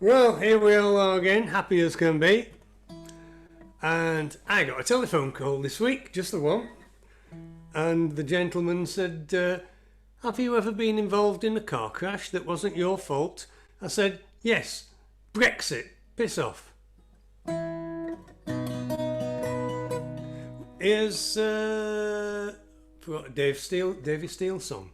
Well, here we all are again, happy as can be. And I got a telephone call this week, just the one. And the gentleman said, have you ever been involved in a car crash that wasn't your fault? I said, yes, Brexit, piss off. Here's Davy Steele song.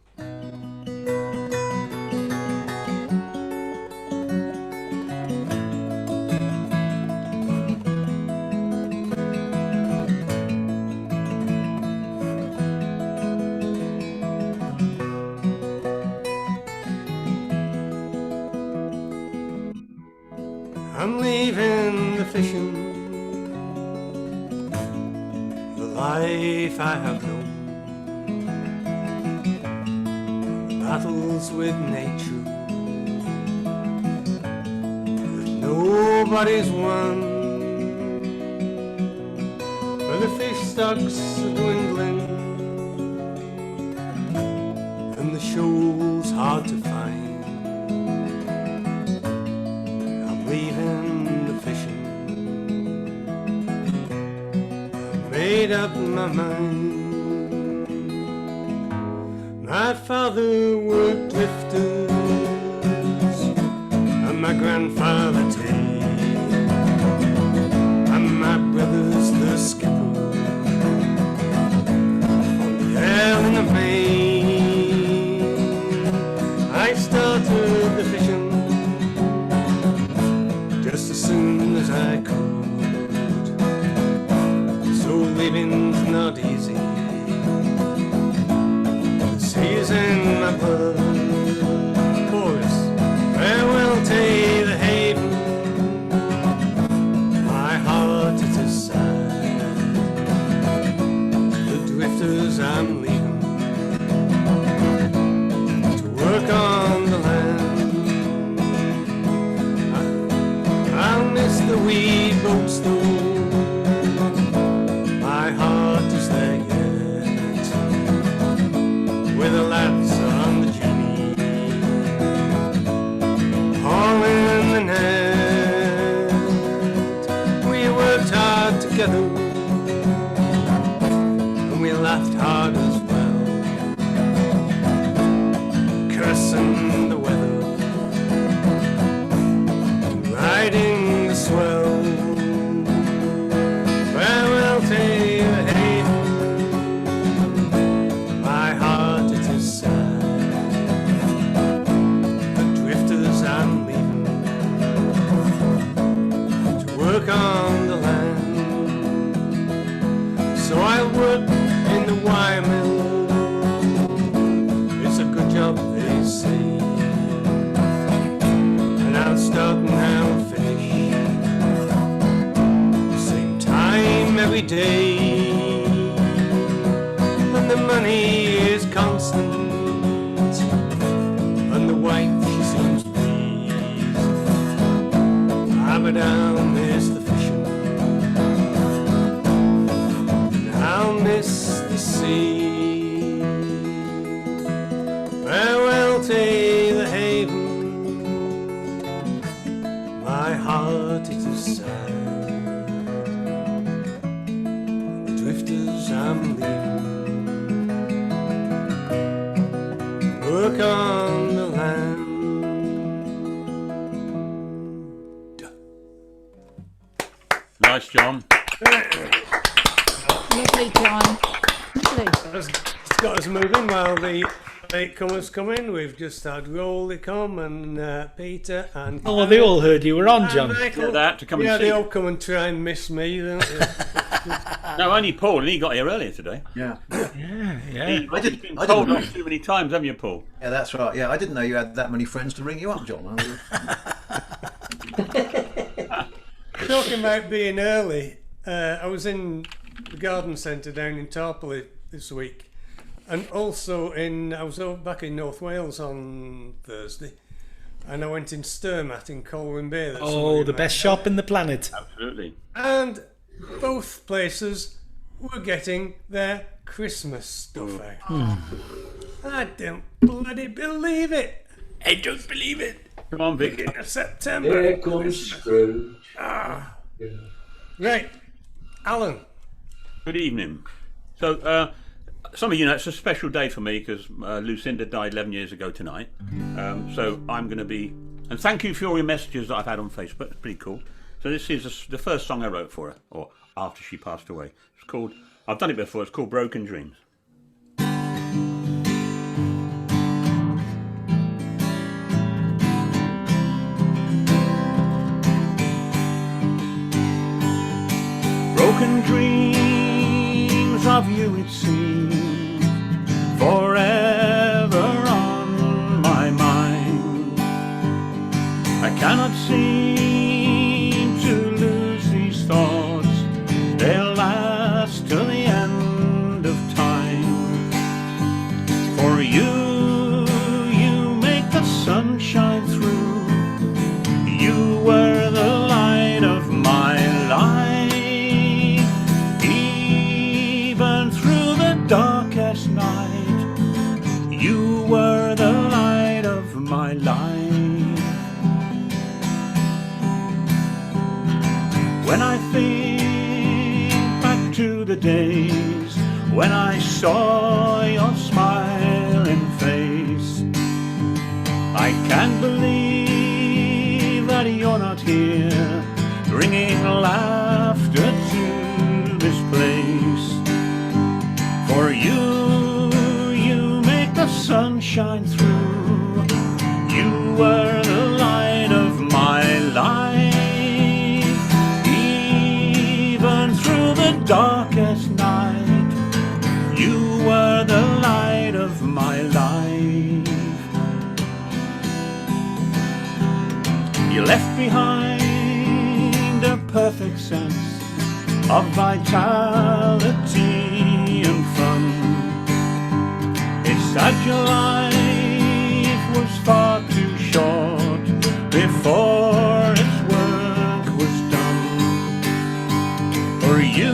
I'm leaving the fishing, the life I have known, battles with nature that nobody's won, where the fish stocks are dwindling and the shoal's hard to find. Leaving the fishing, I made up my mind. My father worked drifters and my grandfather tailed, and my brother's the skipper on the L and the Main. I started the fishing just as soon as I could, so living's not easy. The sea's in my blood. Chorus, farewell to the haven, my heart it is sad. The drifters I'm leaving to work on the land. I'll miss the wee boats though, my heart is there yet, with the lads on the Jenny, hauling the net. We worked hard together, and we laughed hard as well, cursing the weather, riding the swell. Farewell to the haven, my heart it is sad. The drifters I'm leaving to work on the land. So I'll work in the wire mill, it's a good job they say, and I'll start and I'll finish same time every day, and the money is constant, and the wife she seems pleased. But I'll miss the fishing, and I'll miss the sea. Farewell to the haven, my heart it is sad. The drifters I'm leaving, work on the land. Nice, John. Lovely, John. Lovely. It's got us moving while the latecomers come in. We've just had Rolly come and Peter and... Oh, they all heard you were on, John. Yeah, they had to come and see. they all come and try and miss me, don't they? No, only Paul, and he got here earlier today. Yeah. You've been I told didn't- off too many times, haven't you, Paul? Yeah, that's right. Yeah, I didn't know you had that many friends to ring you up, John. Talking about being early, I was in the garden centre down in Tarpley this week, and also I was back in North Wales on Thursday, and I went in Sturmat in Colwyn Bay. Oh, the best shop in the planet. Absolutely. And both places were getting their Christmas stuff out. I don't bloody believe it. I don't believe it. Come on, Vic. September. Here comes Scrooge. Right, Alan. Good evening. So, some of you know it's a special day for me because Lucinda died 11 years ago tonight. So I'm going to be... And thank you for all your messages that I've had on Facebook. It's pretty cool. So this is the first song I wrote for her, or after she passed away. It's called... I've done it before. It's called Broken Dreams. Broken dreams of you it seems, forever on my mind. I cannot seem to lose these thoughts, they'll last till the end of time. For you make the sun shine through, you were the light of my life. Darkest night, you were the light of my life. When I think back to the days when I saw your smiling face, I can't believe that you're not here, bringing laughter to this place. For you make the sun shine through, you were the light of my life. Even through the darkest night, you were the light of my life. You left behind a perfect sense of vitality and fun. It's sad your life was far too short before its work was done. For you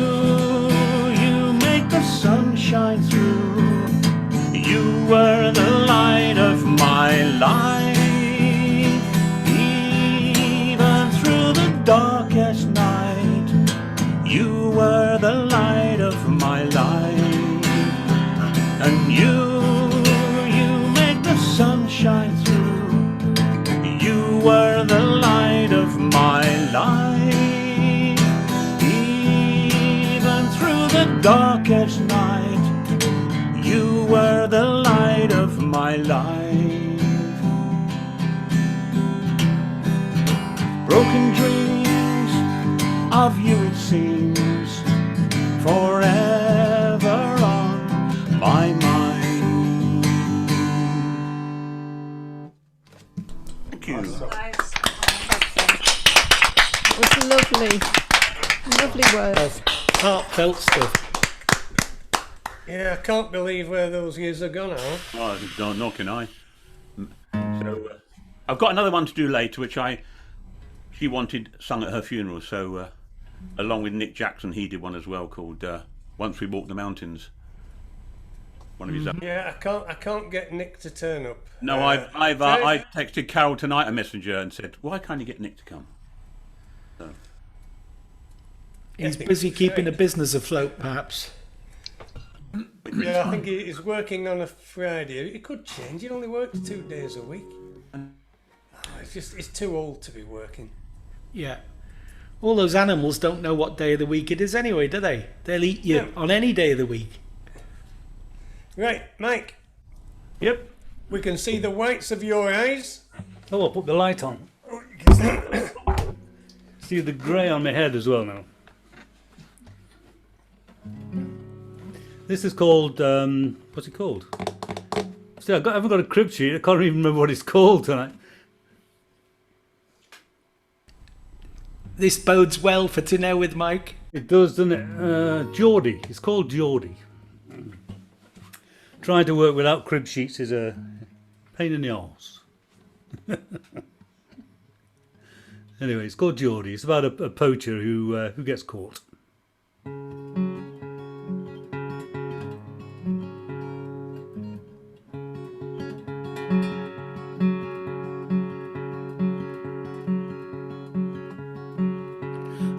make the sun shine through, you were the light of my life. Even through the darkest night, you were the light of my life. And you make the sun shine through, you were the light of my life. Even through the darkest night, you were the light of my life. Broken dreams of you it seems, forever on my mind. Thank you. It was lovely words. Heartfelt stuff. Yeah, I can't believe where those years are gone, Alan. Oh, nor can I. So, I've got another one to do later, which she wanted sung at her funeral, so along with Nick Jackson, he did one as well called Once We Walk the Mountains. One of his own. Yeah, I can't get Nick to turn up. No, I texted Carol tonight a messenger and said, why can't you get Nick to come? So. He's busy keeping the business afloat, perhaps. Yeah, I think he's working on a Friday. It could change. He only works 2 days a week. It's too old to be working. Yeah. All those animals don't know what day of the week it is anyway, do they? They'll eat you on any day of the week. Right, Mike. Yep. We can see the whites of your eyes. Oh, I'll put the light on. See the grey on my head as well now. This is called, what's it called? See, I haven't got a crib sheet. I can't even remember what it's called tonight. This bodes well for To Know with Mike. It does, doesn't it? Geordie. It's called Geordie. Trying to work without crib sheets is a pain in the arse. Anyway, it's called Geordie. It's about a poacher who gets caught.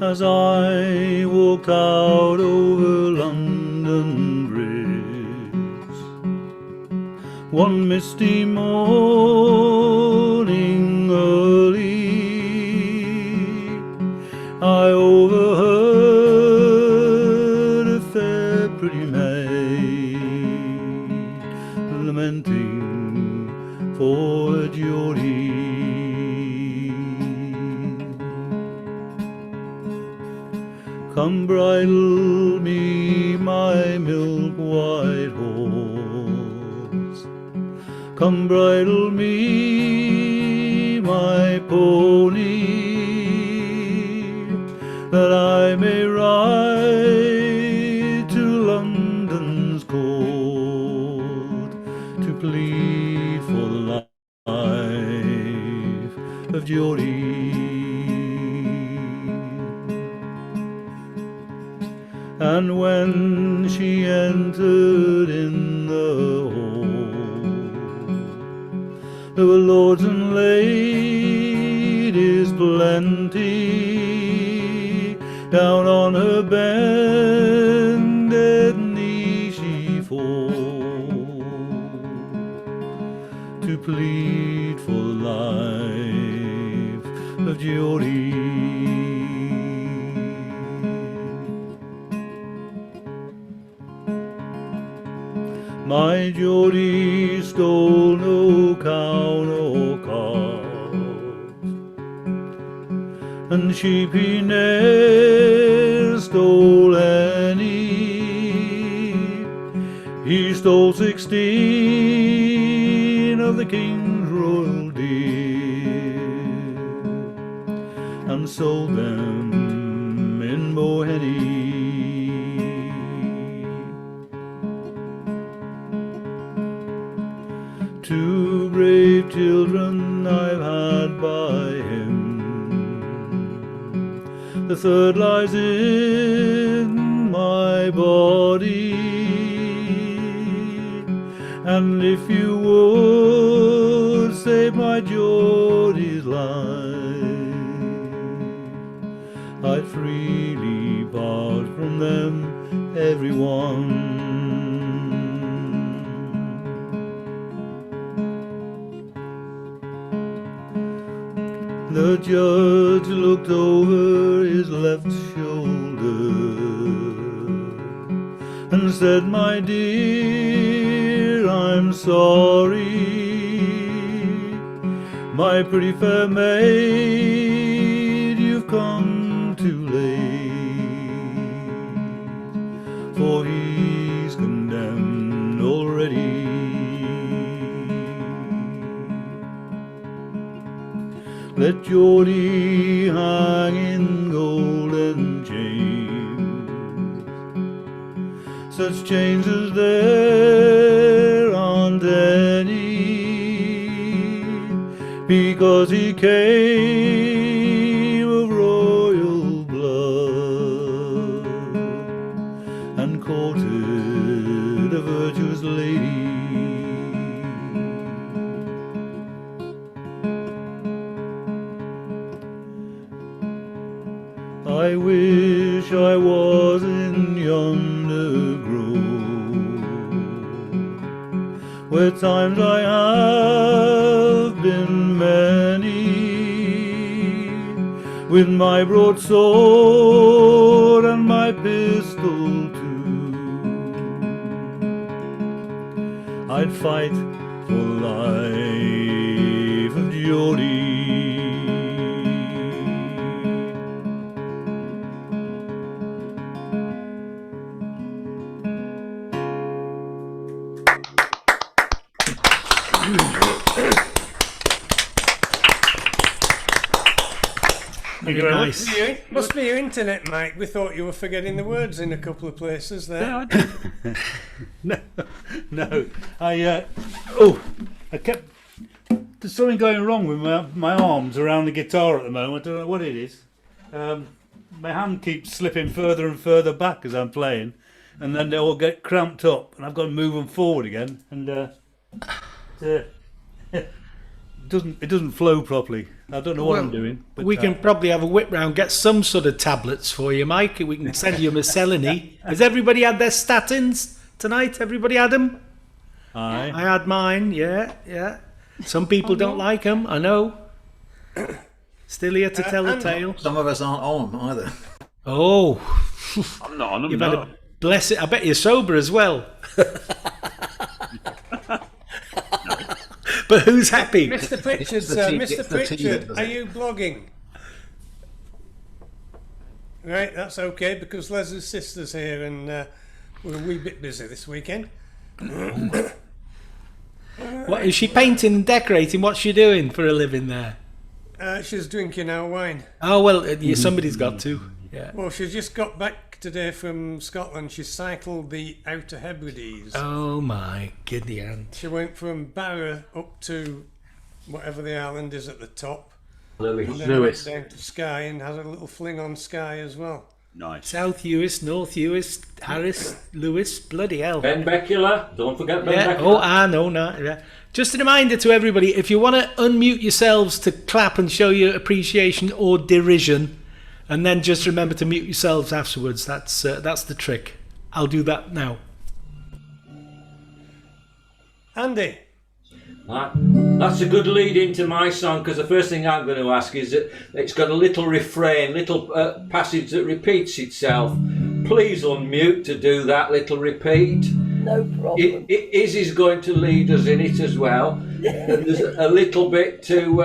as I walked out over London Bridge. One misty morning early, I overheard a fair pretty maid lamenting for her Geordie. Come bridle me, my milk white horse. Come bridle me, my pony, that I may ride to London's court to plead for the life of Geordie. And when she entered in the hall, there were lords and ladies plenty. Down on her bended knee she fall to plead for the life of Geordie. My Geordie stole no cow nor calf, and sheep he ne'er stole any. He stole 16 of the King's royal deer, and sold them in Bohenny. Two brave children I've had by him, the third lies in my body. And if you would save my Geordie's life, I'd freely part from them, everyone. The judge looked over his left shoulder and said, my dear, I'm sorry. My pretty fair maid, you've come too late, for he's condemned already. Let Geordie hang in golden chains, such chains as there aren't any, because he came of royal blood and courted a virtuous lady. I wish I was in yonder grove, where times I have been many, with my broadsword and my pistol too. I'd fight for the life of Geordie. Nice. Must be your internet, Mike. We thought you were forgetting the words in a couple of places there. No, I kept. There's something going wrong with my arms around the guitar at the moment. I don't know what it is. My hand keeps slipping further and further back as I'm playing, and then they all get cramped up, and I've got to move them forward again. And It doesn't flow properly. I don't know what I'm doing. But, We can probably have a whip round, get some sort of tablets for you, Mike. We can send you a miscellany. Has everybody had their statins tonight? Everybody had them? Aye. I had mine, yeah. Some people don't like them, I know. Still here to tell the tale. Some of us aren't on either. Oh, I'm not on them. you've No. had a bless it. I bet you're sober as well. But who's happy? Mr. Pritchard, It's the sir, tea- Mr. it's the tea Pritchard, that does are it. you blogging? Right, that's okay, because Leslie's sister's here and we're a wee bit busy this weekend. What is she painting and decorating? What's she doing for a living there? She's drinking our wine. Oh well, somebody's got to. Yeah. Well, she's just got back today from Scotland. She cycled the Outer Hebrides. Oh my giddy aunt. She went from Barra up to whatever the island is at the top. Lewis. And then went down to Skye and has a little fling on Skye as well. Nice. South Uist, North Uist, Harris, Lewis, bloody hell. Ben Becula. Don't forget Ben Yeah. Becula. Oh, I know. No, yeah. Just a reminder to everybody: if you want to unmute yourselves to clap and show your appreciation or derision, and then just remember to mute yourselves afterwards. That's the trick. I'll do that now. Andy, That's a good lead into my song, because the first thing I'm going to ask is that it's got a little refrain, little passage that repeats itself. Please unmute to do that little repeat. No problem. Izzy's going to lead us in it as well. And there's a little bit to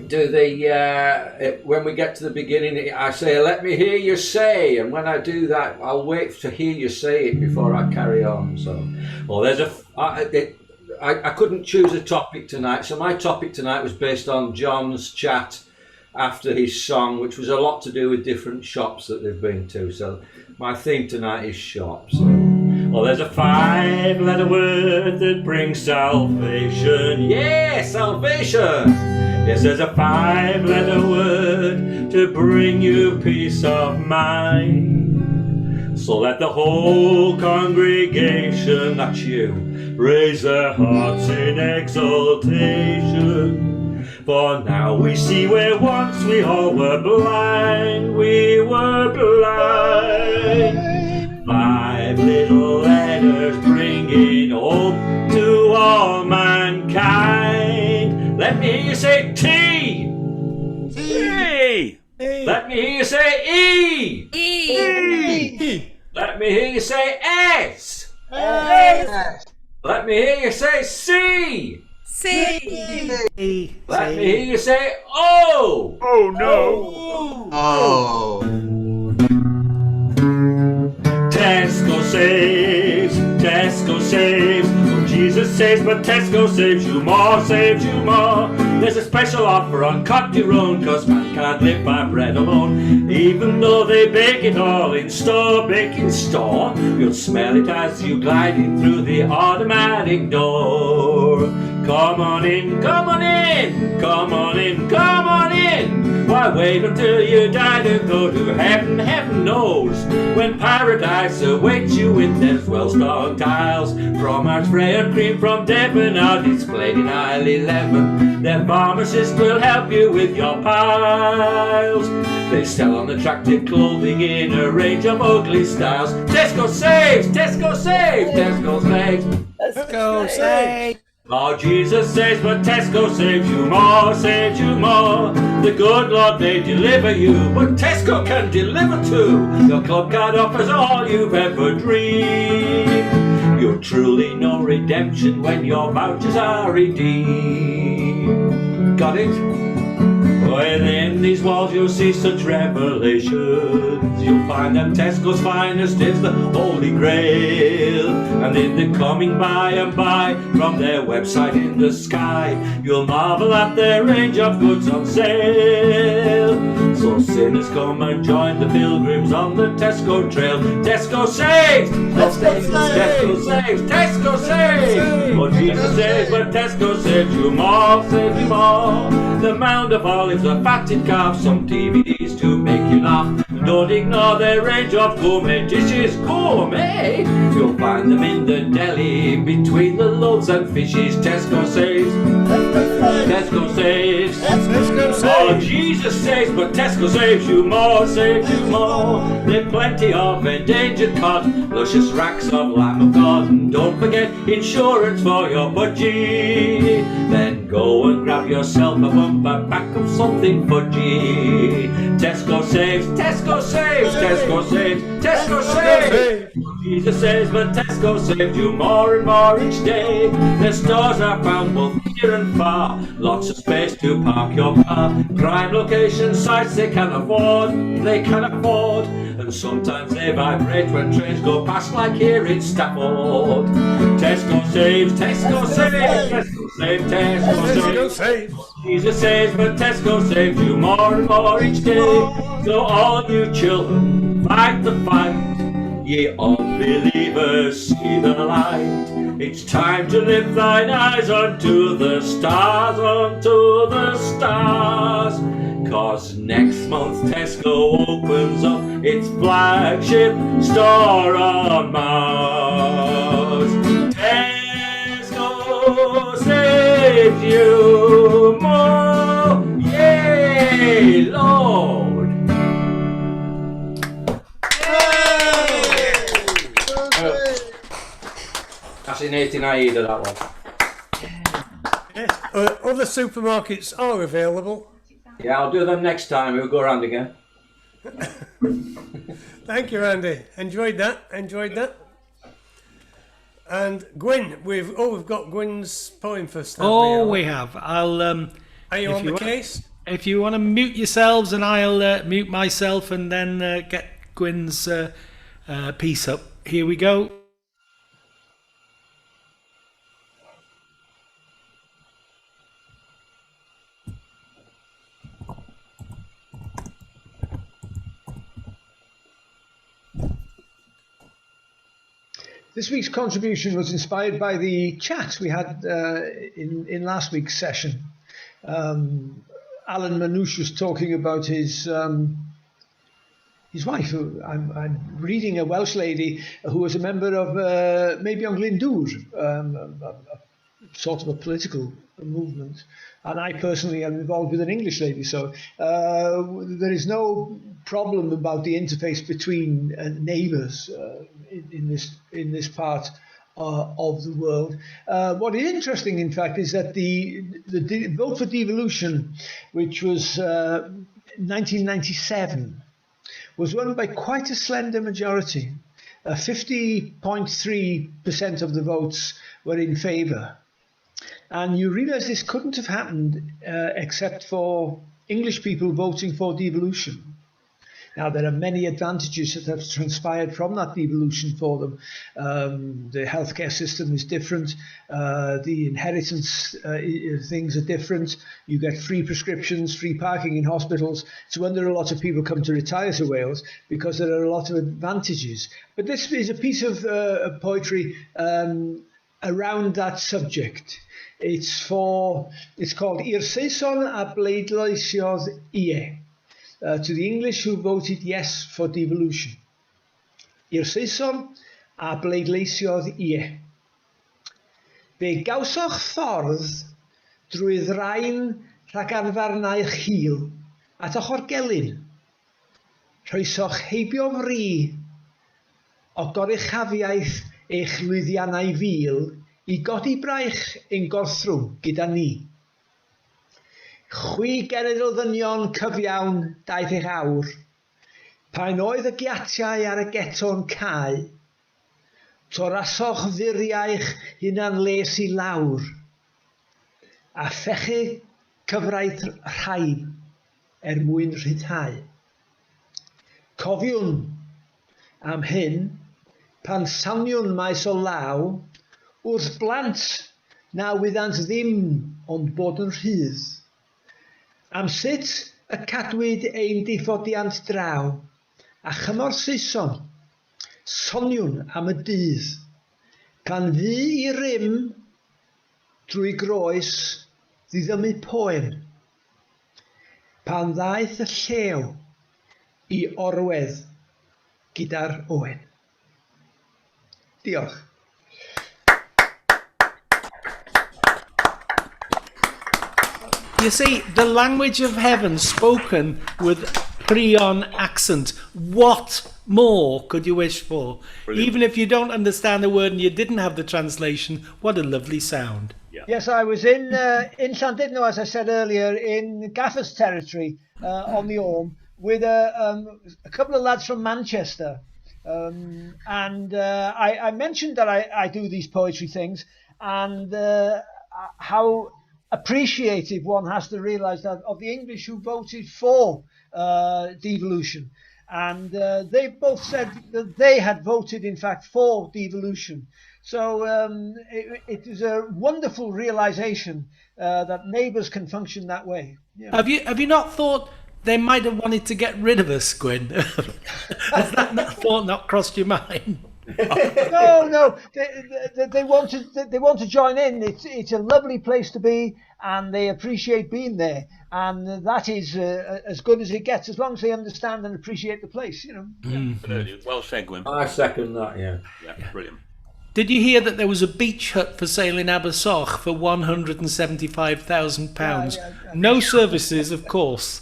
do the when we get to the beginning. I say, "Let me hear you say," and when I do that, I'll wait to hear you say it before I carry on. So, well, there's I couldn't choose a topic tonight, so my topic tonight was based on John's chat after his song, which was a lot to do with different shops that they've been to. So my theme tonight is shops. Well, there's a 5-letter word that brings salvation. Yeah, salvation. Yes, there's a 5-letter word to bring you peace of mind. So let the whole congregation, that's you, raise their hearts in exaltation. For now we see where once we all were blind, we were blind. 5 little letters bringing hope to all mankind. Let me hear you say T. Hey! Let me hear you say E. E. Let me hear you say S. Let me hear you say C. C. Let me hear you say O. Oh no! Oh. Tesco saves, Tesco saves. Oh, Jesus saves, but Tesco saves you more, saves you more. There's a special offer on Cote d'Iron, 'cause man can't live by bread alone. Even though they bake it all in store, baking store, you'll smell it as you gliding through the automatic door. Come on in, come on in, come on in, come on in. Why wait until you die to go to heaven? Heaven knows when paradise awaits you in those well-stocked tiles. From our spray and cream from Devon are displayed in aisle 11. Their pharmacist will help you with your piles. They sell unattractive clothing in a range of ugly styles. Tesco saves, Tesco saves, Tesco saves. Let's go. Say. Oh, Jesus saves, but Tesco saves you more, saves you more. The good Lord may deliver you, but Tesco can deliver too. Your club card offers all you've ever dreamed. You'll truly know redemption when your vouchers are redeemed. Got it? Within these walls you'll see such revelations. You'll find them Tesco's finest is the Holy Grail. And in the coming by and by, from their website in the sky, you'll marvel at their range of goods on sale. So sinners come and join the pilgrims on the Tesco trail. Tesco saves! Tesco saves! Tesco saves! Oh, Jesus saves, but Tesco saves you more, saves you more. The mound of olives, a fatted calf, some DVDs to make you laugh. Don't ignore their range of gourmet dishes. Gourmet? You'll find them in the deli, between the loaves and fishes. Tesco saves, Tesco saves. Tesco Oh, saves. Jesus saves, but Tesco saves you more, saves you more. They've plenty of endangered cod, luscious racks of lamb of God, and don't forget insurance for your budgie. Then go and grab yourself a bumper pack of something fudgy. Tesco saves, Tesco saves, Tesco saves, Tesco saves. Jesus saves, but Tesco saves you more and more each day. Their stores are found both near and far, lots of space to park your car. Prime location sites they can afford, and sometimes they vibrate when trains go past, like here in Stafford. Tesco saves, Tesco saves, Tesco saves, Tesco Tesco saves. saves. Jesus saves, but Tesco saves you more and more each day. So all you children, fight the fight. Ye unbelievers, see the light. It's time to lift thine eyes unto the stars, unto the stars. 'Cause next month Tesco opens up its flagship store on Mars. Tesco saves you more, yay, Lord. Fascinating Aida, that one. Yes. Other supermarkets are available. Yeah, I'll do them next time. We'll go around again. Thank you, Andy. Enjoyed that. And Gwyn, we've got Gwyn's poem first. Oh, we have. I'll. Are you if on you the wa- case? If you want to mute yourselves, and I'll mute myself, and then get Gwyn's piece up. Here we go. This week's contribution was inspired by the chat we had in last week's session. Alan Manouche was talking about his wife. I'm reading a Welsh lady who was a member of maybe on Glyndŵr, sort of a political movement. And I personally am involved with an English lady, so there is no problem about the interface between neighbours in this part of the world. What is interesting, in fact, is that the vote for devolution, which was 1997, was won by quite a slender majority. 50.3% of the votes were in favour. And you realise this couldn't have happened except for English people voting for devolution. Now, there are many advantages that have transpired from that devolution for them. The healthcare system is different. The inheritance things are different. You get free prescriptions, free parking in hospitals. It's a wonder a lot of people come to retire to Wales, because there are a lot of advantages. But this is a piece of poetry around that subject. It's called I'r Saeson a bleidleisiodd ie, to the English who voted yes for devolution. I'r Saeson a bleidleisiodd ie. Fe gawsoch ffordd drwy ddrain rhag arfarnau chil at ochr gelyn. Rhoesoch heibio fri o goruchafiaeth eich lwyddiannau fil I godi braich ein gorthrwm gyda ni. Chwi genedl ddynion cyfiawn 20 awr, pan oedd y giatiau ar y geto'n cae, torasoch ddiriaich hunan les I lawr, a phechu cyfraith rhaib mwyn rhyddhau. Cofiwn am hyn, pan sawniwn maes o law, wrth blant na wyddant ddim ond bod yn rhydd. Am sut y cadwyd ein diffodiant draw, a chymor Saeson, soniwn am y dydd, pan fu I rym drwy groes ddiddymu poen, pan ddaeth y llew I orwedd gyda'r oen. Diolch. You see, the language of heaven spoken with prion accent. What more could you wish for? Brilliant. Even if you don't understand the word and you didn't have the translation, what a lovely sound. Yes, I was in Llandudno, as I said earlier, in Gaffer's territory on the Orme with a couple of lads from Manchester. And I mentioned that I do these poetry things and how appreciative one has to realise that of the English who voted for devolution. And they both said that they had voted, in fact, for devolution. So it is a wonderful realisation that neighbours can function that way. Yeah. Have you not thought they might have wanted to get rid of us, Gwyn? Has that thought not crossed your mind? No. They want to join in. It's a lovely place to be, and they appreciate being there. And that is as good as it gets, as long as they understand and appreciate the place. You know. Brilliant. Well said, Gwyn. I second that. Yeah. Yeah, brilliant. Did you hear that there was a beach hut for sale in Abersoch for £175,000? No services, of course.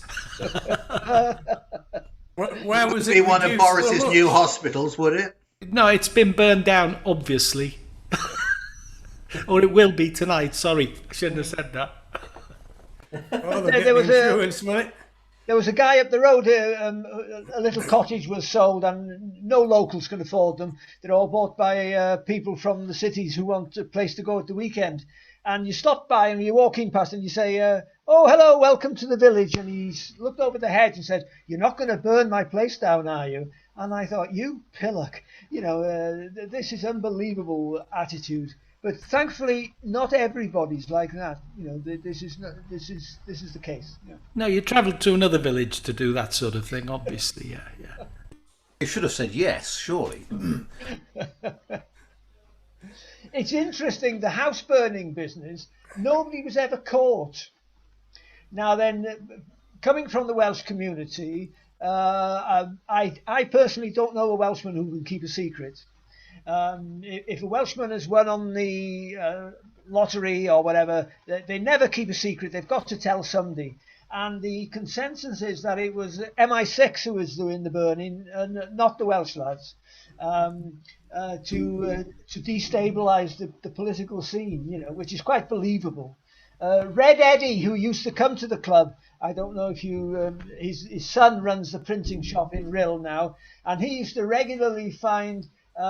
Where was Be it? one of reduced Boris's so much? new hospitals, would it? No, it's been burned down, obviously. Or it will be tonight. Sorry, I shouldn't have said that. Oh, There was insurance money. There was a guy up the road, a little cottage was sold and no locals can afford them. They're all bought by people from the cities who want a place to go at the weekend. And you stop by and you're walking past and you say, oh, hello, welcome to the village. And he's looked over the hedge and said, you're not going to burn my place down, are you? And I thought, you pillock, this is unbelievable attitude. But thankfully, not everybody's like that. This is the case. Yeah. No, you travelled to another village to do that sort of thing, obviously. Yeah. You should have said yes, surely. It's interesting, the house burning business, nobody was ever caught. Now then, coming from the Welsh community, I personally don't know a Welshman who can keep a secret. If a Welshman has won on the lottery or whatever, they never keep a secret. They've got to tell somebody. And the consensus is that it was MI6 who was doing the burning and not the Welsh lads, to destabilise the political scene, which is quite believable. Red Eddie, who used to come to the club, I don't know if you, his son runs the printing shop in Rhyl now, and he used to regularly find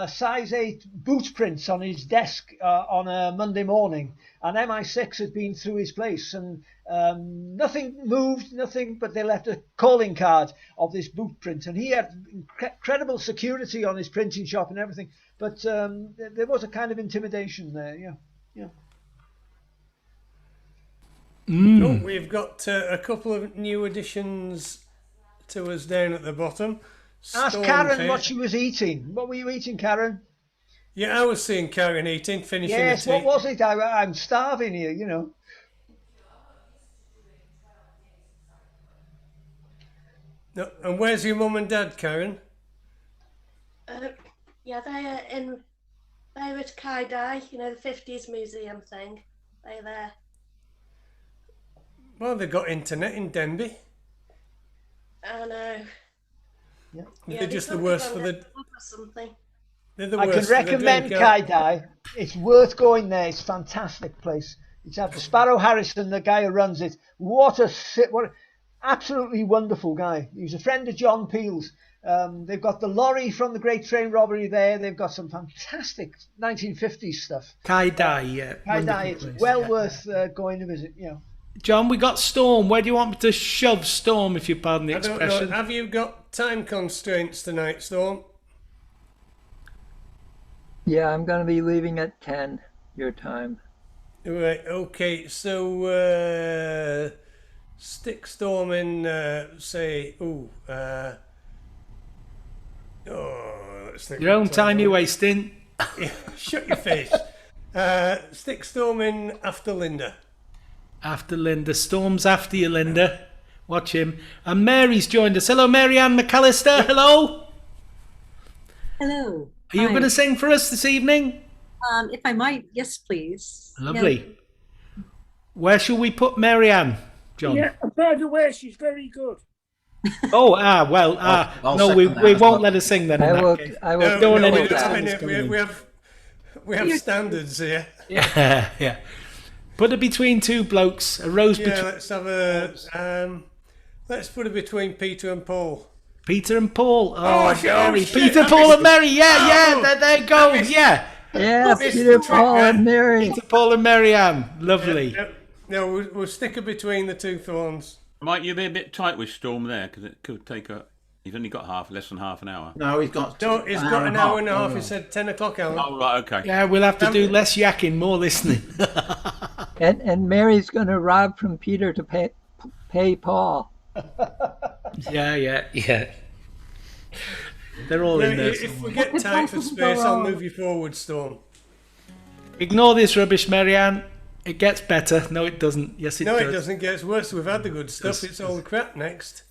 size 8 boot prints on his desk on a Monday morning, and MI6 had been through his place and nothing moved, but they left a calling card of this boot print, and he had incredible security on his printing shop and everything, but there was a kind of intimidation there. Yeah. Oh, we've got a couple of new additions to us down at the bottom. Ask Storm Karen here. what she was eating. What were you eating, Karen? Yeah, I was seeing Karen eating, finishing Yes, the tea. what was it? I'm starving here, No, and where's your mum and dad, Karen? Yeah, they're at Clwb, the 50s museum thing. They're there. Well, they've got internet in Denby. I know. Yeah. They're just the worst for the. Something. They're the I can worst for the recommend drink, Clwb. It's worth going there. It's a fantastic place. It's after Sparrow Harrison, the guy who runs it. What absolutely wonderful guy. He was a friend of John Peel's. They've got the lorry from the Great Train Robbery there. They've got some fantastic 1950s stuff. Clwb, yeah. Clwb, it's place, well yeah. worth going to visit. John, we got Storm. Where do you want me to shove Storm, if you pardon the I don't expression? know. Have you got time constraints tonight, Storm? Yeah, I'm going to be leaving at 10 your time. Right, okay, so stick Storm in, let's think Your own what time you're wasting. Yeah, shut your face. Stick Storm in after Linda. After Linda. Storm's after you, Linda. Watch him. And Mary's joined us. Hello, Mary Ann McAllister. Hello. Hello. Are you Hi. going to sing for us this evening? If I might, yes, please. Lovely. Where shall we put Mary Ann? John? Yeah, and by the way, she's very good. Oh, I'll no, second we that won't as well. let her sing then. In that case. I will. Don't want No, any we don't comments have coming any- in. we have standards here. Yeah. Put her between two blokes. A rose Yeah, between let's have a. Let's put it between Peter and Paul. Peter and Paul. Oh, Mary. shit, Peter, I Paul, missed and Mary. Yeah, Oh. there you go. Yeah. Yeah, This Peter, is the Paul, trick, and Mary. Peter, Paul, and Mary Ann. Lovely. No, we'll stick her between the two thorns. Might you be a bit tight with Storm there? Because it could take a... You've only got less than half an hour. No, he's got. No, he's got an hour and a half. He said 10 o'clock, Alan. Oh, right, okay. Yeah, we'll have to do less yakking, more listening. And Mary's going to rob from Peter to pay Paul. Yeah. They're all No, in there. if we get tight for space, I'll move you forward, Storm. Ignore this rubbish, Marianne. It gets better. No, it doesn't. Yes, it No, does. it doesn't get worse. We've had the good stuff. It's all the crap next.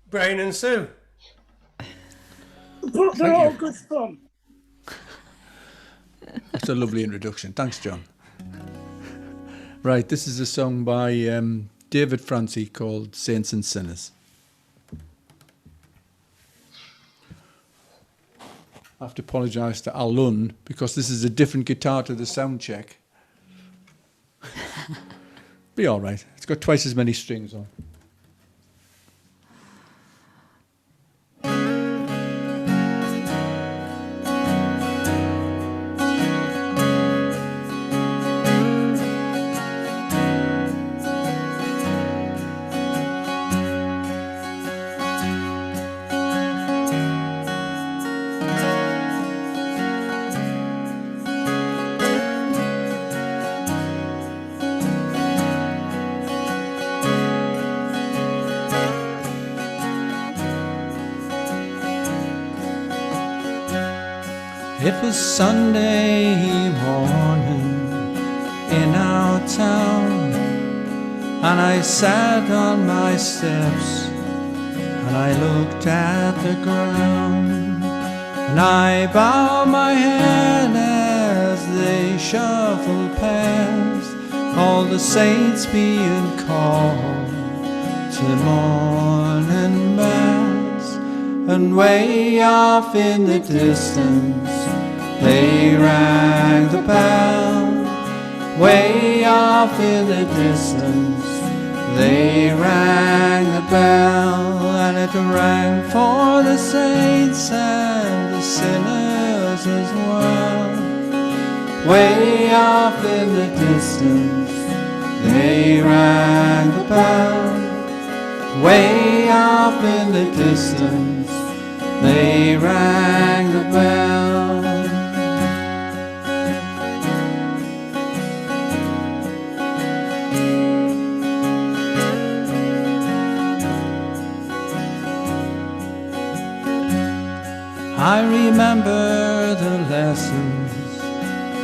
Brian and Sue. But they're all good fun. That's a lovely introduction. Thanks, John. Right, this is a song by David Francie called Saints and Sinners. I have to apologise to Al Lund because this is a different guitar to the sound check. Be all right. It's got twice as many strings on. It was Sunday morning in our town, and I sat on my steps and I looked at the ground, and I bowed my head as they shuffled past, all the saints being called to morning mass. And way off in the distance they rang the bell. Way off in the distance they rang the bell, and it rang for the saints and the sinners as well. Way off in the distance they rang the bell. Way off in the distance they rang the bell. I remember the lessons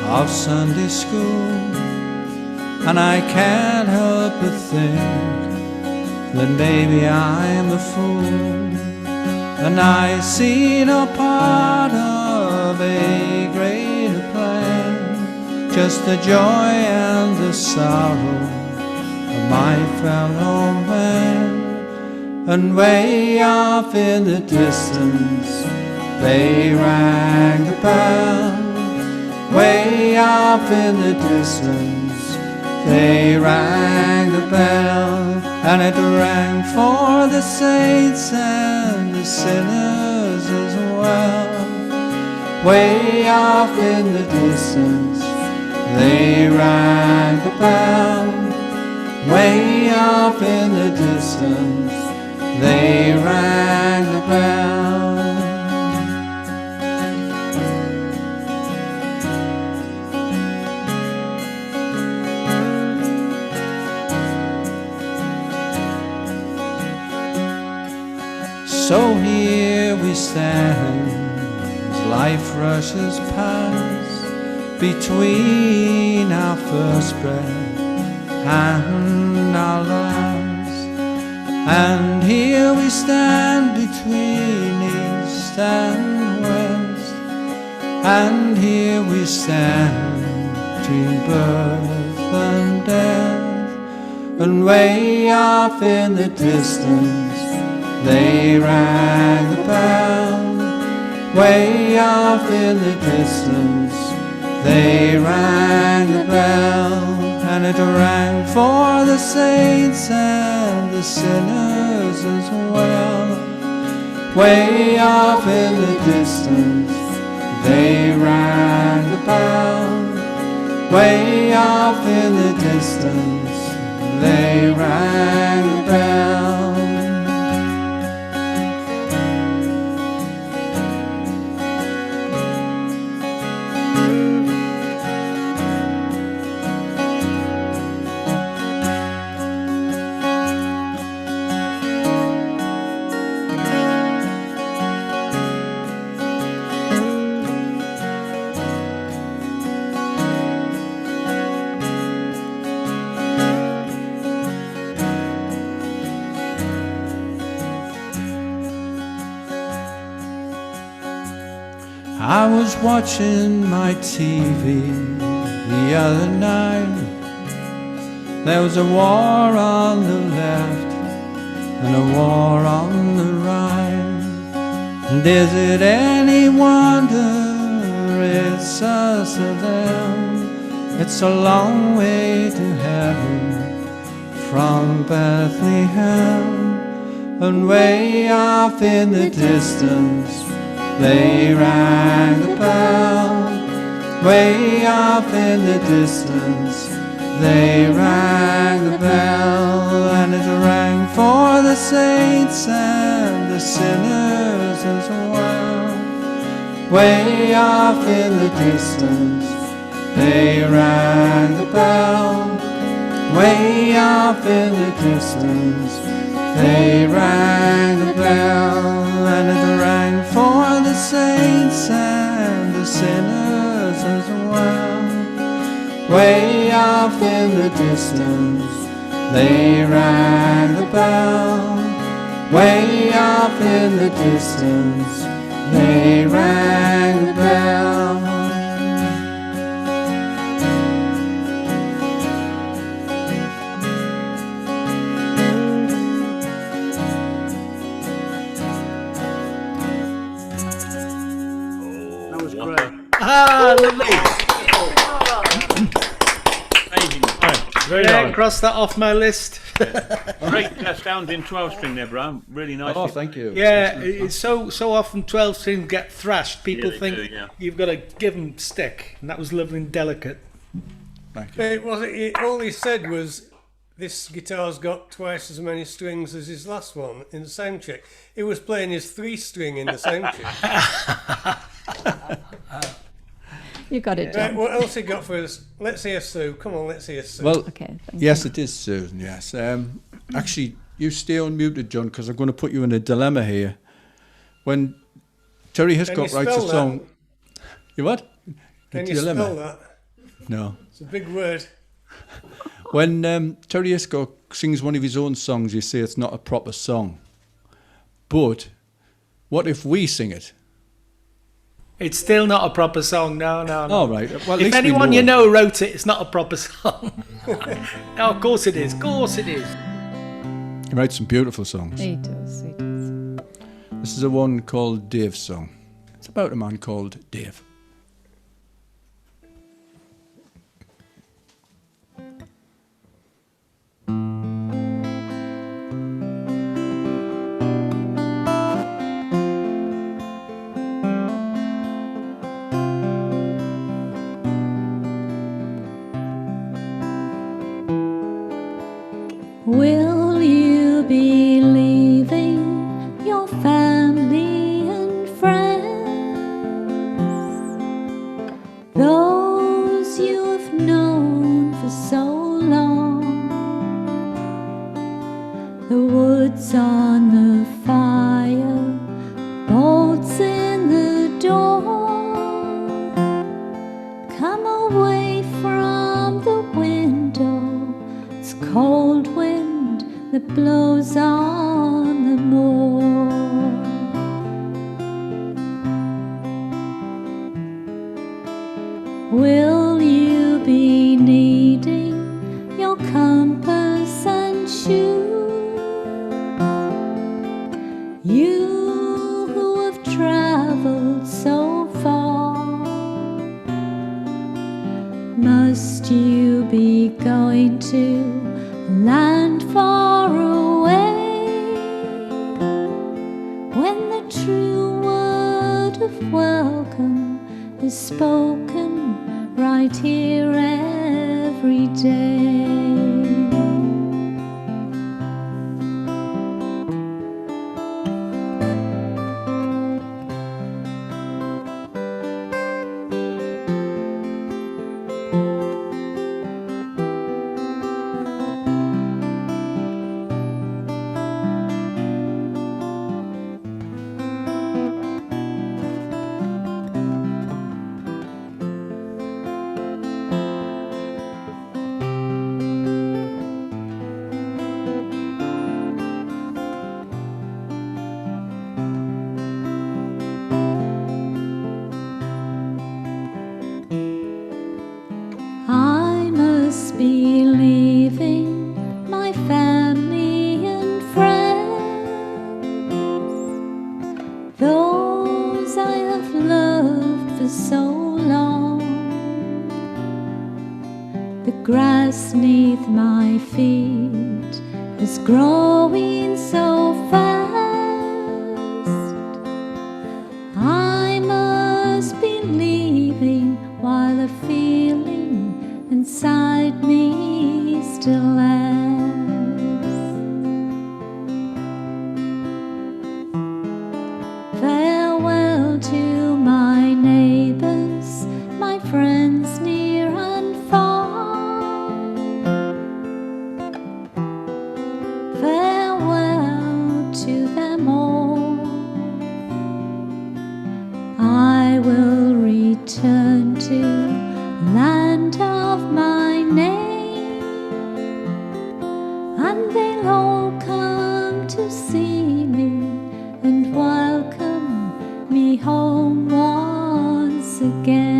of Sunday school, and I can't help but think that maybe I'm a fool, and I see no part of a greater plan, just the joy and the sorrow of my fellow man. And way off in the distance they rang the bell. Way off in the distance they rang the bell, and it rang for the saints and the sinners as well. Way off in the distance they rang the bell. Way off in the distance they rang the bell. So here we stand as life rushes past, between our first breath and our last. And here we stand between east and west, and here we stand between birth and death. and way off in the distance they rang the bell. Way off in the distance they rang the bell, and it rang for the saints and the sinners as well. Way off in the distance they rang the bell. Way off in the distance they rang the bell. I was watching my TV the other night. There was a war on the left and a war on the right. And is it any wonder it's us or them? It's a long way to heaven from Bethlehem. And way off in the distance they rang the bell. Way off in the distance they rang the bell, and it rang for the saints and the sinners as well. Way off in the distance they rang the bell. Way off in the distance they rang the bell, and it rang for the saints and the sinners as well. Way off in the distance they rang the bell. Way off in the distance they rang the bell. Ah, lovely. Amazing. Very Yeah, nice. cross that off my list. Great sounding 12 string there, Brian. Really nice. Oh, thank you. Yeah, it's so often 12 strings get thrashed. People they think do, yeah. you've got to give them stick, and that was lovely and delicate. Thank you. It was. All he said was, "This guitar's got twice as many strings as his last one in the sound check." He was playing his 3-string in the sound check. You got it, Right, John. what else he got for us? Let's hear Sue. Come on, let's hear Sue. Well, Okay, thank yes, it is, Susan, yes. Actually, you stay unmuted, John, because I'm going to put you in a dilemma here. When Terry Can Hiscock you writes a spell song... that? You what? Can A you dilemma? spell that? No. It's a big word. When Terry Hiscock sings one of his own songs, you say it's not a proper song. But what if we sing it? It's still not a proper song. No. All right. Well, at If least we anyone know. you know wrote it, it's not a proper song. No, of course it is. Of course it is. He writes some beautiful songs. He does, he does. This is a one called Dave's Song. It's about a man called Dave. Will you be leaving your family and friends? Those you have known for so long. The wood's on the fire, bolts in the door. Come away from the window. It's cold wind that blows on the moor. Will you be needing your compass to a land far away, when the true word of welcome is spoken right here every day. I must be leaving my family and friends, those I have loved for so long. The grass neath my feet is growing so fast. I must be leaving while the feeling inside me still lasts. Farewell to my neighbors, my friends near and far. Farewell to them all. I will return to land of my name, and they'll all come to see me and welcome me home once again.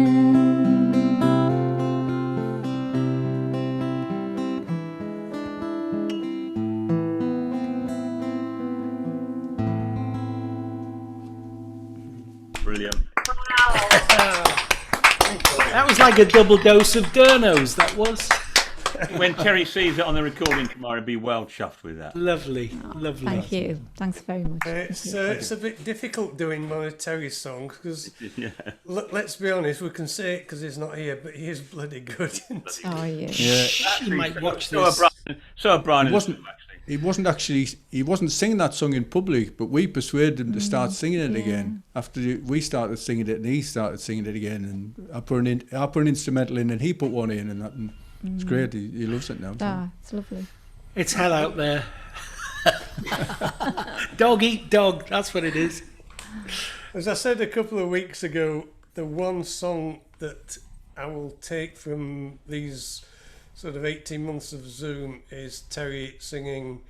Brilliant. That was like a double dose of Durnos, that was. When Terry sees it on the recording tomorrow, he'll be well chuffed with that. Lovely, lovely. Thank you. Thanks very much. It's a bit difficult doing one of Terry's songs because, Yeah. let's be honest, we can say it because he's not here, but he is bloody good, isn't he? Oh, yeah. Yeah. You might watch So this. are Brian. He wasn't singing that song in public, but we persuaded him to start singing it again. After we started singing it, and he started singing it again, and I put an instrumental in, and he put one in, and that. And it's great. He loves it now. Ah, it's lovely. It's hell out there. Dog eat dog. That's what it is. As I said a couple of weeks ago, the one song that I will take from these sort of 18 months of Zoom is Terry singing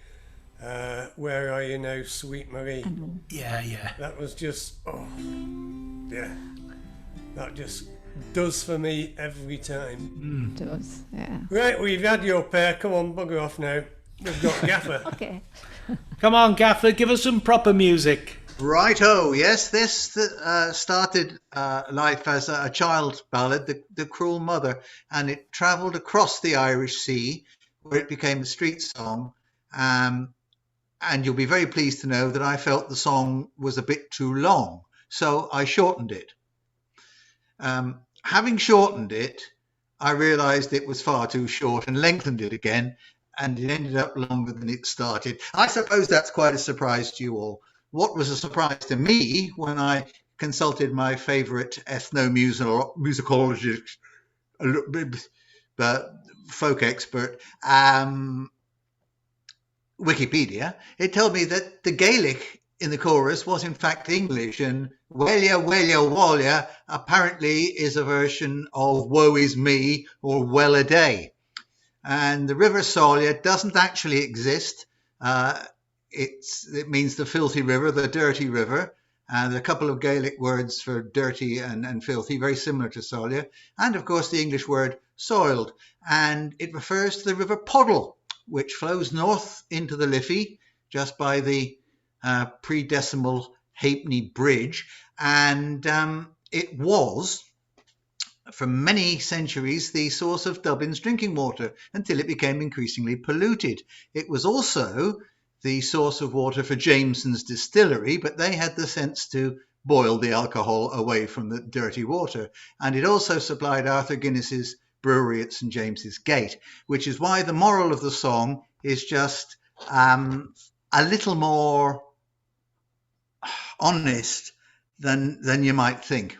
Where Are You Now, Sweet Marie. Yeah, yeah. That was just, that just does for me every time. It does, yeah. Right, well, you've had your pair. Come on, bugger off now. We've got Gaffer. Okay. Come on, Gaffer, give us some proper music. Righto, yes, this started life as a child ballad, the Cruel Mother, and it travelled across the Irish Sea, where it became a street song. And you'll be very pleased to know that I felt the song was a bit too long, so I shortened it. Having shortened it, I realised it was far too short and lengthened it again, and it ended up longer than it started. I suppose that's quite a surprise to you all. What was a surprise to me when I consulted my favourite ethnomusicologist, folk expert, Wikipedia, it told me that the Gaelic in the chorus was in fact English, and Welia, Welia, Walia apparently is a version of Woe is Me or Well a Day. And the River Solia doesn't actually exist. It means the filthy river, the dirty river, and a couple of Gaelic words for dirty and filthy, very similar to Solia, and of course the English word soiled, and it refers to the River Poddle, which flows north into the Liffey just by the pre-decimal Halfpenny Bridge, and it was for many centuries the source of Dublin's drinking water until it became increasingly polluted. It was also the source of water for Jameson's distillery, but they had the sense to boil the alcohol away from the dirty water. And it also supplied Arthur Guinness's brewery at St James's Gate, which is why the moral of the song is just a little more honest than you might think.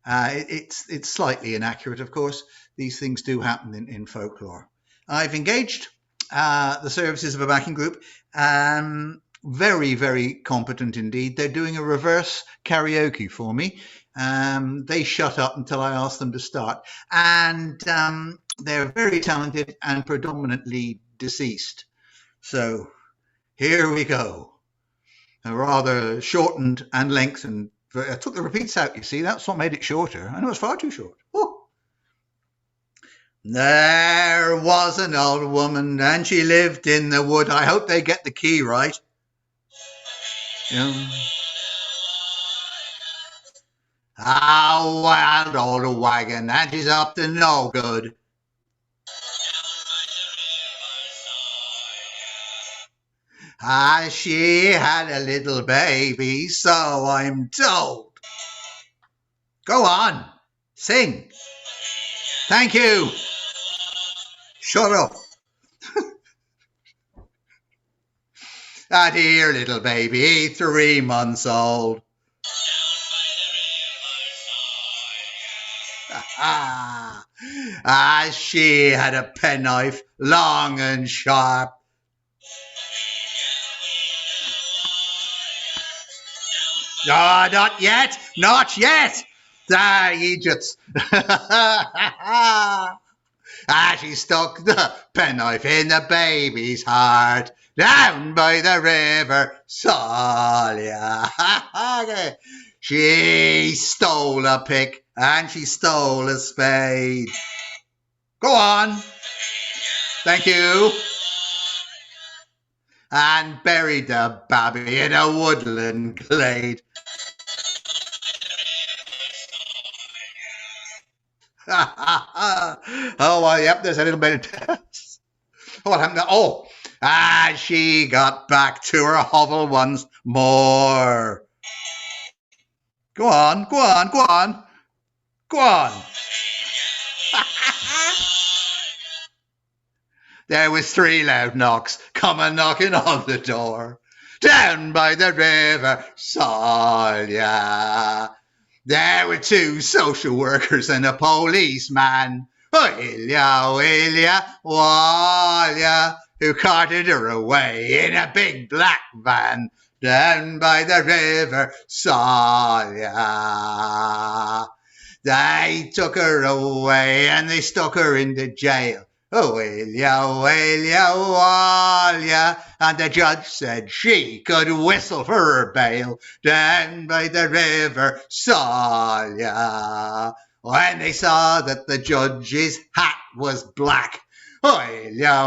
It's slightly inaccurate, of course. These things do happen in folklore. I've engaged the services of a backing group. Very, very competent indeed. They're doing a reverse karaoke for me. They shut up until I asked them to start. And they're very talented and predominantly deceased. So here we go. A rather shortened and lengthened. I took the repeats out, you see. That's what made it shorter. I know it's far too short. Oh. There was an old woman and she lived in the wood. I hope they get the key right. A wild old wagon and she's up to no good. She had a little baby, so I'm told. Go on, sing. Thank you. Shut up. A dear little baby, 3 months old. She had a penknife, long and sharp. Oh, not yet, not yet. Idiots. She stuck the penknife in the baby's heart down by the river Solia. She stole a pick and she stole a spade. Go on. Thank you. And buried the baby in a woodland glade. Oh, well, yep, there's a little bit of... What happened? She got back to her hovel once more. Go on, go on, go on. Go on. There was 3 loud knocks coming knocking on the door. Down by the river Solia. There were 2 social workers and a policeman. Willia, Walia, who carted her away in a big black van down by the river Solia. They took her away and they stuck her into jail. Willia, Walia, and the judge said she could whistle for her bail down by the river Solia. When they saw that the judge's hat was black, Willia,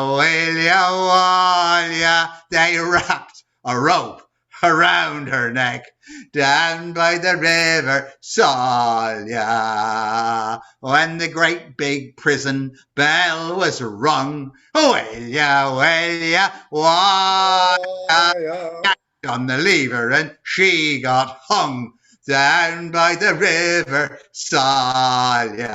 Walia, they wrapped a rope around her neck down by the river Solia. When the great big prison bell was rung, Willia, Walia, on the lever and she got hung down by the river Solia.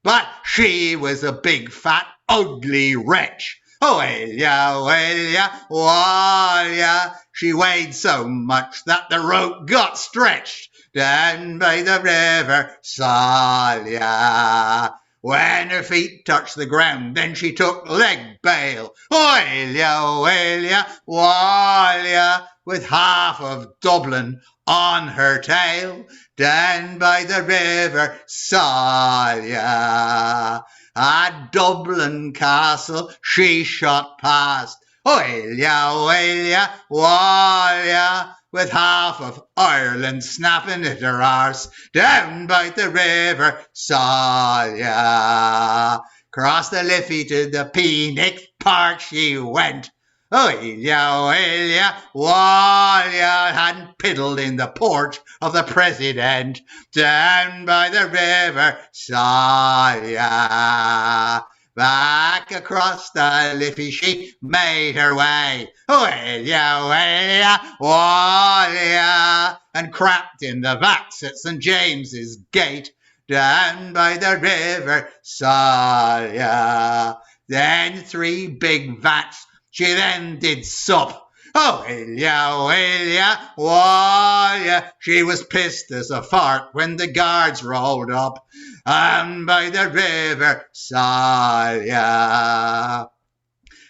But she was a big fat ugly wretch. Willia, Walia, she weighed so much that the rope got stretched down by the river Solia. When her feet touched the ground, then she took leg bail. Willia, Walia, with half of Dublin on her tail, down by the river Solia. At Dublin Castle she shot past. Willia, Walia, with half of Ireland snapping at her arse, down by the river Solia. Across the Liffey to the Phoenix Park she went. Ilya, Walya hadn't piddled in the porch of the president down by the river Salya. Back across the Liffey she made her way. Ilya, Walya, and crapped in the vats at St. James's Gate down by the river Salya. Then 3 big vats she then did sup. Ilya, Walya, she was pissed as a fart when the guards rolled up and by the river Salya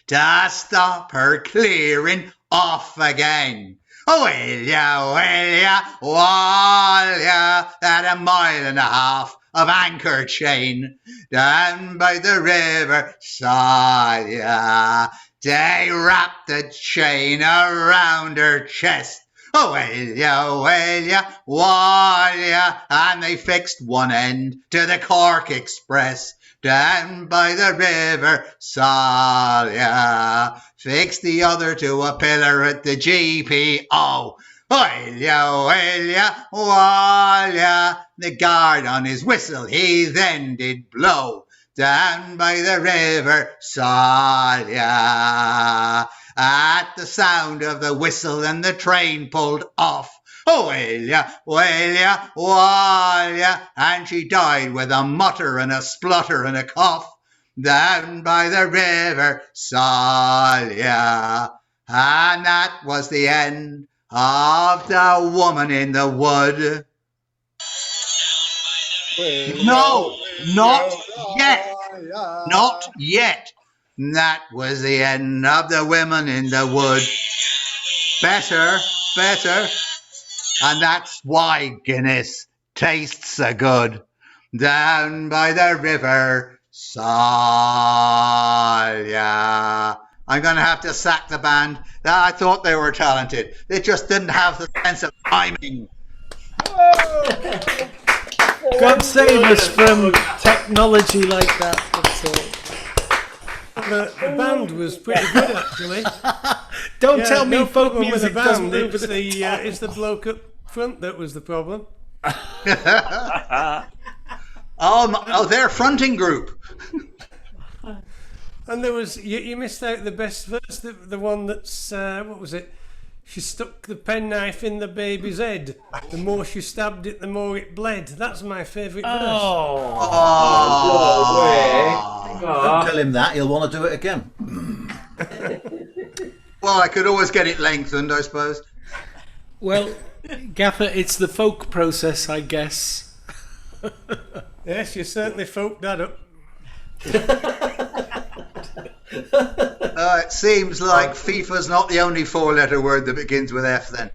to stop her clearing off again. Ilya, Walya, at 1.5 miles of anchor chain down by the river Salya. They wrapped the chain around her chest. Ilya, Walya, and they fixed one end to the Cork Express down by the river Salya. Fixed the other to a pillar at the GPO. Ilya, Walya, the guard on his whistle he then did blow down by the river Salya. At the sound of the whistle and the train pulled off. Ilya, Walya, and she died with a mutter and a splutter and a cough down by the river Salya. And that was the end of the woman in the wood. No, not yet. Not yet. That was the end of the women in the wood. Better. And that's why Guinness tastes so good. Down by the river Salya. I'm going to have to sack the band. I thought they were talented. They just didn't have the sense of timing. God save us from technology like that. The band was pretty good, actually. Don't tell me no folk problem music with the doesn't band. move. It's the bloke up front that was the problem. Oh, their fronting group. And there was you missed out the best verse, the one that's what was it? She stuck the penknife in the baby's head. The more she stabbed it, the more it bled. That's my favourite verse. Don't tell him that. He'll want to do it again. Well, I could always get it lengthened, I suppose. Well, Gaffer, it's the folk process, I guess. Yes, you certainly folked that up. It seems like FIFA's not the only 4-letter word that begins with F then.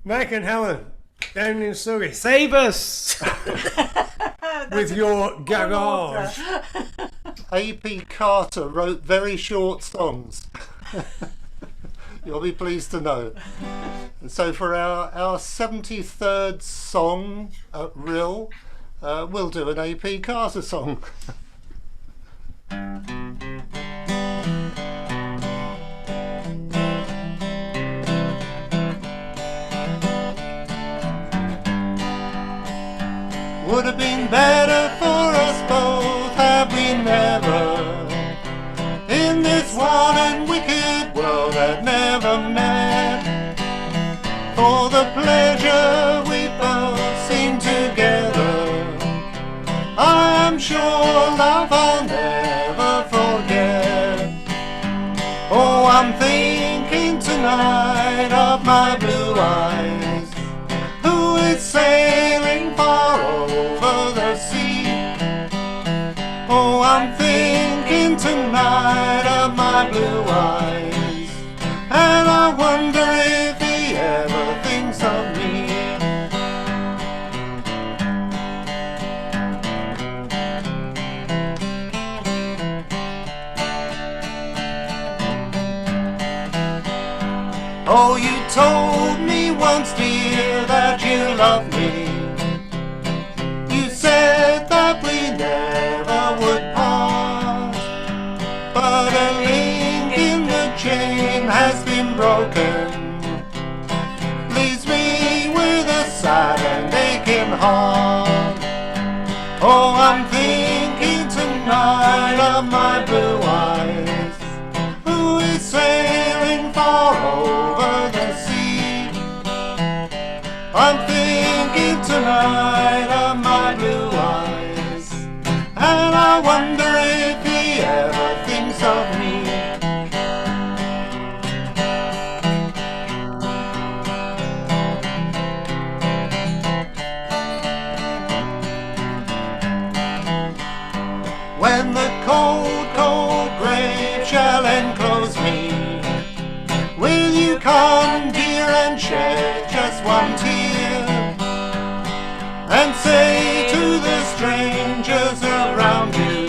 Mike and Helen, down in Surrey. Save us! With your garage. A.P. Carter wrote very short songs. You'll be pleased to know. And so for our 73rd song at Rhyl, we'll do an A.P. Carter song. Would have been better for us both had we never, in this wild and wicked world, had never met. For the pleasure we both seem together, I am sure love I'll never forget. Oh, I'm thinking tonight of my blue eyes, who is sailing far over the sea. Oh, I'm thinking tonight of my blue eyes, and I wonder if he ever thinks of me. Oh, you told me once, dear, that you love me. You said that we never would part. but a link in the chain has been broken. Leaves me with a sad and aching heart. Oh, I'm thinking tonight of my blue eyes, who is sailing far over the sea. I'm thinking tonight of my blue eyes, and I wonder if he ever thinks of me. When the cold, cold grave shall enclose me, will you come, dear, and shed just one tear, and say to the strangers around you,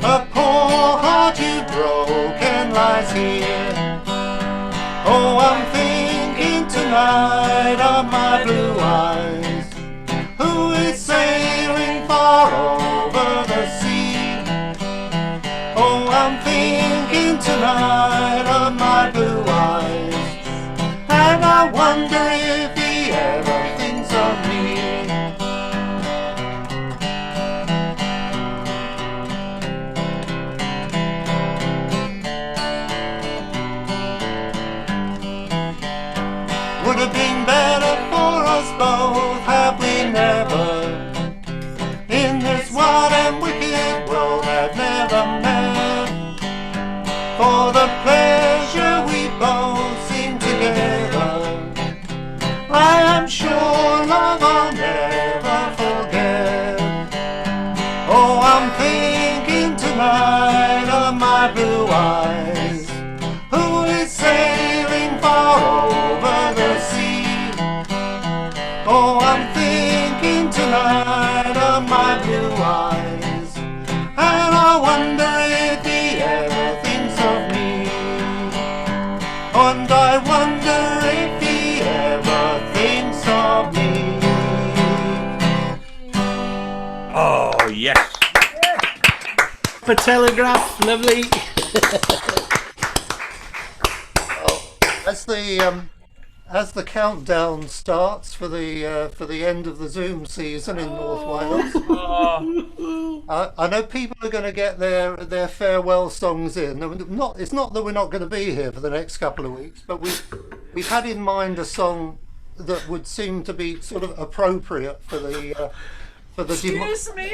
a poor heart you've broken lies here. Oh, I'm thinking tonight of my blue eyes, who is sailing far over the sea. Oh, I'm thinking tonight of my blue eyes, and I wonder if he ever thinks of me. Would have been better for us both had we never, in this wild and wicked world, had never met. For the pleasure we both seem together, I am sure love I'll never forget. Oh, I'm thinking tonight of my blue eyes, who is sailing far over the sea. Oh, I'm thinking tonight of my blue eyes, and I wonder if he ever thinks of me. And I wonder if he ever thinks of me. Oh, yes. For Telegraph, lovely. As the countdown starts for the end of the Zoom season in North Wales, I know people are going to get their farewell songs in. It's not that we're not going to be here for the next couple of weeks, but we've had in mind a song that would seem to be sort of appropriate for the Excuse me.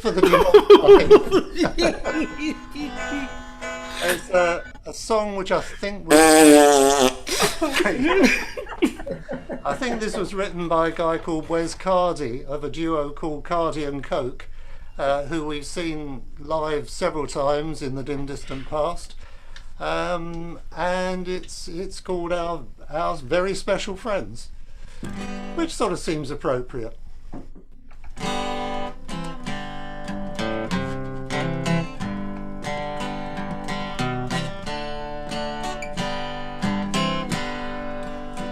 for the It's a song which I think was I think this was written by a guy called Wes Cardi of a duo called Cardi and Coke, who we've seen live several times in the dim distant past, and it's called our Very Special Friends, which sort of seems appropriate.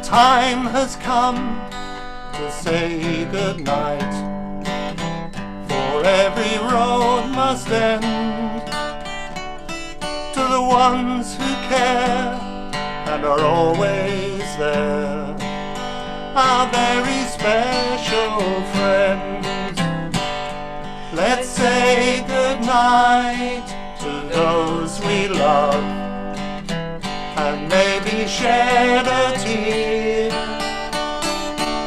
Time has come to say goodnight, for every road must end. To the ones who care and are always there, our very special friends. Let's say goodnight to those we love, and maybe shed a tear.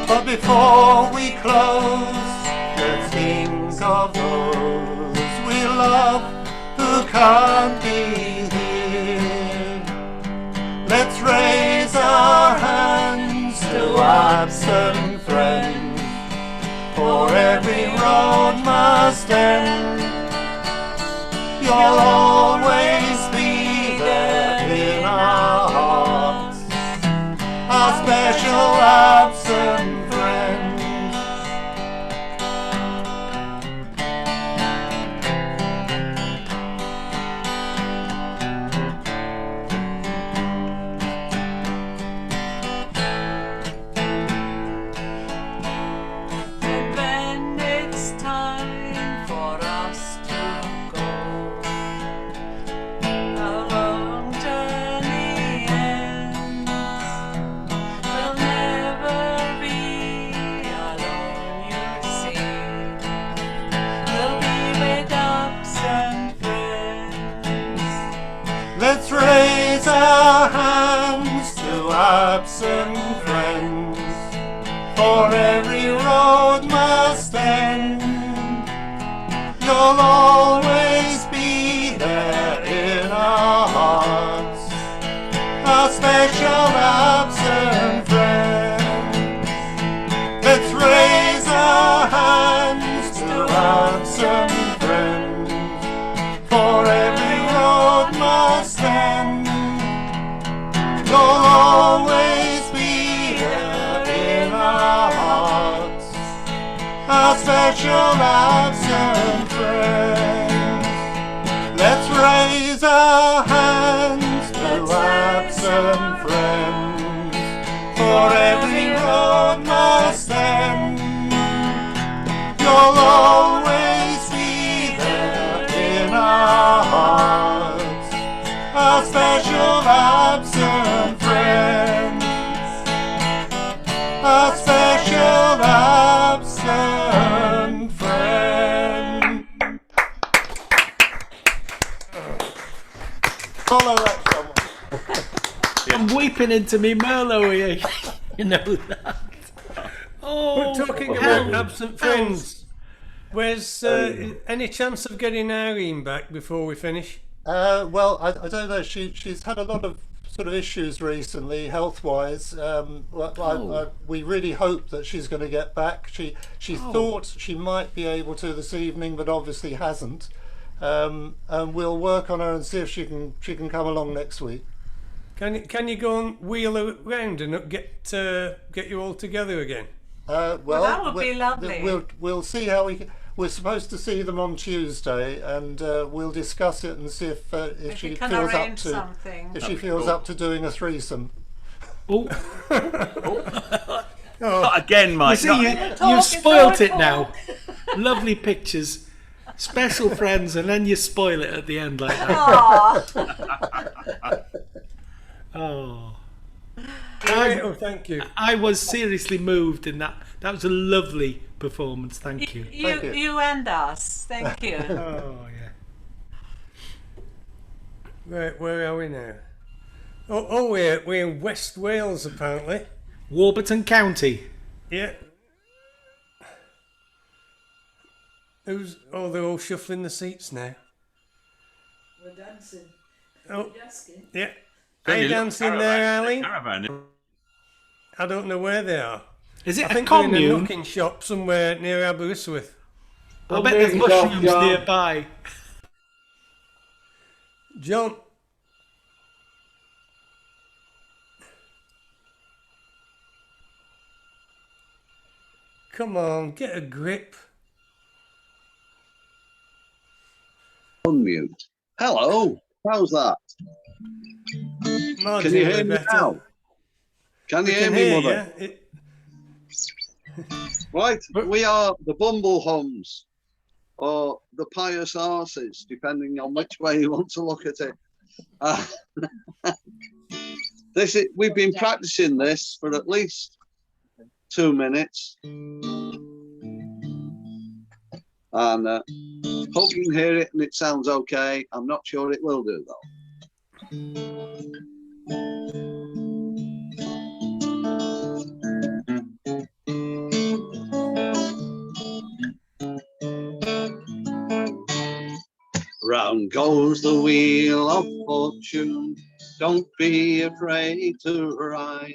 But before we close, let's think of those we love who can't be here. Let's raise our hands to absent friends, for every road must end. You'll always be there in our hearts, our special absent friends. And then it's time for us to go. absent friends, for every road must end. You'll always be there in our hearts, a special absent friend. Let's raise our hands to absent friends, for every road must end. You'll always be there in our hearts, a special absent friend. Let's raise our hands to absent friends, for every road must end. You'll always be there in our hearts, a special absent friend, a special absent friend. Follow that, someone. I'm weeping into me Merlot here. You know that. Oh, But talking about absent friends, where's any chance of getting Irene back before we finish? Well, I don't know. She's had a lot of sort of issues recently, health-wise. We really hope that she's going to get back. She thought she might be able to this evening, but obviously hasn't. And we'll work on her and see if she can come along next week. Can you go and wheel her round and get you all together again? Well, that would be lovely. We'll see how we can. We're supposed to see them on Tuesday, and we'll discuss it and see if she feels up to something. if she feels up to doing a threesome. Oh. Not again, Mike. You see, you've spoilt it now. Lovely pictures, special friends, and then you spoil it at the end like that. Oh. Thank you. I was seriously moved in that. That was a lovely performance. Thank you. You and us. Thank you. Oh yeah. Right, where are we now? We're in West Wales apparently. Warburton County. Yeah. They're all shuffling the seats now. We're dancing. Oh, We're asking. yeah. Are you dancing there, Ali? Caravan. I don't know where they are. Is it I think a they're in a commune? knocking shop somewhere near Aberystwyth. I bet there's mushrooms nearby. John. Come on, get a grip. Unmute. Hello. How's that? Can you hear me now? Can you hear me, Mother? Right, we are the Bumble Hums, or the Pious Arses, depending on which way you want to look at it. We've been practicing this for at least 2 minutes, and hope you can hear it and it sounds okay. I'm not sure it will do though. Round goes the wheel of fortune, don't be afraid to ride.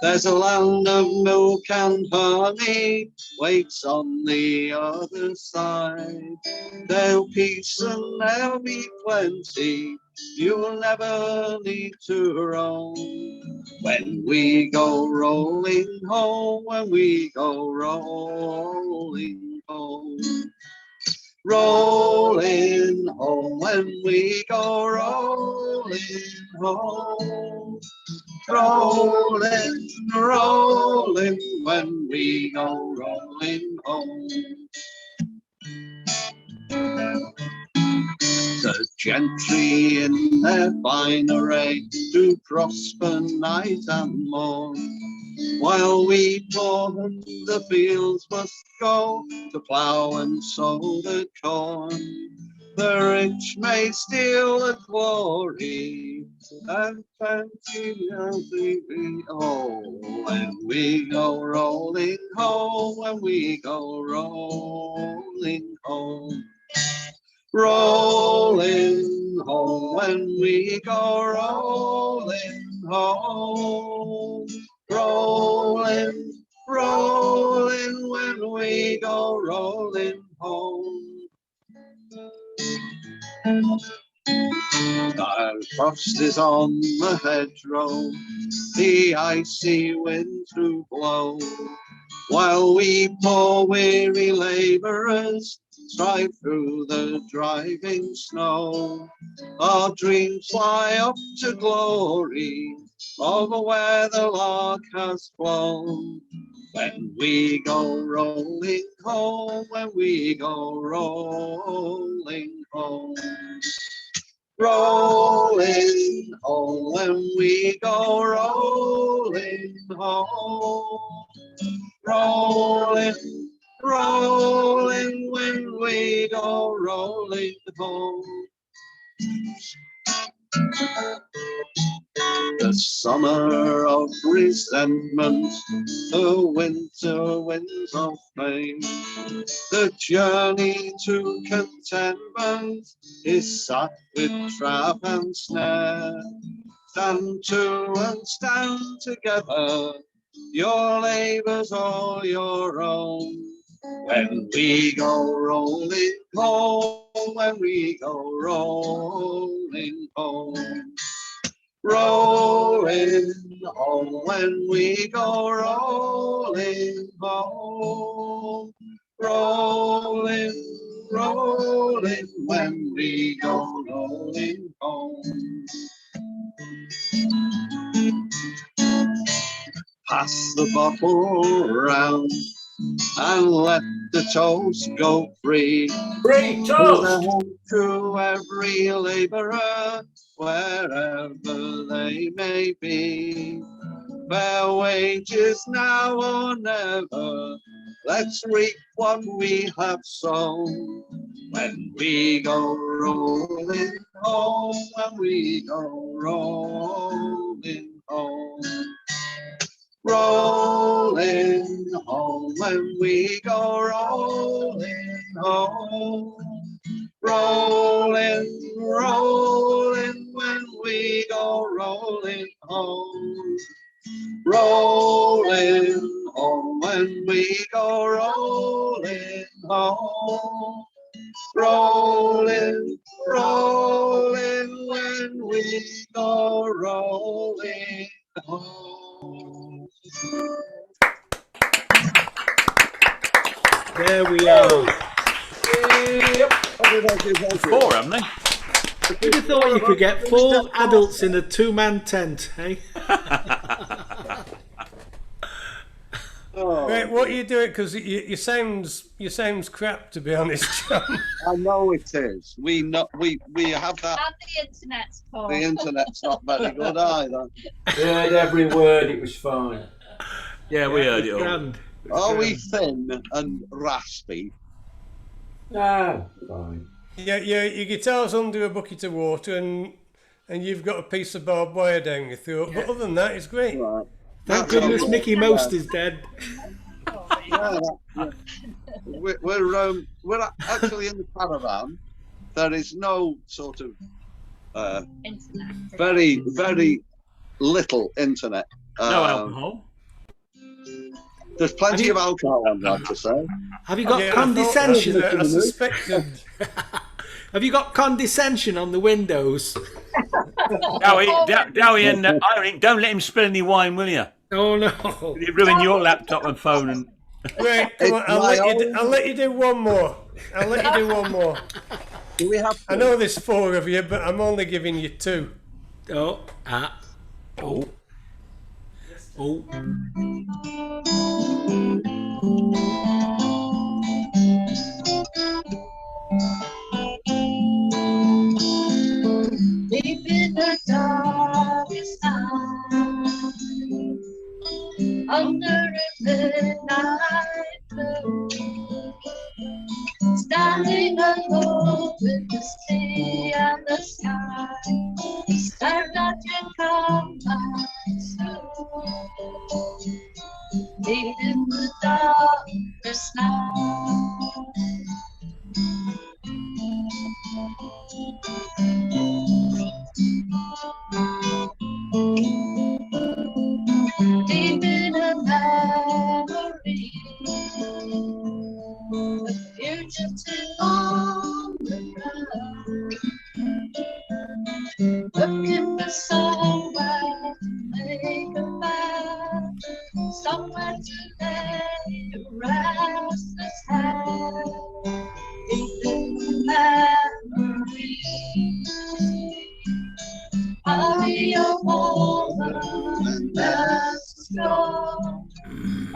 There's a land of milk and honey waits on the other side. There'll peace and there'll be plenty, you'll never need to roam. When we go rolling home, when we go rolling home. Rolling home when we go rolling home. Rolling, rolling when we go rolling home. The gentry in their fine array do prosper night and morn. While we poor the fields must go to plough and sow the corn. The rich may steal the glory, and plenty of the when we go rolling home, when we go rolling home. Rolling home, when we go rolling home. Rolling, rolling, when we go rolling home. The frost is on the hedgerow, the icy wind through blow, while we poor weary labourers stride through the driving snow. Our dreams fly up to glory over where the lark has flown. When we go rolling home, when we go rolling home. Rolling home, when we go rolling home. Rolling, rolling, when we go rolling home. The summer of resentment, the winter winds of pain, the journey to contentment is sat with trap and snare. Stand to and stand together, your labour's all your own. When we go rolling home, when we go rolling home. Rolling home, when we go rolling home. Rolling, rolling, when we go rolling home. Pass the bottle round and let the toast go free. Free toast! To every labourer, wherever they may be. Fair wages now or never, let's reap what we have sown. When we go rolling home, when we go rolling home. Rolling home, when we go rolling home. Rolling, rolling, when we go rolling home. Rolling home, when we go rolling home. Rolling, rolling, when we go rolling home. There we are. Four, haven't they? Who'd have thought you could get 4 adults in a 2-man tent, hey? Right, what are you doing? Because you sounds crap, to be honest, John. I know it is. We have that. And the internet's poor. The internet's not very good either. We heard every word, it was fine. Yeah, we heard it all. Are we thin and raspy? No, fine. Yeah, your guitar's under a bucket of water and you've got a piece of barbed wire down your throat. But other than that, it's great. Right. Thank goodness Mickey Most is dead. Yeah. We're actually in the caravan. There is no sort of very, very little internet. No alcohol. There's plenty of alcohol, I'd like to say. Have you got condescension? I suspected. Have you got condescension on the windows? Dowie and Irene, don't let him spill any wine, will you? Oh no! You ruin your laptop and phone. And right, come on, I'll let you do one more. I'll let you do one more. Do we have? I know there's 4 of you, but I'm only giving you 2. Oh. Deep in the darkest night, under a midnight blue, standing alone with the and the sky. Start not to come my soul. Deep in the darkness now. Deep in a memory, a fugitive on the run, looking for somewhere to make a man, somewhere to lay a restless head. Deep in the memory, I'll be your woman that's strong.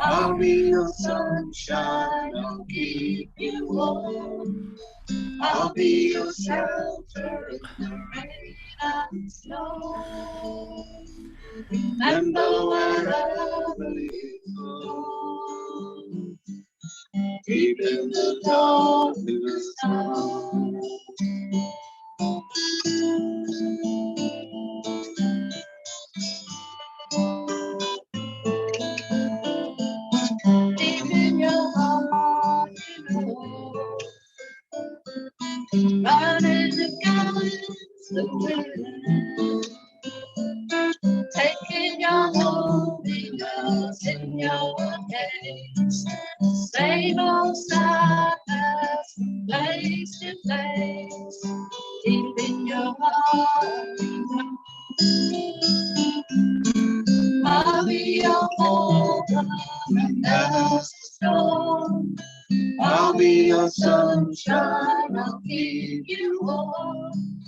I'll be your sunshine, I'll keep you warm. I'll be your shelter in the rain and snow. Remember wherever you go, deep in the darkness now. Deep in your heart, you know, running against the wind, taking your loneliness in your days. Same old sadness from place to place. Deep in your heart, you know, I'll be your woman and that's the storm. I'll be your sunshine, I'll keep you warm.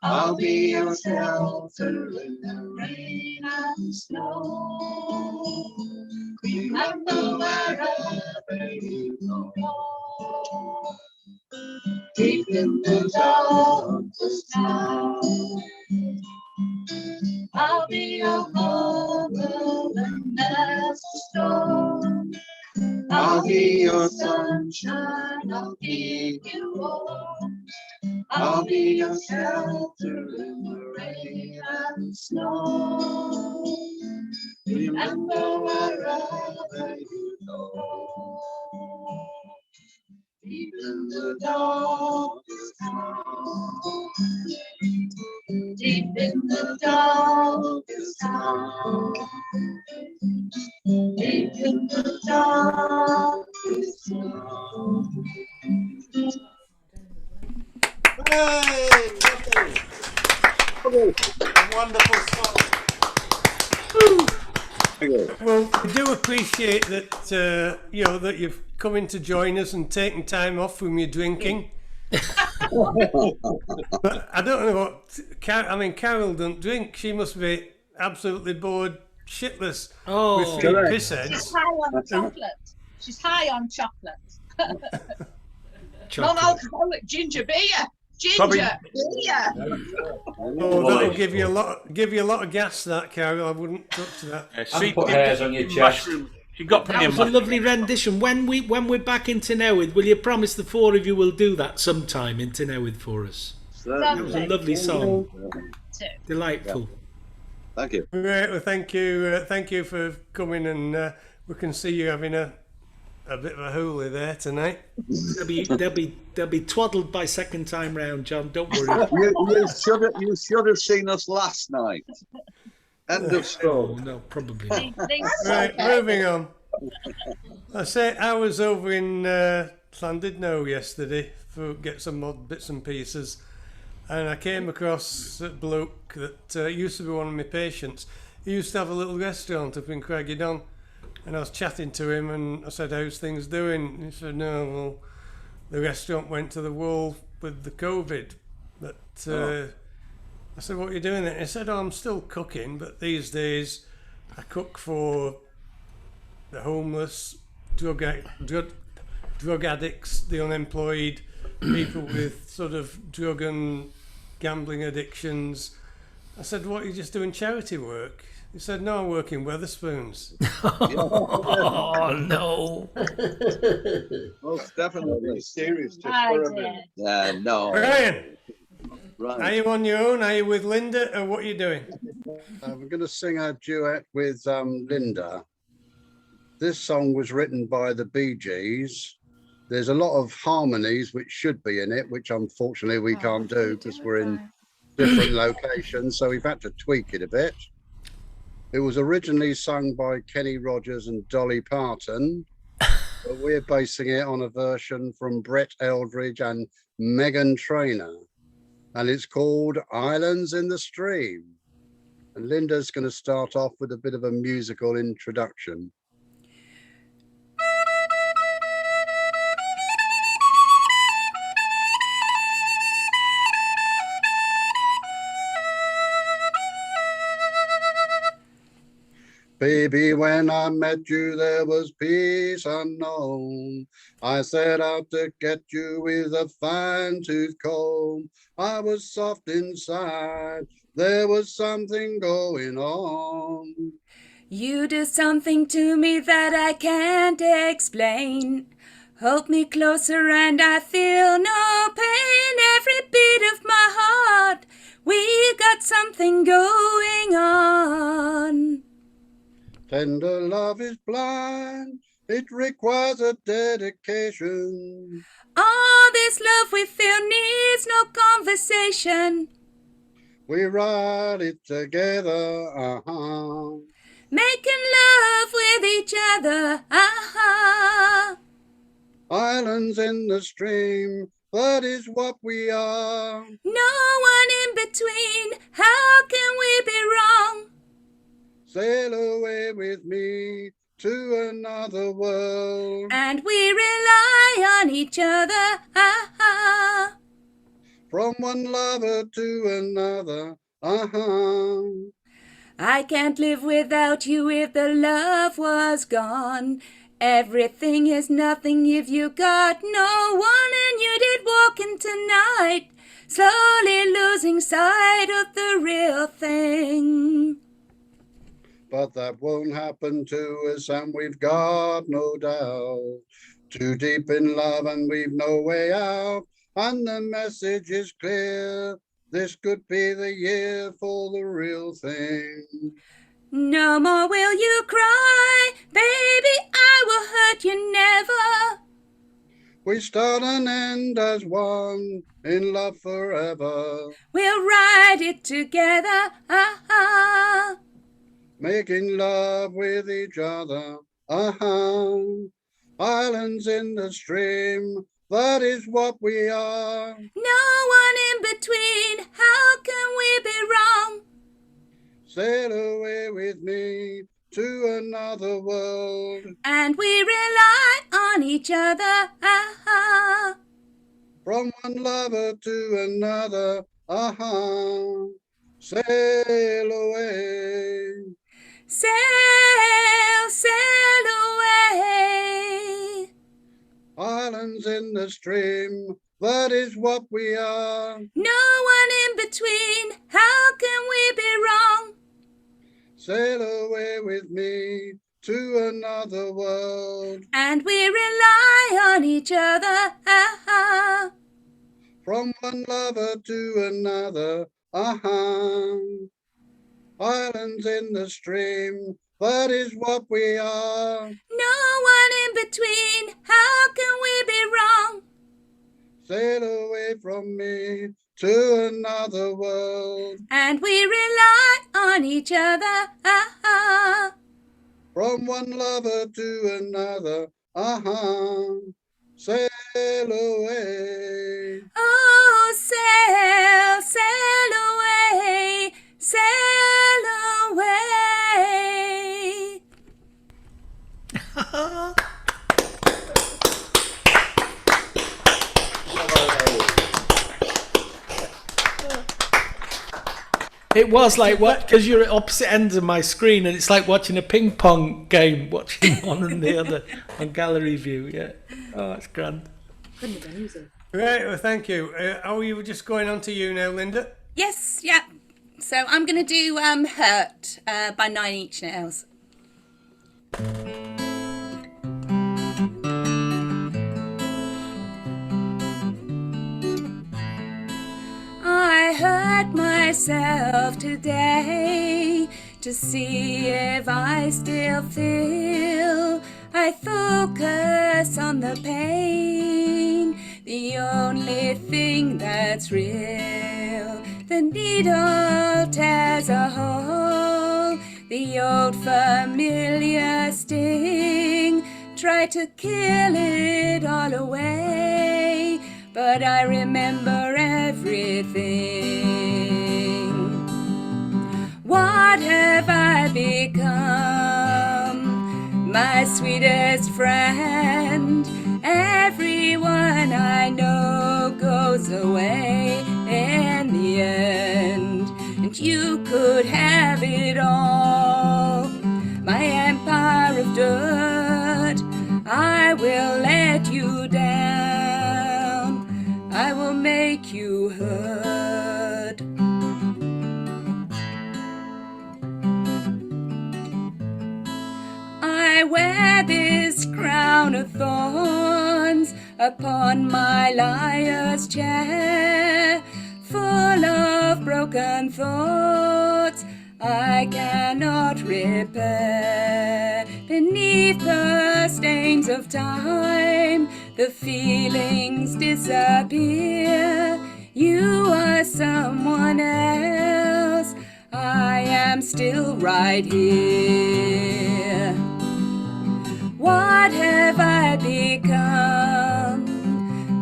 I'll be your shelter in the rain and snow. Remember wherever you go, deep in the darkness now. I'll be your mother when there's a storm. I'll be your sunshine, I'll keep you warm. I'll be your shelter in the rain and snow. Remember wherever you go, deep in the darkness now. Deep in the darkness now. Deep in the darkness now. Hey! Wonderful song. Well, we do appreciate that that you've come in to join us and taken time off from your drinking. But I don't know what. Carol doesn't drink. She must be absolutely bored shitless with three piss heads. She's high on chocolate. She's high on chocolate. Non-alcoholic ginger beer. Ginger beer. Oh, that'll give you a lot of gas. That, Carol, I wouldn't touch that. Put hairs on your chest. You got that was a lovely rendition. When we're back in Tynnewydd, will you promise the four of you will do that sometime in Tynnewydd for us? That was a lovely song. Delightful. Thank you. Great. Well, thank you for coming, and we can see you having a bit of a hoolie there tonight. They'll be twaddled by second time round, John. Don't worry. you should have seen us last night. End of story. No, probably. Right, moving on. I was over in Llandudno yesterday to get some odd bits and pieces, and I came across a bloke that used to be one of my patients. He used to have a little restaurant up in Craigydon, and I was chatting to him, and I said, "How's things doing?" And he said, "No, well, the restaurant went to the wall with the COVID." But I said, "What are you doing there?" He said, "Oh, I'm still cooking, but these days I cook for the homeless, drug addicts, the unemployed, people with sort of drug and gambling addictions." I said, "What, are you just doing charity work?" He said, "No, I work in Wetherspoons." Oh, no. Most definitely. Serious No. Brian. Right. Are you on your own? Are you with Linda, or what are you doing? We're going to sing a duet with Linda. This song was written by the Bee Gees. There's a lot of harmonies which should be in it, which unfortunately we can't do because we're in different locations, so we've had to tweak it a bit. It was originally sung by Kenny Rogers and Dolly Parton, but we're basing it on a version from Brett Eldridge and Meghan Trainor, and it's called Islands in the Stream. And Linda's going to start off with a bit of a musical introduction. Baby, when I met you, there was peace unknown. I set out to get you with a fine-tooth comb. I was soft inside. There was something going on. You do something to me that I can't explain. Hold me closer and I feel no pain. Every beat of my heart, we got something going on. Tender love is blind, it requires a dedication. All this love we feel needs no conversation. We ride it together, Making love with each other, Islands in the stream, that is what we are. No one in between, how can we be wrong? Sail away with me to another world. And we rely on each other. From one lover to another. I can't live without you if the love was gone. Everything is nothing if you got no one, and you did walk in tonight, slowly losing sight of the real thing. But that won't happen to us, and we've got no doubt. Too deep in love and we've no way out, and the message is clear. This could be the year for the real thing. No more will you cry, baby, I will hurt you never. We start and end as one, in love forever. We'll ride it together, Making love with each other, Islands in the stream, that is what we are. No one in between, how can we be wrong? Sail away with me to another world. And we rely on each other, From one lover to another, Sail away. Sail, sail away. Islands in the stream, that is what we are. No one in between, how can we be wrong? Sail away with me to another world. And we rely on each other, From one lover to another, Islands in the stream, that is what we are. No one in between, how can we be wrong? Sail away from me to another world. And we rely on each other, From one lover to another, sail away. Oh, sail, sail away, sail away. It was like what, because you're at opposite ends of my screen, and it's like watching a ping pong game, watching one and the other on gallery view. Yeah, oh, that's grand. Right, well, thank you. Oh, you were just going on to you now, Linda. Yes, yeah. So I'm going to do Hurt by 9 Inch Nails. I hurt myself today to see if I still feel. I focus on the pain, the only thing that's real. The needle tears a hole, the old familiar sting. Try to kill it all away, but I remember everything. What have I become? My sweetest friend. Everyone I know goes away in the end, and you could have it all. My empire of dirt, I will let you down. I will make you hurt. I wear this crown of thorns upon my liar's chair, full of broken thoughts I cannot repair. Beneath the stains of time, the feelings disappear. You are someone else, I am still right here. What have I become?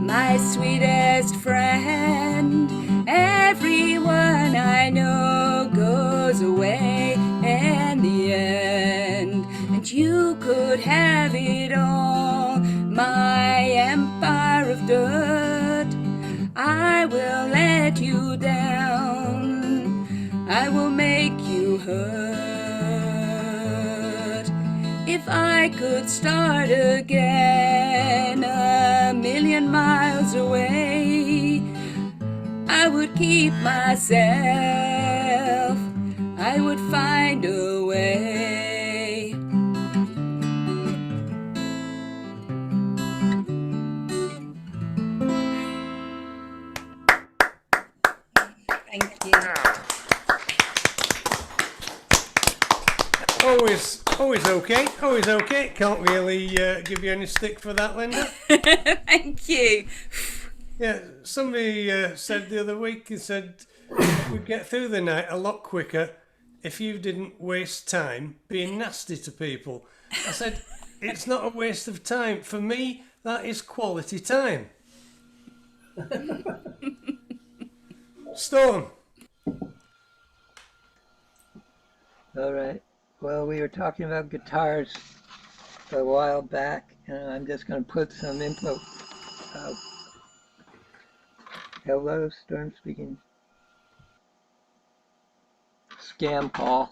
My sweetest friend. Everyone I know goes away in the end, and you could have it all. My empire of dirt, I will let you down. I will make you hurt. If I could start again 1,000,000 miles away, I would keep myself, I would find a way. Thank you. Always okay. Can't really give you any stick for that, Linda. Thank you. Yeah, somebody said the other week, he said we'd get through the night a lot quicker if you didn't waste time being nasty to people. I said, it's not a waste of time. For me, that is quality time. Storm. All right. Well, we were talking about guitars a while back, and I'm just going to put some info out. Hello, Storm speaking. Scam call.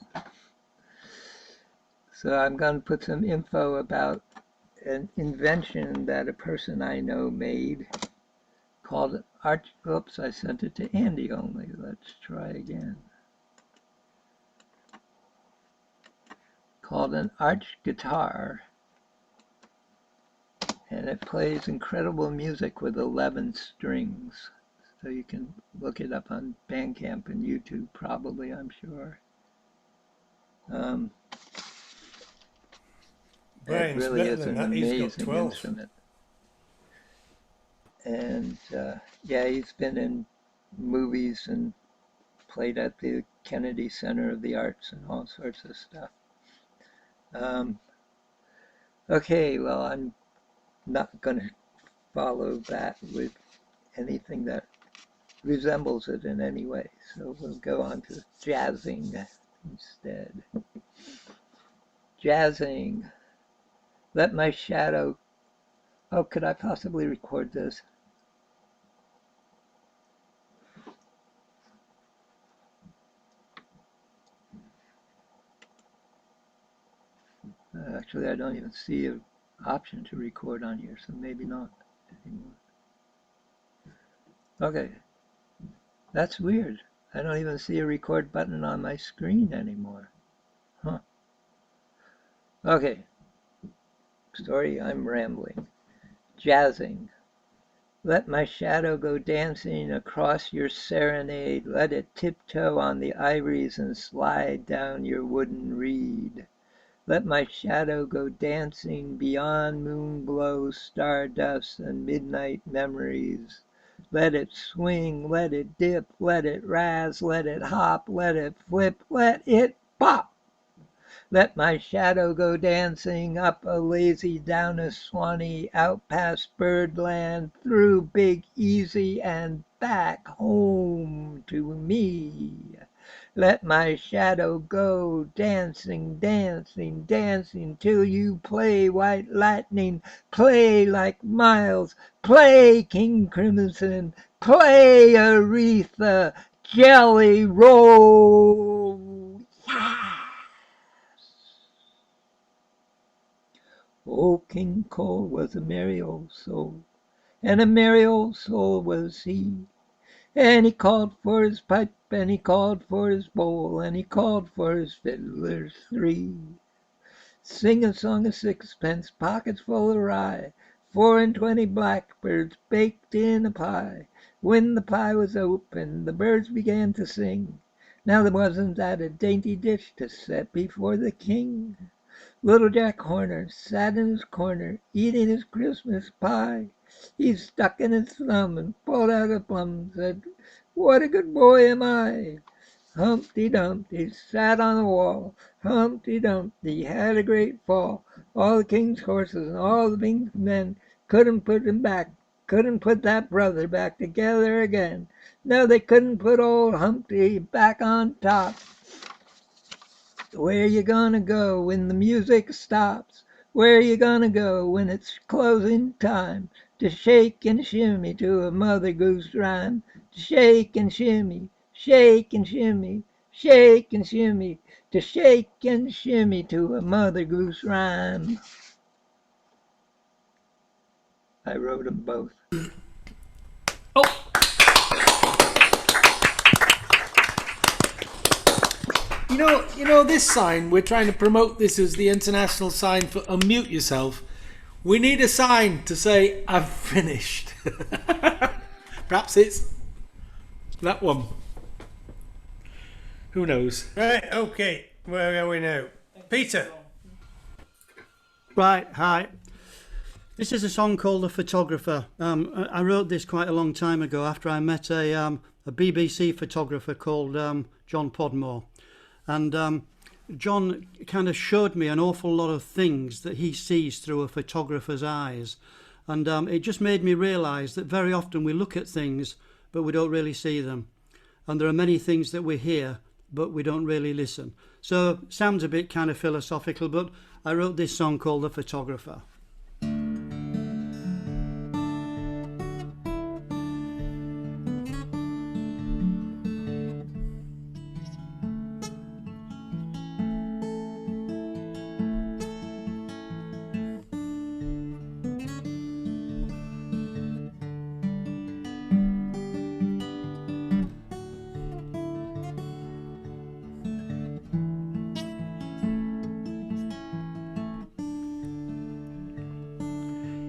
So I'm going to put some info about an invention that a person I know made called oops, I sent it to Andy only. Let's try again. Called an arch guitar, and it plays incredible music with 11 strings. So you can look it up on Bandcamp and YouTube, probably, I'm sure. It really is an amazing instrument. And yeah, he's been in movies and played at the Kennedy Center of the Arts and all sorts of stuff. Okay, well, I'm not going to follow that with anything that resembles it in any way. So we'll go on to jazzing instead. Jazzing. Let my shadow... Oh, could I possibly record this? Actually, I don't even see an option to record on here, so maybe not anymore. Okay, that's weird. I don't even see a record button on my screen anymore. Huh. Okay, sorry, I'm rambling. Jazzing. Let my shadow go dancing across your serenade. Let it tiptoe on the ivories and slide down your wooden reed. Let my shadow go dancing beyond moonglow, stardust, and midnight memories. Let it swing, let it dip, let it razz, let it hop, let it flip, let it pop. Let my shadow go dancing up a lazy, down a Swanee, out past Birdland, through Big Easy, and back home to me. Let my shadow go dancing, dancing, dancing, till you play White Lightning, play like Miles, play King Crimson, play Aretha, Jelly Roll. Old King Cole was a merry old soul, and a merry old soul was he. And he called for his pipe, and he called for his bowl, and he called for his fiddlers three. Sing a song of sixpence, pockets full of rye, 24 blackbirds baked in a pie. When the pie was opened, the birds began to sing. Now there wasn't that a dainty dish to set before the king. Little Jack Horner sat in his corner, eating his Christmas pie. He stuck in his thumb and pulled out a plum and said, "What a good boy am I!" Humpty Dumpty sat on the wall. Humpty Dumpty had a great fall. All the king's horses and all the king's men couldn't put him back, couldn't put that brother back together again. No, they couldn't put old Humpty back on top. Where you gonna go when the music stops? Where you gonna go when it's closing time? To shake and shimmy to a Mother Goose rhyme. To shake and shimmy, shake and shimmy, shake and shimmy. To shake and shimmy to a Mother Goose rhyme. I wrote them both. You know this sign, we're trying to promote this as the international sign for unmute yourself. We need a sign to say, I've finished. Perhaps it's that one. Who knows? Right, okay. Where are we now? Peter. Right, hi. This is a song called The Photographer. I wrote this quite a long time ago after I met a BBC photographer called John Podmore. And John kind of showed me an awful lot of things that he sees through a photographer's eyes. And it just made me realise that very often we look at things, but we don't really see them. And there are many things that we hear, but we don't really listen. So it sounds a bit kind of philosophical, but I wrote this song called The Photographer.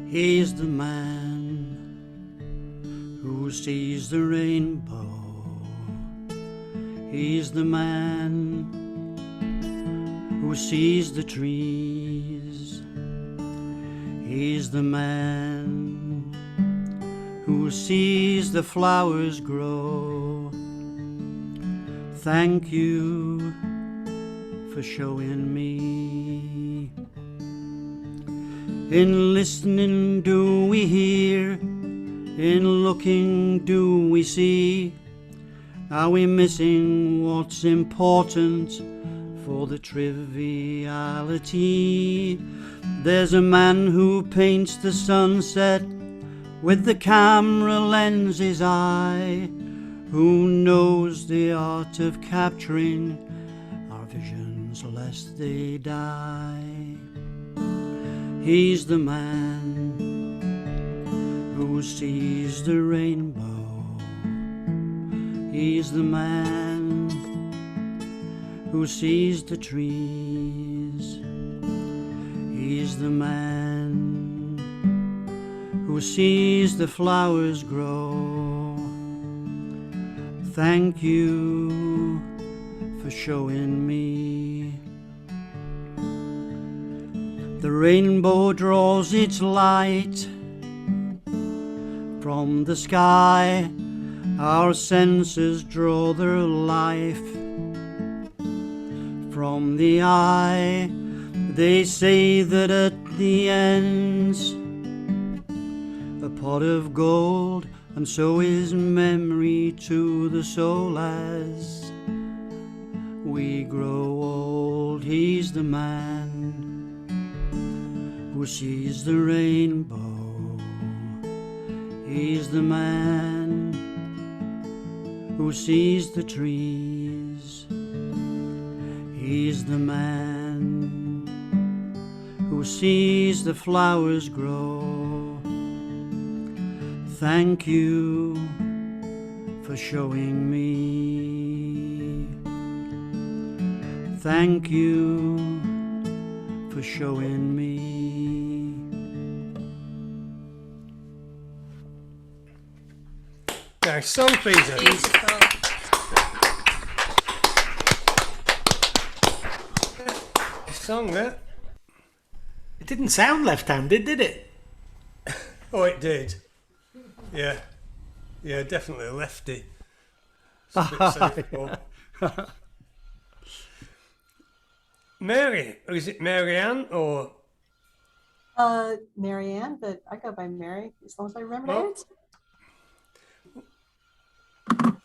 He's the man who sees the rainbow. He's the man who sees the trees. He's the man who sees the flowers grow. Thank you for showing me. In listening do we hear, in looking do we see. Are we missing what's important for the triviality? There's a man who paints the sunset with the camera lens's eye, who knows the art of capturing our visions lest they die. He's the man who sees the rainbow. He's the man who sees the trees. He's the man who sees the flowers grow. Thank you for showing me. The rainbow draws its light from the sky. Our senses draw their life from the eye. They say that at the end's a pot of gold, and so is memory to the soul as we grow old. He's the man who sees the rainbow. He's the man who sees the trees. He's the man who sees the flowers grow. Thank you for showing me. Thank you for showing me. Nice song, Peter. Beautiful. Song that. It didn't sound left-handed, did it? Oh, it did. Yeah. Yeah, definitely a lefty. It's a bit safe, Mary, or is it Marianne or? Marianne, but I go by Mary as long as I remember Oh. it.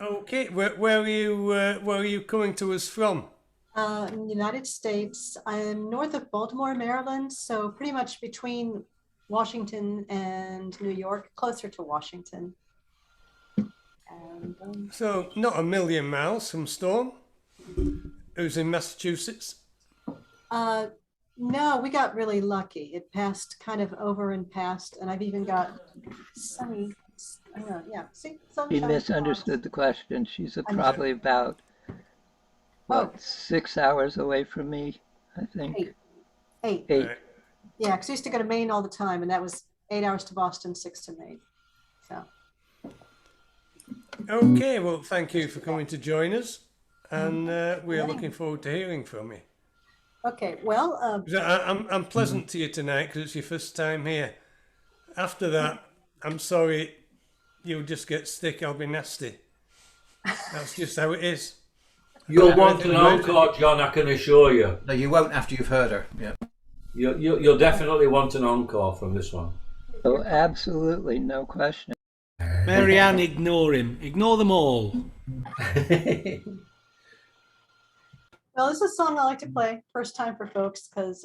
Okay, where are you coming to us from? In the United States, I'm north of Baltimore, Maryland, so pretty much between Washington and New York, closer to Washington. And, So not a million miles from Storm, who's in Massachusetts. no, we got really lucky. It passed kind of over and past, and I've even got sunny. I don't know, yeah. See, She sunshine. misunderstood the question. She's I'm probably about, what, 6 hours away from me, I think. Eight. Yeah, because I used to go to Maine all the time, and that was 8 hours to Boston, 6 to Maine. So. Okay, well, thank you for coming to join us, and we are looking forward to hearing from you. Okay, well. I'm pleasant to you tonight because it's your first time here. After that, I'm sorry, you'll just get sick. I'll be nasty. That's just how it is. You'll want an encore, John, I can assure you. No, you won't after you've heard her. Yeah. You'll definitely want an encore from this one. Oh, absolutely, no question. Marianne, ignore him. Ignore them all. Well, this is a song I like to play first time for folks because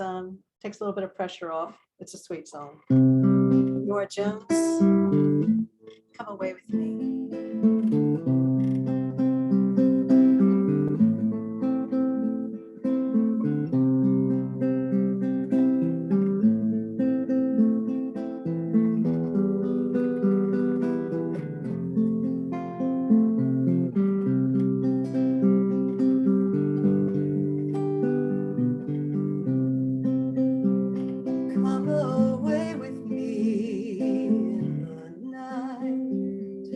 takes a little bit of pressure off. It's a sweet song. Nora Jones, come away with me. Come away with me in the night.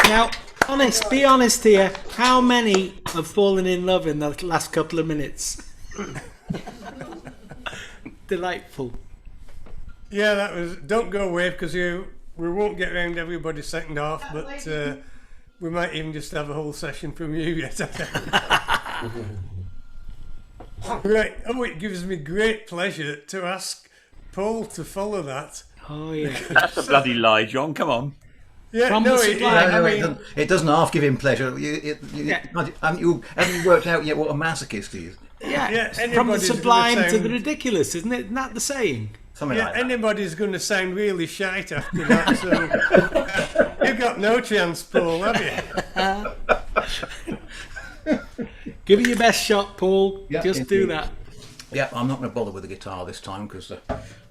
Now, be honest here. How many have fallen in love in the last couple of minutes? Delightful. Yeah, that was. Don't go away because we won't get round everybody's second half, but we might even just have a whole session from you yet. Right. Oh, it gives me great pleasure to ask Paul to follow that. Oh yeah. That's a bloody lie, John. Come on. Yeah, it doesn't half give him pleasure. Haven't you worked out yet what a masochist is? Yeah, from the sublime to the ridiculous, isn't it? Isn't that the saying? Something like that. Anybody's going to sound really shite after that, so you've got no chance, Paul, have you? Give it your best shot, Paul. Yeah, Just do that. Yeah, I'm not going to bother with the guitar this time because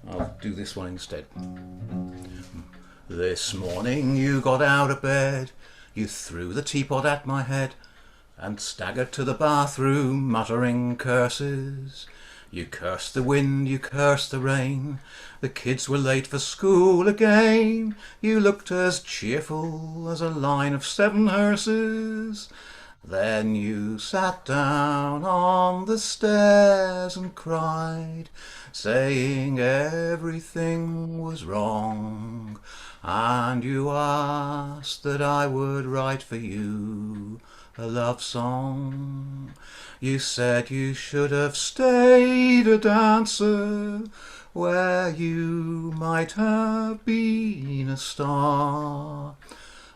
I'll do this one instead. This morning you got out of bed, you threw the teapot at my head and staggered to the bathroom muttering curses. You cursed the wind, you cursed the rain, the kids were late for school again. You looked as cheerful as a line of 7 hearses. Then you sat down on the stairs and cried, saying everything was wrong. And you asked that I would write for you a love song. You said you should have stayed a dancer where you might have been a star.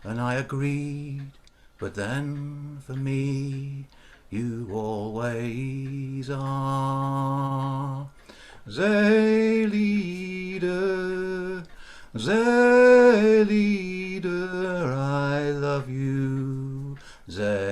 And I agreed, but then for me you always are. Zeelieder, Zeelieder, I love you, Zeelieder,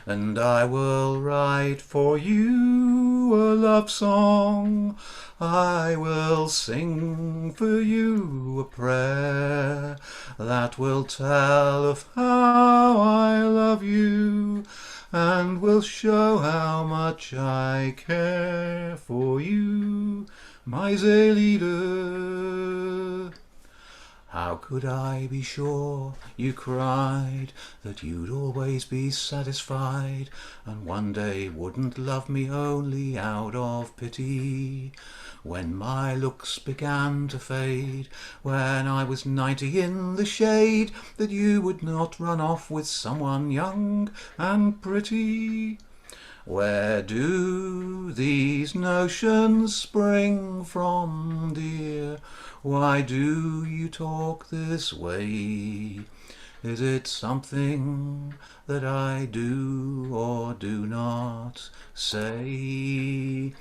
and I will write for you a love song. I will sing for you a prayer that will tell of how I love you and will show how much I care for you, my Zeelieder. How could I be sure, you cried, that you'd always be satisfied and one day wouldn't love me only out of pity? When my looks began to fade, when I was 90 in the shade, that you would not run off with someone young and pretty? Where do these notions spring from, dear? Why do you talk this way? Is it something that I do or do not say?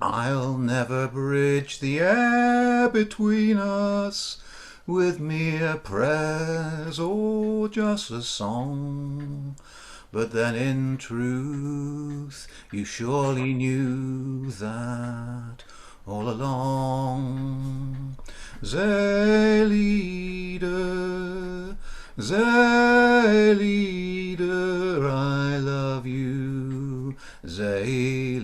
I'll never bridge the air between us with mere prayers or just a song. But then in truth you surely knew that all along. Zeelieder, Zeelieder, I love you, Zeelieder.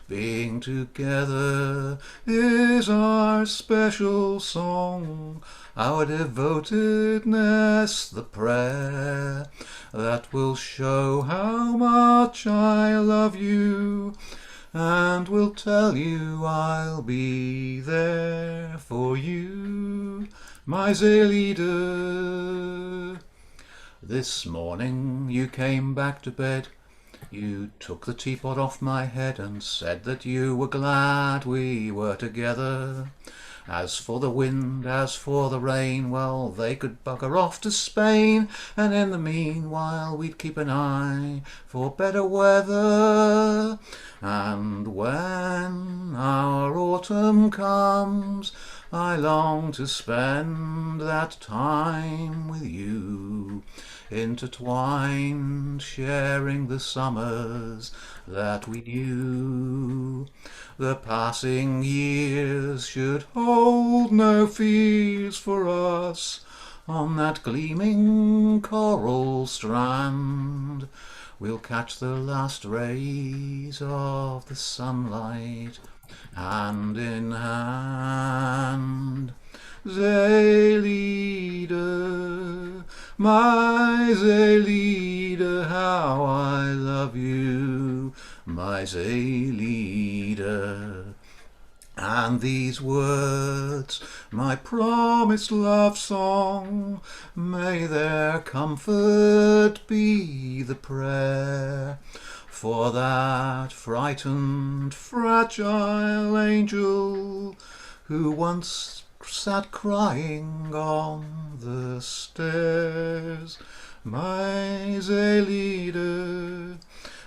Being together is our special song, our devotedness, the prayer that will show how much I love you and will tell you I'll be there for you, my Zeelieder. This morning you came back to bed, you took the teapot off my head and said that you were glad we were together. As for the wind, as for the rain, well, they could bugger off to Spain, and in the meanwhile we'd keep an eye for better weather. And when our autumn comes, I long to spend that time with you, intertwined, sharing the summers that we knew. The passing years should hold no fears for us, on that gleaming coral strand. We'll catch the last rays of the sunlight, hand in hand. Zelida, my Zelida, how I love you, my Zelida. And these words, my promised love song, may their comfort be the prayer for that frightened, fragile angel who once sat crying on the stairs. My Zelida,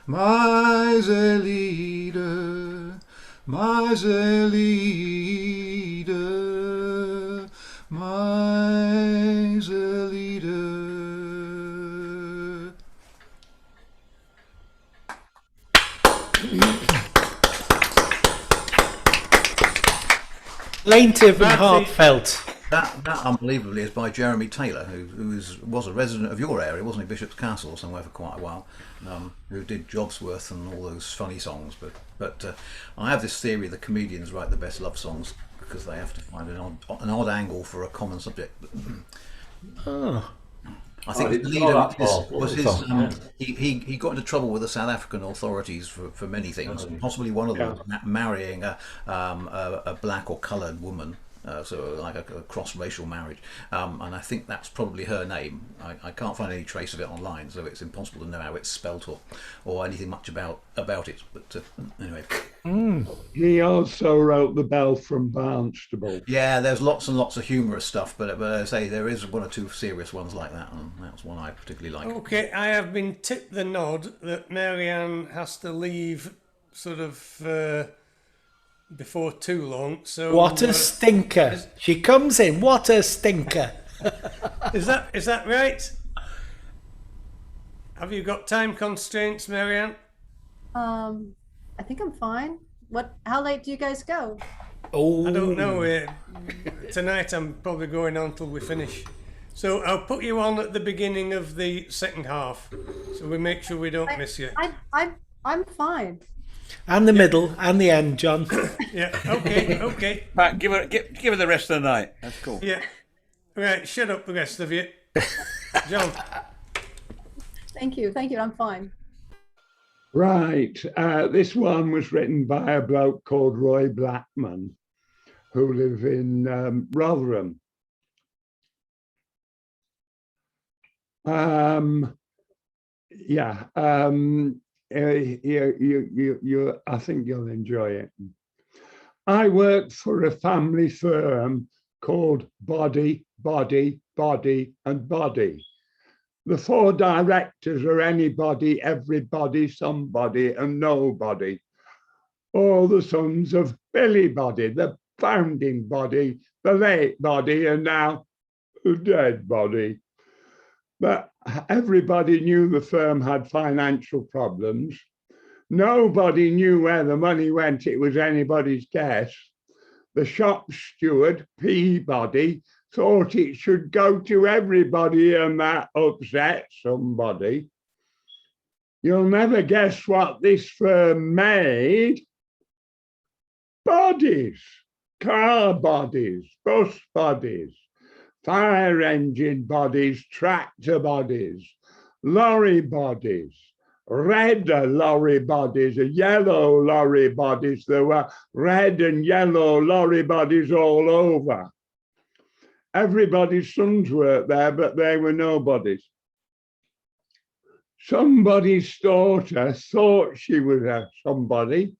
my Zelida, my Zelida, my Zelida. Plaintive and heartfelt. That unbelievably is by Jeremy Taylor, who was a resident of your area, wasn't he? Bishop's Castle or somewhere for quite a while, who did Jobsworth and all those funny songs. But I have this theory that comedians write the best love songs because they have to find an odd angle for a common subject. Oh. I think the leader he got into trouble with the South African authorities for many things, and possibly one of them marrying a black or coloured woman. So like a cross-racial marriage, and I think that's probably her name. I can't find any trace of it online, so it's impossible to know how it's spelt or anything much about it. But anyway. He also wrote The Bell from Barnstable. Yeah, there's lots and lots of humorous stuff, but I say there is one or two serious ones like that, and that's one I particularly like. Okay, I have been tipped the nod that Marianne has to leave sort of before too long. So what a stinker! She comes in. What a stinker! Is that right? Have you got time constraints, Marianne? I think I'm fine. How late do you guys go? Oh, I don't know. Tonight I'm probably going on till we finish. So I'll put you on at the beginning of the second half, so we make sure we don't miss you. I'm fine. And the middle and the end, John. Yeah. Okay. Pat, give her the rest of the night. That's cool. Yeah. Right. Shut up, the rest of you. John. Thank you. I'm fine. Right. This one was written by a bloke called Roy Blackman, who lives in Rotherham. I think you'll enjoy it. I work for a family firm called Body, Body, Body and Body. The 4 directors are anybody, everybody, somebody and nobody. All the sons of Billy Body, the founding body, the late body, and now the dead body. But everybody knew the firm had financial problems. Nobody knew where the money went. It was anybody's guess. The shop steward, Peabody, thought it should go to everybody, and that upset somebody. You'll never guess what this firm made. Bodies, car bodies, bus bodies, fire engine bodies, tractor bodies, lorry bodies, red lorry bodies, yellow lorry bodies. There were red and yellow lorry bodies all over. Everybody's sons worked there, but they were nobodies. Somebody's daughter thought she was somebody,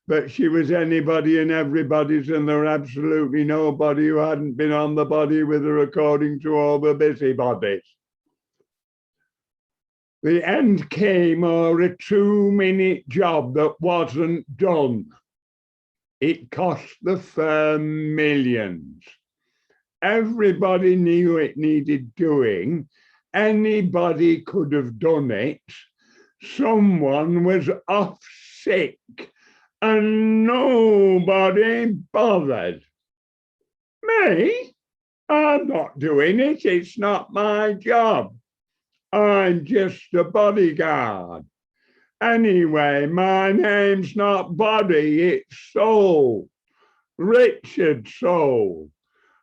but she was anybody and everybody's, and there were absolutely nobody who hadn't been on the body with her, according to all the busybodies. The end came over a 2-minute job that wasn't done. It cost the firm millions. Everybody knew it needed doing. Anybody could have done it. Someone was off sick and nobody bothered. Me? I'm not doing it. It's not my job. I'm just a bodyguard. Anyway, my name's not Body, it's Soul. Richard Soul.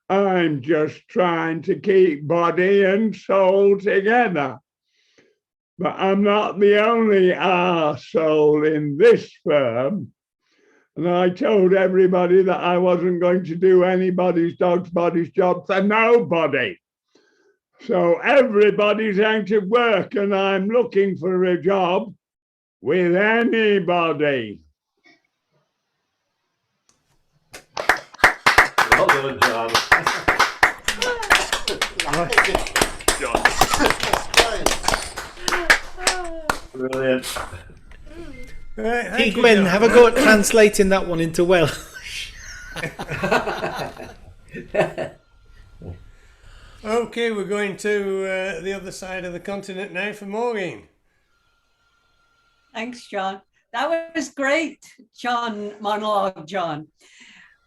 I'm just trying to keep body and soul together. But I'm not the only arsehole in this firm. And I told everybody that I wasn't going to do anybody's dog's body's job for nobody. So everybody's out of work and I'm looking for a job with anybody. Well done, John. Brilliant. Hey, Gwen, have a go at translating that one into Welsh. Okay, we're going to the other side of the continent now for Maureen. Thanks, John. That was great, John, monologue, John.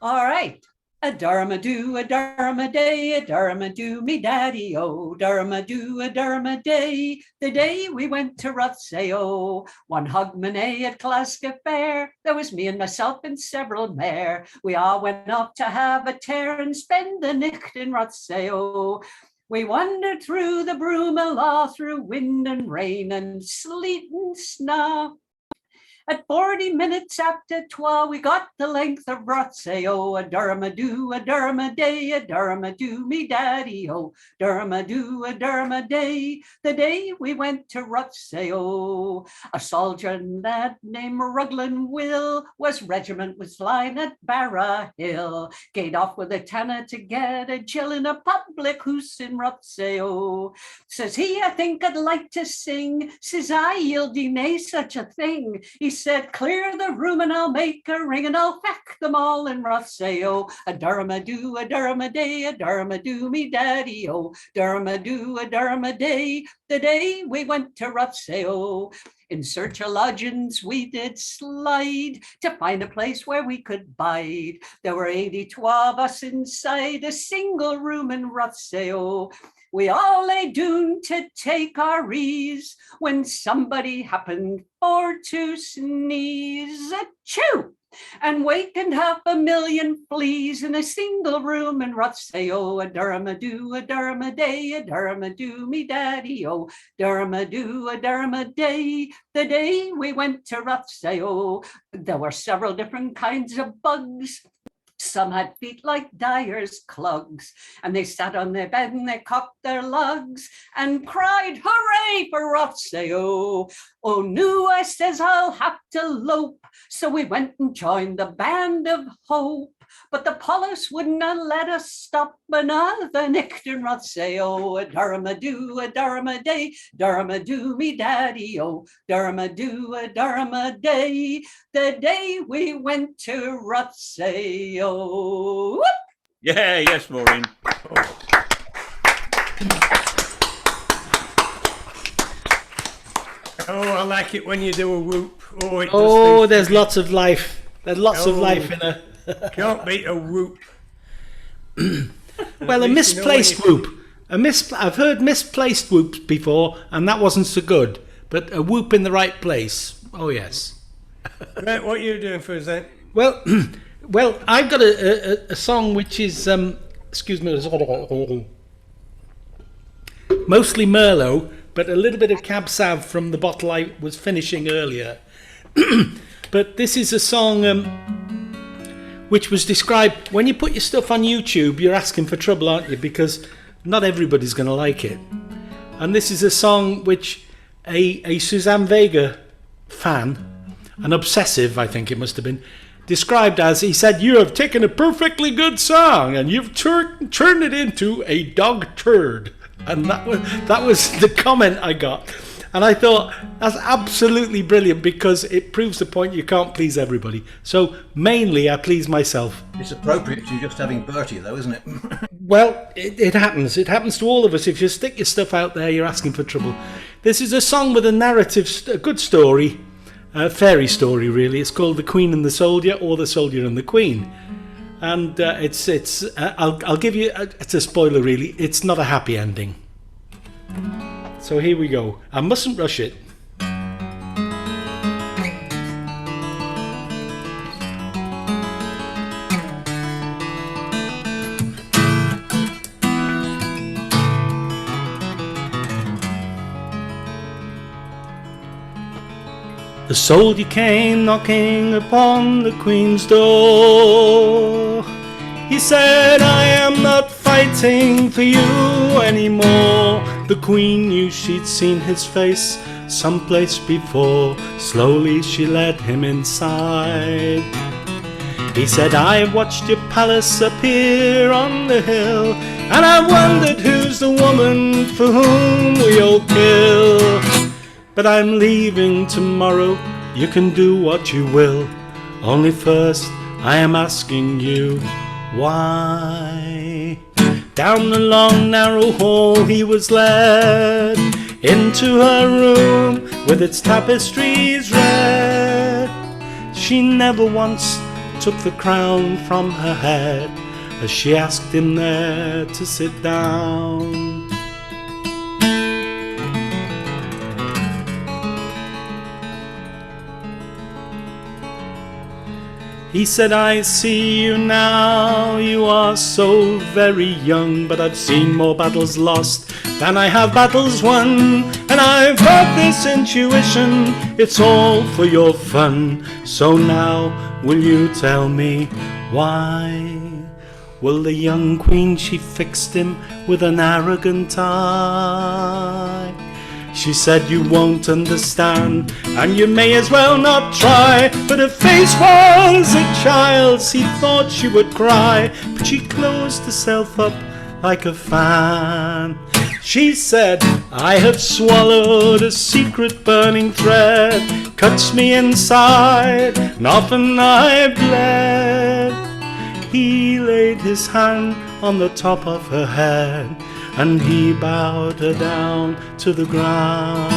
All right. A Durham-a-doo, a Durham-a-day, a Durham-a-doo, me daddy-o, Durham-a-doo, a Durham-a-day, the day we went to Rothsay-o. One hogmanay at Glasgow Fair, there was me and myself and several mair. We all went up to have a tear and spend the nicht in Rothsay-o. We wandered through the Broom-a-Law, through wind and rain and sleet and snow. At 40 minutes after 12, we got the length of Rothsay-o. A Durham-a-doo, a Durham-a-day, a Durham-a-doo, me daddy-o. Durham-a-doo, a Durham-a-day, the day we went to Rothsay-o. A soldier lad named Ruglan Will, was regiment was flying at Barra Hill. Gaed off with a tanner to get a chill in a public house in Rothsay-o. Says he, I think I'd like to sing. Says I, you'll deny such a thing. He said, clear the room and I'll make a ring and I'll feck them all in Rothsay-o. A Durham-a-doo, a Durham-a-day, a Durham-a-doo, me daddy-o. Durham-a-doo, a Durham-a-day, the day we went to Rothsay-o. In search of lodgings we did slide to find a place where we could bide. There were 82 of us inside a single room in Rothsay-o. We all lay down to take our ease when somebody happened for to sneeze. Achoo! And wakened 500,000 fleas in a single room in Rothsay-o. A Durham-a-doo, a Durham-a-day, a Durham-a-doo, me daddy-o. Durham-a-doo, a Durham-a-day, the day we went to Rothsay-o. There were several different kinds of bugs. Some had feet like dyers' clogs, and they sat on their bed and they cocked their lugs and cried, hooray for Rothsay-o. Oh, no, I says, I'll have to lope. So we went and joined the Band of Hope. But the police would not let us stop another nicht in Rothsay-o. A Durham-a-doo, a Durham-a-day, Durham-a-doo, me daddy-o. Durham-a-doo, a Durham-a-day, the day we went to Rothsay-o. Yeah, yes, Maureen. Oh, I like it when you do a whoop. Oh, it Oh, there's lots of life. There's lots of life in a... Can't beat a whoop. Well, a misplaced whoop. I've heard misplaced whoops before, and that wasn't so good. But a whoop in the right place. Oh, yes. Right, what are you doing for us then? Well, well, I've got a song which is, excuse me, mostly Merlot, but a little bit of Cab Sav from the bottle I was finishing earlier. But this is a song which was described, when you put your stuff on YouTube, you're asking for trouble, aren't you? Because not everybody's going to like it. And this is a song which a Suzanne Vega fan, an obsessive, I think it must have been, described as, he said, you have taken a perfectly good song and you've turned it into a dog turd. And that was the comment I got. And I thought, that's absolutely brilliant, because it proves the point you can't please everybody. So mainly I please myself. It's appropriate to you just having Bertie though, isn't it? Well, it happens. It happens to all of us. If you stick your stuff out there, you're asking for trouble. This is a song with a narrative, a good story, a fairy story really. It's called The Queen and the Soldier, or The Soldier and the Queen. And I'll give you, it's a spoiler really, it's not a happy ending. So here we go. I mustn't rush it. The soldier came knocking upon the Queen's door. He said, I am not fighting for you anymore. The Queen knew she'd seen his face someplace before. Slowly she led him inside. He said, I watched your palace up here on the hill, and I wondered who's the woman for whom we all kill. But I'm leaving tomorrow, you can do what you will. Only first I am asking you why. Down the long narrow hall he was led, into her room with its tapestries red. She never once took the crown from her head as she asked him there to sit down. He said, I see you now, you are so very young, but I've seen more battles lost than I have battles won, and I've got this intuition, it's all for your fun. So now, will you tell me why? Well, the young queen, she fixed him with an arrogant eye. She said, you won't understand, and you may as well not try. But her face was a child's, he thought she would cry, but she closed herself up like a fan. She said, I have swallowed a secret burning thread, cuts me inside, and often I bled. He laid his hand on the top of her head, and he bowed her down to the ground.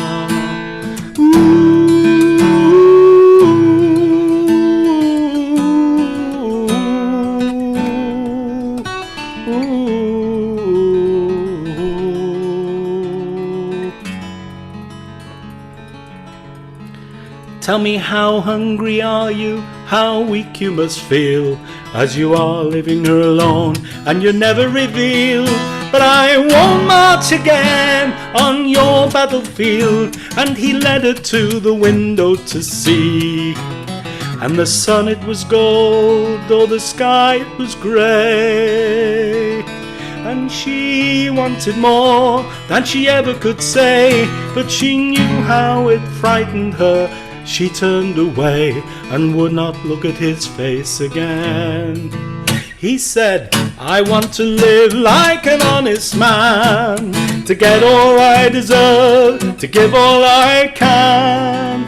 Tell me, how hungry are you? How weak you must feel as you are leaving her alone and you never reveal. But I won't march again on your battlefield. And he led her to the window to see. And the sun, it was gold, though the sky, it was grey. And she wanted more than she ever could say, but she knew how it frightened her. She turned away and would not look at his face again. He said, I want to live like an honest man, to get all I deserve, to give all I can,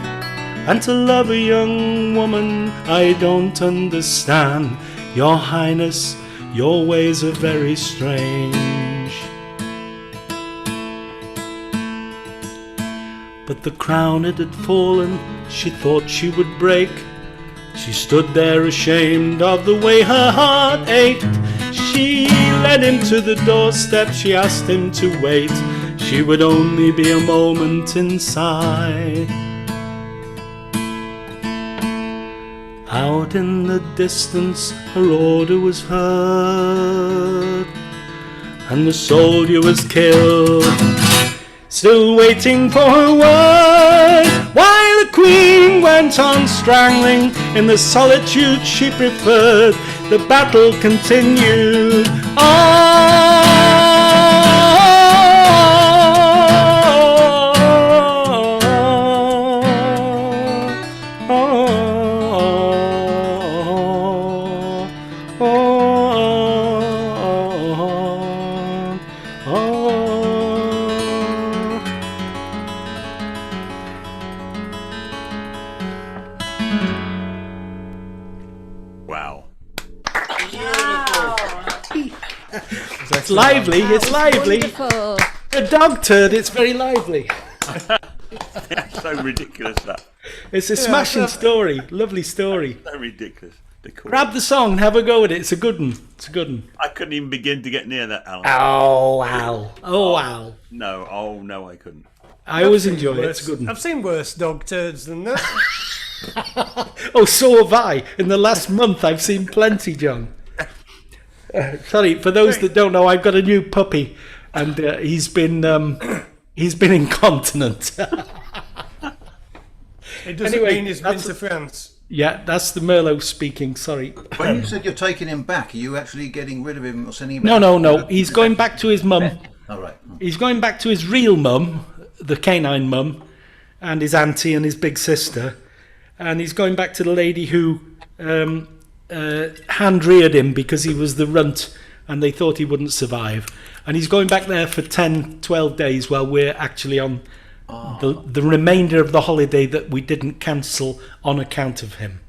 and to love a young woman I don't understand. Your Highness, your ways are very strange. But the crown, it had fallen, she thought she would break. She stood there ashamed of the way her heart ached. She led him to the doorstep, she asked him to wait. She would only be a moment inside. Out in the distance her order was heard, and the soldier was killed, still waiting for her word, while the queen went on strangling in the solitude she preferred. The battle continued It's lively, it's lively. Wonderful. A dog turd, it's very lively. That's so ridiculous, that. It's a smashing story, lovely story. So ridiculous. Grab the song and have a go at it. It's a good one. It's a good one. I couldn't even begin to get near that, Alan. Oh, wow. Oh, wow. No, I couldn't. I always enjoy it. It's a good one. I've seen worse dog turds than that. Oh, so have I. In the last month, I've seen plenty, John. Sorry, for those that don't know, I've got a new puppy, and he's been incontinent. It doesn't mean he's been to France. Yeah, that's the Merlot speaking. Sorry. When you said you're taking him back, are you actually getting rid of him or sending him back? No. He's going back to his mum. All right. He's going back to his real mum, the canine mum, and his auntie and his big sister. And he's going back to the lady who hand-reared him because he was the runt and they thought he wouldn't survive. And he's going back there for 10, 12 days while we're actually on the remainder of the holiday that we didn't cancel on account of him.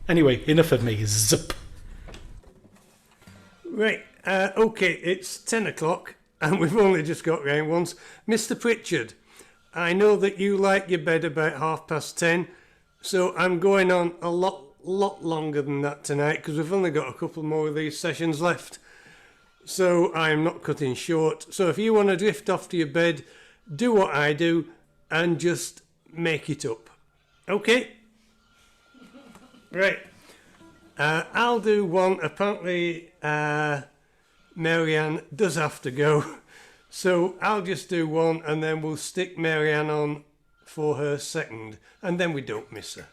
Anyway, enough of me. Zip. Right, okay, it's 10 o'clock and we've only just got round once. Mr. Pritchard, I know that you like your bed about 10:30, so I'm going on a lot longer than that tonight because we've only got a couple more of these sessions left. So I'm not cutting short. So if you want to drift off to your bed, do what I do and just make it up. Okay? Right. I'll do one. Apparently, Marianne does have to go. So I'll just do one and then we'll stick Marianne on for her second. And then we don't miss her.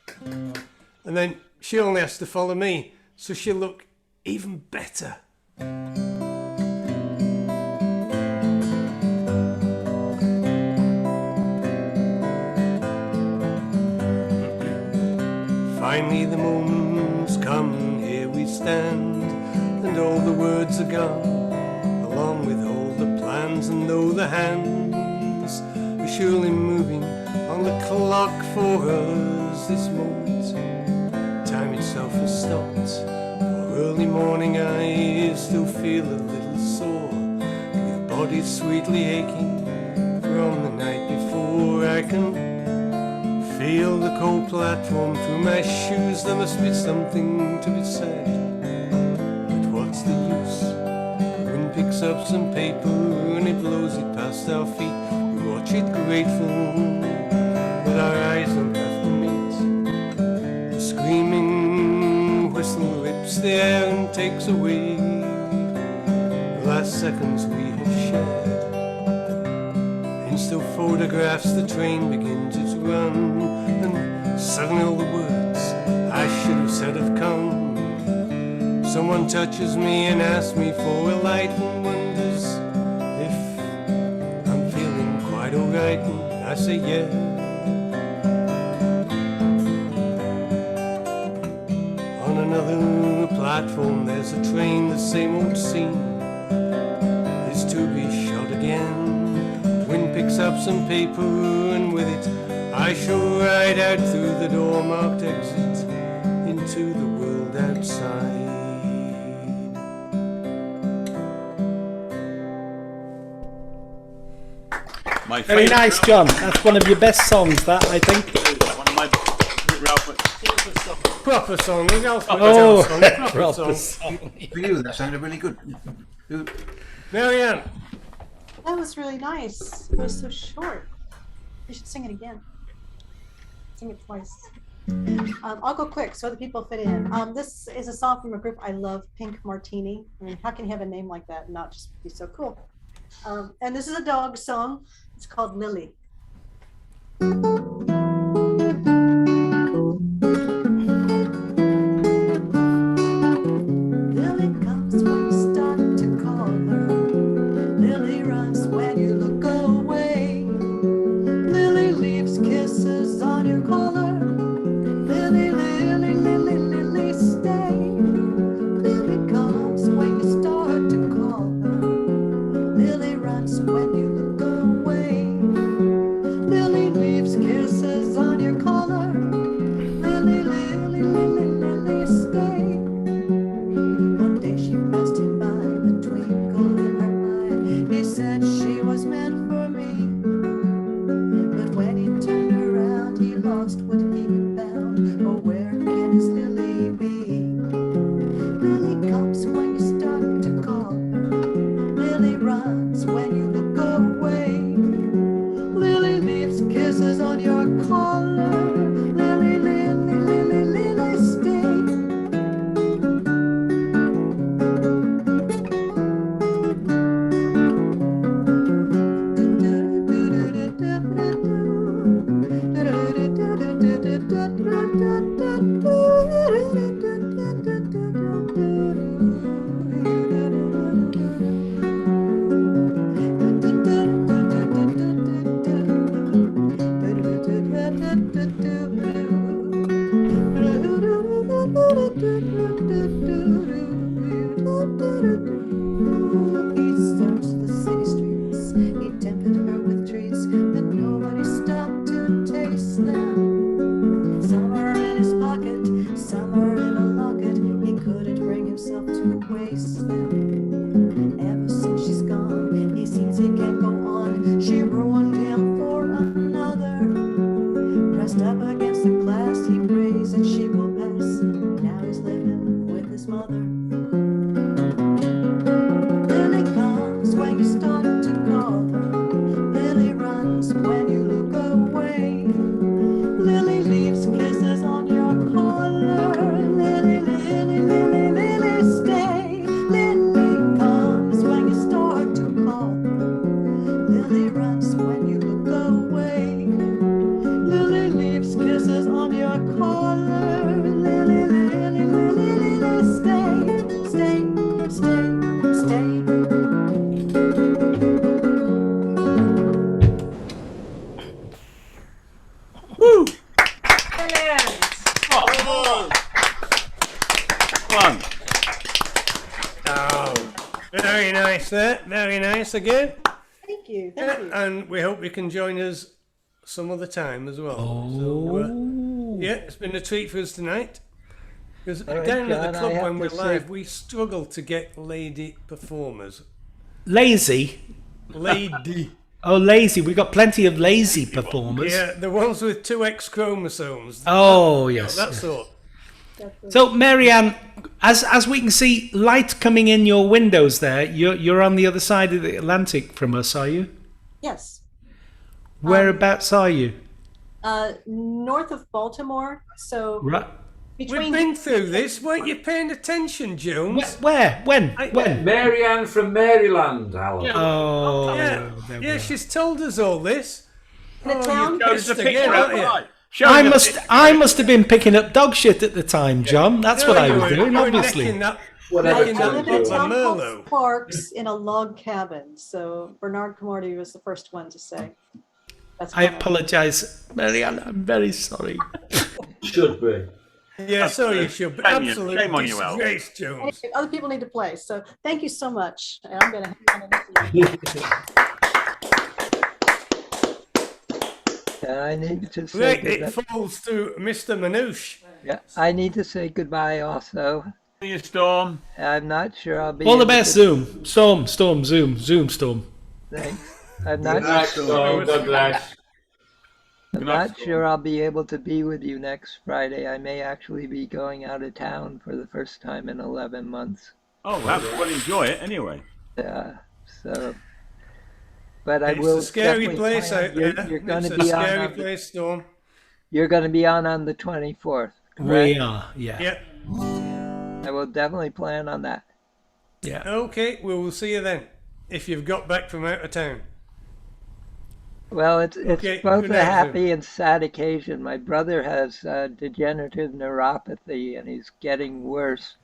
And then she only has to follow me. So she'll look even better. Finally the moment's come, here we stand, and all the words are gone, along with all the plans, and though the hands are surely moving on the clock for us this moment, time itself has stopped. For early morning I still feel a little sore, with body sweetly aching from the night before. I can feel the cold platform through my shoes. There must be something to be said, but what's the use? The wind picks up some paper and it blows it past our feet. We watch it grateful, but our eyes don't have to meet. The screaming whistle rips the air and takes away the last seconds we have shared. In still photographs the train begins its run, and suddenly all the words I should have said have come. Someone touches me and asks me for a light and wonders if I'm feeling quite alright, and I say yeah. On another platform there's a train, the same old scene is to be shot again. Wind picks up some paper and with it I shall ride out through the door marked exit into the world outside. Very nice, John. That's one of your best songs, that, I think. One of my proper song. Oh, proper song. For you, that sounded really good. Marianne. That was really nice. It was so short. You should sing it again. Sing it twice. I'll go quick so other people fit in. This is a song from a group I love, Pink Martini. I mean, how can you have a name like that and not just be so cool? And this is a dog song. It's called Lily. Lily comes when you start to call her. Lily runs when you look away. Lily leaves kisses on your collar. Lily, Lily, Lily, Lily, stay. Lily comes when you start to call her. Lily runs when you look away. Lily leaves kisses She ruined him for another. Pressed up against the glass, he prays that she will pass. Now he's living with his mother. Lily comes when you start to call her. Lily runs when you look away. Lily leaves kisses on your collar. Lily, Lily, Lily, Lily, stay. Lily comes when you start to call. Lily runs when you look away. Lily leaves kisses on your collar. Lily, Lily, Lily, Lily, stay, stay, stay, stay. Woo! Brilliant. One. Oh, very nice there. Very nice again. Thank you. Thank you. And we hope you can join us some other time as well. Yeah, it's been a treat for us tonight. Because All right, down at John, the I club have when we're to say- live, we struggle to get lady performers. Lazy. Lady. Oh, lazy. We got plenty of lazy performers. Yeah, the ones with 2 X chromosomes. Oh, yes. That yes. sort. So, Marianne, as we can see light coming in your windows there, you're on the other side of the Atlantic from us, are you? Yes. Whereabouts are you? North of Baltimore. So Right. We've been through this. Weren't you paying attention, Jones? Where? When? When? Marianne from Maryland, Alan. Oh, yeah. there we Yeah, are. she's told us all this. The town. you've Shows the pissed picture again, out haven't you? right. I must have been picking up dog shit at the time, John. That's what I was doing, You were obviously. necking that, Whatever necking I that live in a bottle of town called Merlot. Sparks in a log cabin. So Bernard Camorti was the first one to say. That's I fine. apologise, Marianne. I'm very sorry. Should be. Yeah, so you should. But Shame you- absolutely shame on you, Al. disgrace, Jones. Anyway, other people need to play. So thank you so much. And I'm going to hang on and listen. I need to say Right, it goodbye. falls to Mr. Manouche. Yeah, I need to say goodbye also. See you, Storm. I'm not sure I'll be All the able best, to- Zoom. Zoom, Storm. Thanks. I'm Good not night, Storm. God bless. I'm not sure I'll be able to be with you next Friday. I may actually be going out of town for the first time in 11 months. Oh, well, enjoy it anyway. Yeah, so. But I It's will. a scary definitely place plan. out there. You're going It's to a be on. scary On the, place, Storm. you're going to be on the 24th. We correct? are, yeah. Yeah. I will definitely plan on that. Yeah. Okay, we will see you then. If you've got back from out of town. Well, it's Okay, both good a night, happy and sad occasion. My brother has degenerative neuropathy and he's getting worse.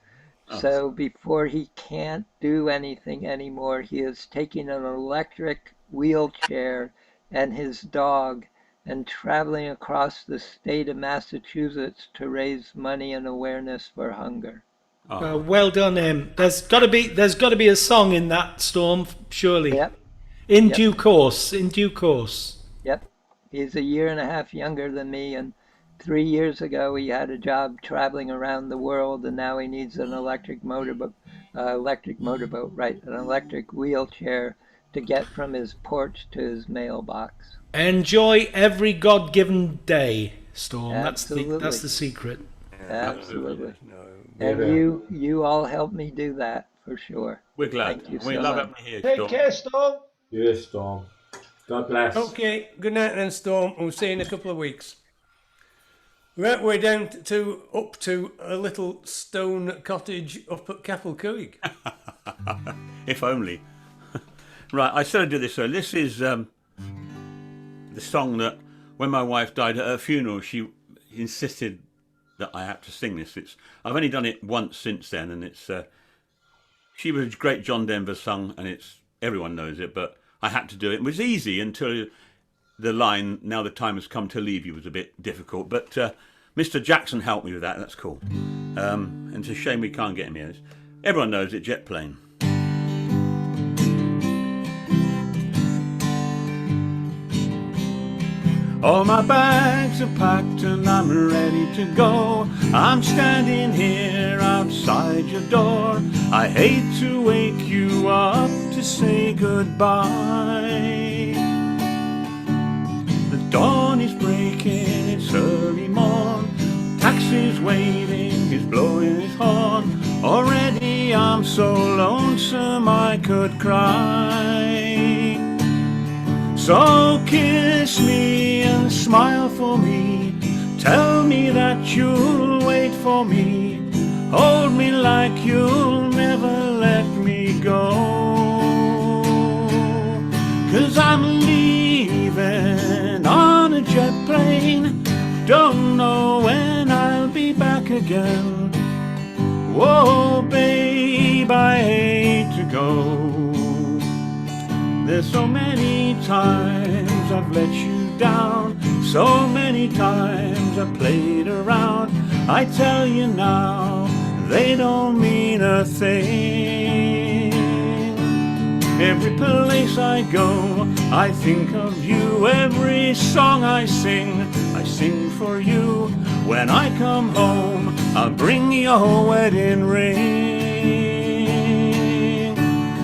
Oh. So before he can't do anything anymore, he is taking an electric wheelchair and his dog and traveling across the state of Massachusetts to raise money and awareness for hunger. Well done. There's got to be a song in that, Storm, surely. Yep. In Yep. due course. In due course. Yep. He's a year and a half younger than me, and 3 years ago he had a job traveling around the world, and now he needs an electric motorboat, an electric wheelchair to get from his porch to his mailbox. Enjoy every God-given day, Storm. Absolutely. That's the secret. Absolutely. Yeah. And you all helped me do that for sure. We're glad. Thank you We so love much. having you here, Take Storm. care, Storm. Yes, Storm. God bless. Okay, good night then, Storm. We'll see you in a couple of weeks. Right, we're down up to a little stone cottage up at Clwb. If only. Right, I said I'd do this. So this is the song that when my wife died at her funeral, she insisted that I had to sing this. I've only done it once since then, and it's she was a great John Denver song, and everyone knows it, but I had to do it. It was easy until the line, "Now the time has come to leave you," was a bit difficult, but Mr. Jackson helped me with that. That's cool. And it's a shame we can't get him here. Everyone knows it, Jet Plane. All my bags are packed and I'm ready to go. I'm standing here outside your door. I hate to wake you up to say goodbye. is waiting, he's blowing his horn. Already I'm so lonesome I could cry. So kiss me and smile for me, tell me that you'll wait for me, hold me like you'll never let me go. 'Cause I'm leaving on a jet plane, don't know when I'll be back again. Whoa, babe, I hate to go. There's so many times I've let you down, so many times I played around. I tell you now, they don't mean a thing. Every place I go, I think of you. Every song I sing for you. When I come home, I'll bring your wedding ring.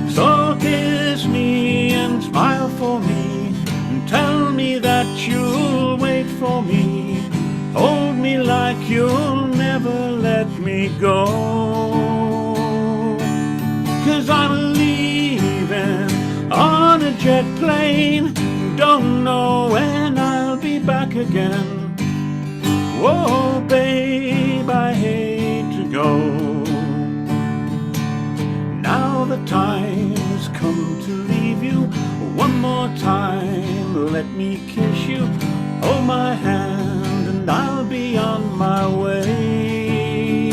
So kiss me and smile for me, and tell me that you'll wait for me, hold me like you'll never let me go. 'Cause I'm leaving on a jet plane, don't know when I'll be back again. Whoa, babe, I hate to go. Now the time's come to leave you. One more time, let me kiss you. Hold my hand and I'll be on my way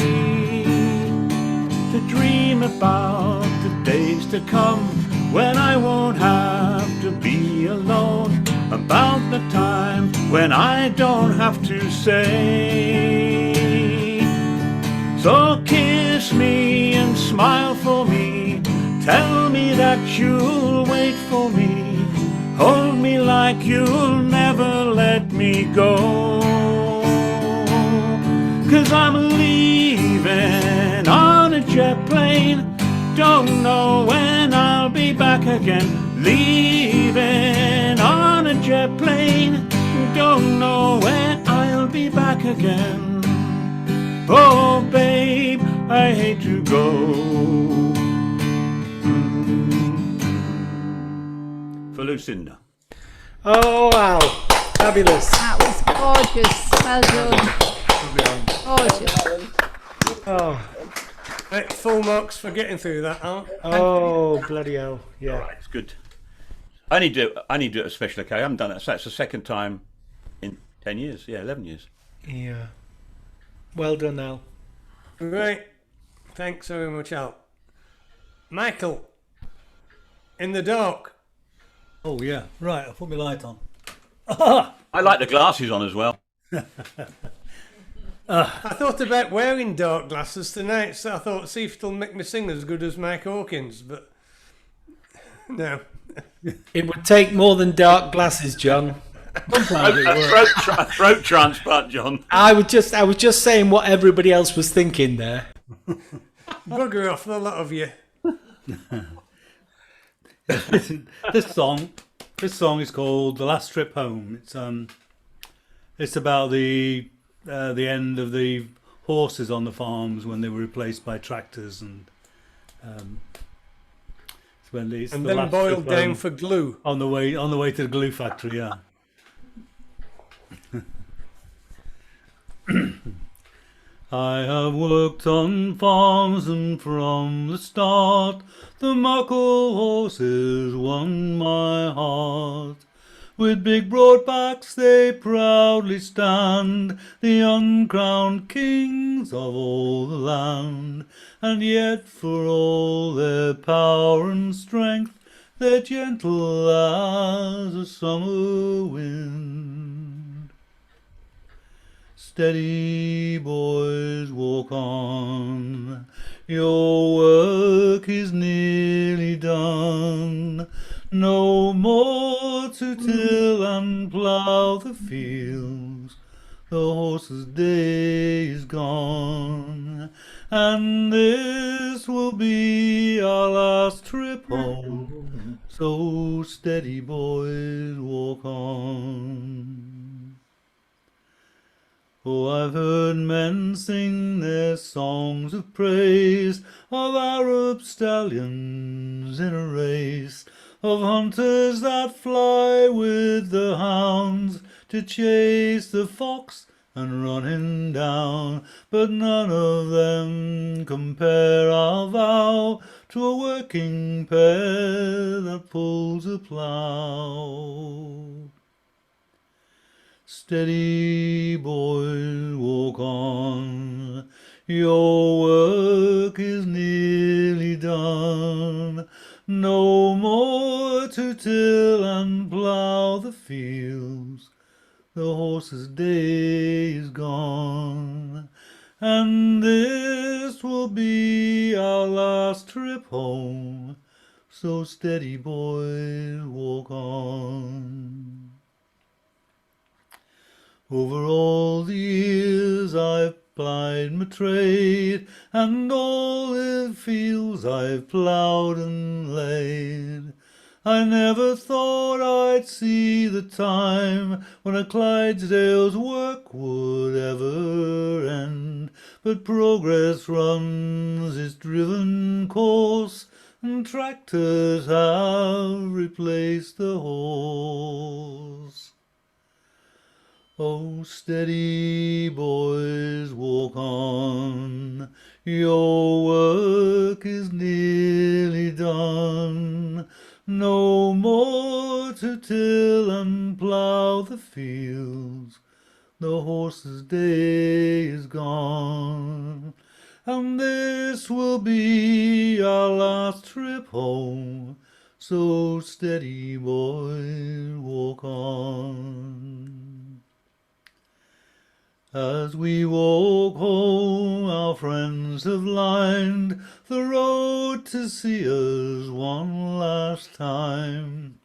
to dream about the days to come when I won't have to be alone, about the time when I don't have to say. So kiss me and smile for me, tell me that you'll wait for me, hold me like you'll never let me go. 'Cause I'm leaving on a jet plane, don't know when I'll be back again. Leaving on a jet plane, don't know when I'll be back again. Oh, babe, I hate to go. For Lucinda. Oh, wow. Fabulous. That was gorgeous. Well done. Gorgeous. Oh. Right, full marks for getting through that, aren't? Oh, bloody hell. Yeah. Right, it's good. I need to do it at a special occasion. I haven't done that. So that's the second time in 10 years. Yeah, 11 years. Yeah. Well done, Al. Right. Thanks very much, Al. Michael, in the dark. Oh, yeah. Right, I'll put my light on. I like the glasses on as well. I thought about wearing dark glasses tonight, so I thought, see if it'll make me sing as good as Mike Hawkins, but no. It would take more than dark glasses, John. Throat transplant, John. I was just saying what everybody else was thinking there. Bugger off, the lot of you. This song is called "The Last Trip Home." It's about the end of the horses on the farms when they were replaced by tractors, and it's and the then last boiled trip down home for glue. on the way to the glue factory. Yeah. I have worked on farms, and from the start the muckle horses won my heart. With big broad backs they proudly stand, the uncrowned kings of all the land. And yet for all their power and strength, they're gentle as a summer wind. Steady, boys, walk on, your work is nearly done. No more to till and plough the fields, the horse's day is gone. And this will be our last trip home, so steady, boys, walk on. Oh, I've heard men sing their songs of praise of Arab stallions in a race, of hunters that fly with the hounds to chase the fox and run him down, but none of them compare, I'll vow, to a working pair that pulls a plough. Steady, boys, walk on, your work is nearly done. No more to till and plough the fields, the horse's day is gone. And this will be our last trip home, so steady, boys, walk on. Over all the years I've plied my trade, and all the fields I've ploughed and laid. I never thought I'd see the time when a Clydesdale's work would ever end, but progress runs its driven course, and tractors have replaced the horse. Oh, steady, boys, walk on, your work is nearly done. No more to till and plough the fields, the horse's day is gone. And this will be our last trip home, so steady, boys, walk on. As we walk home, our friends have lined the road to see us one last time.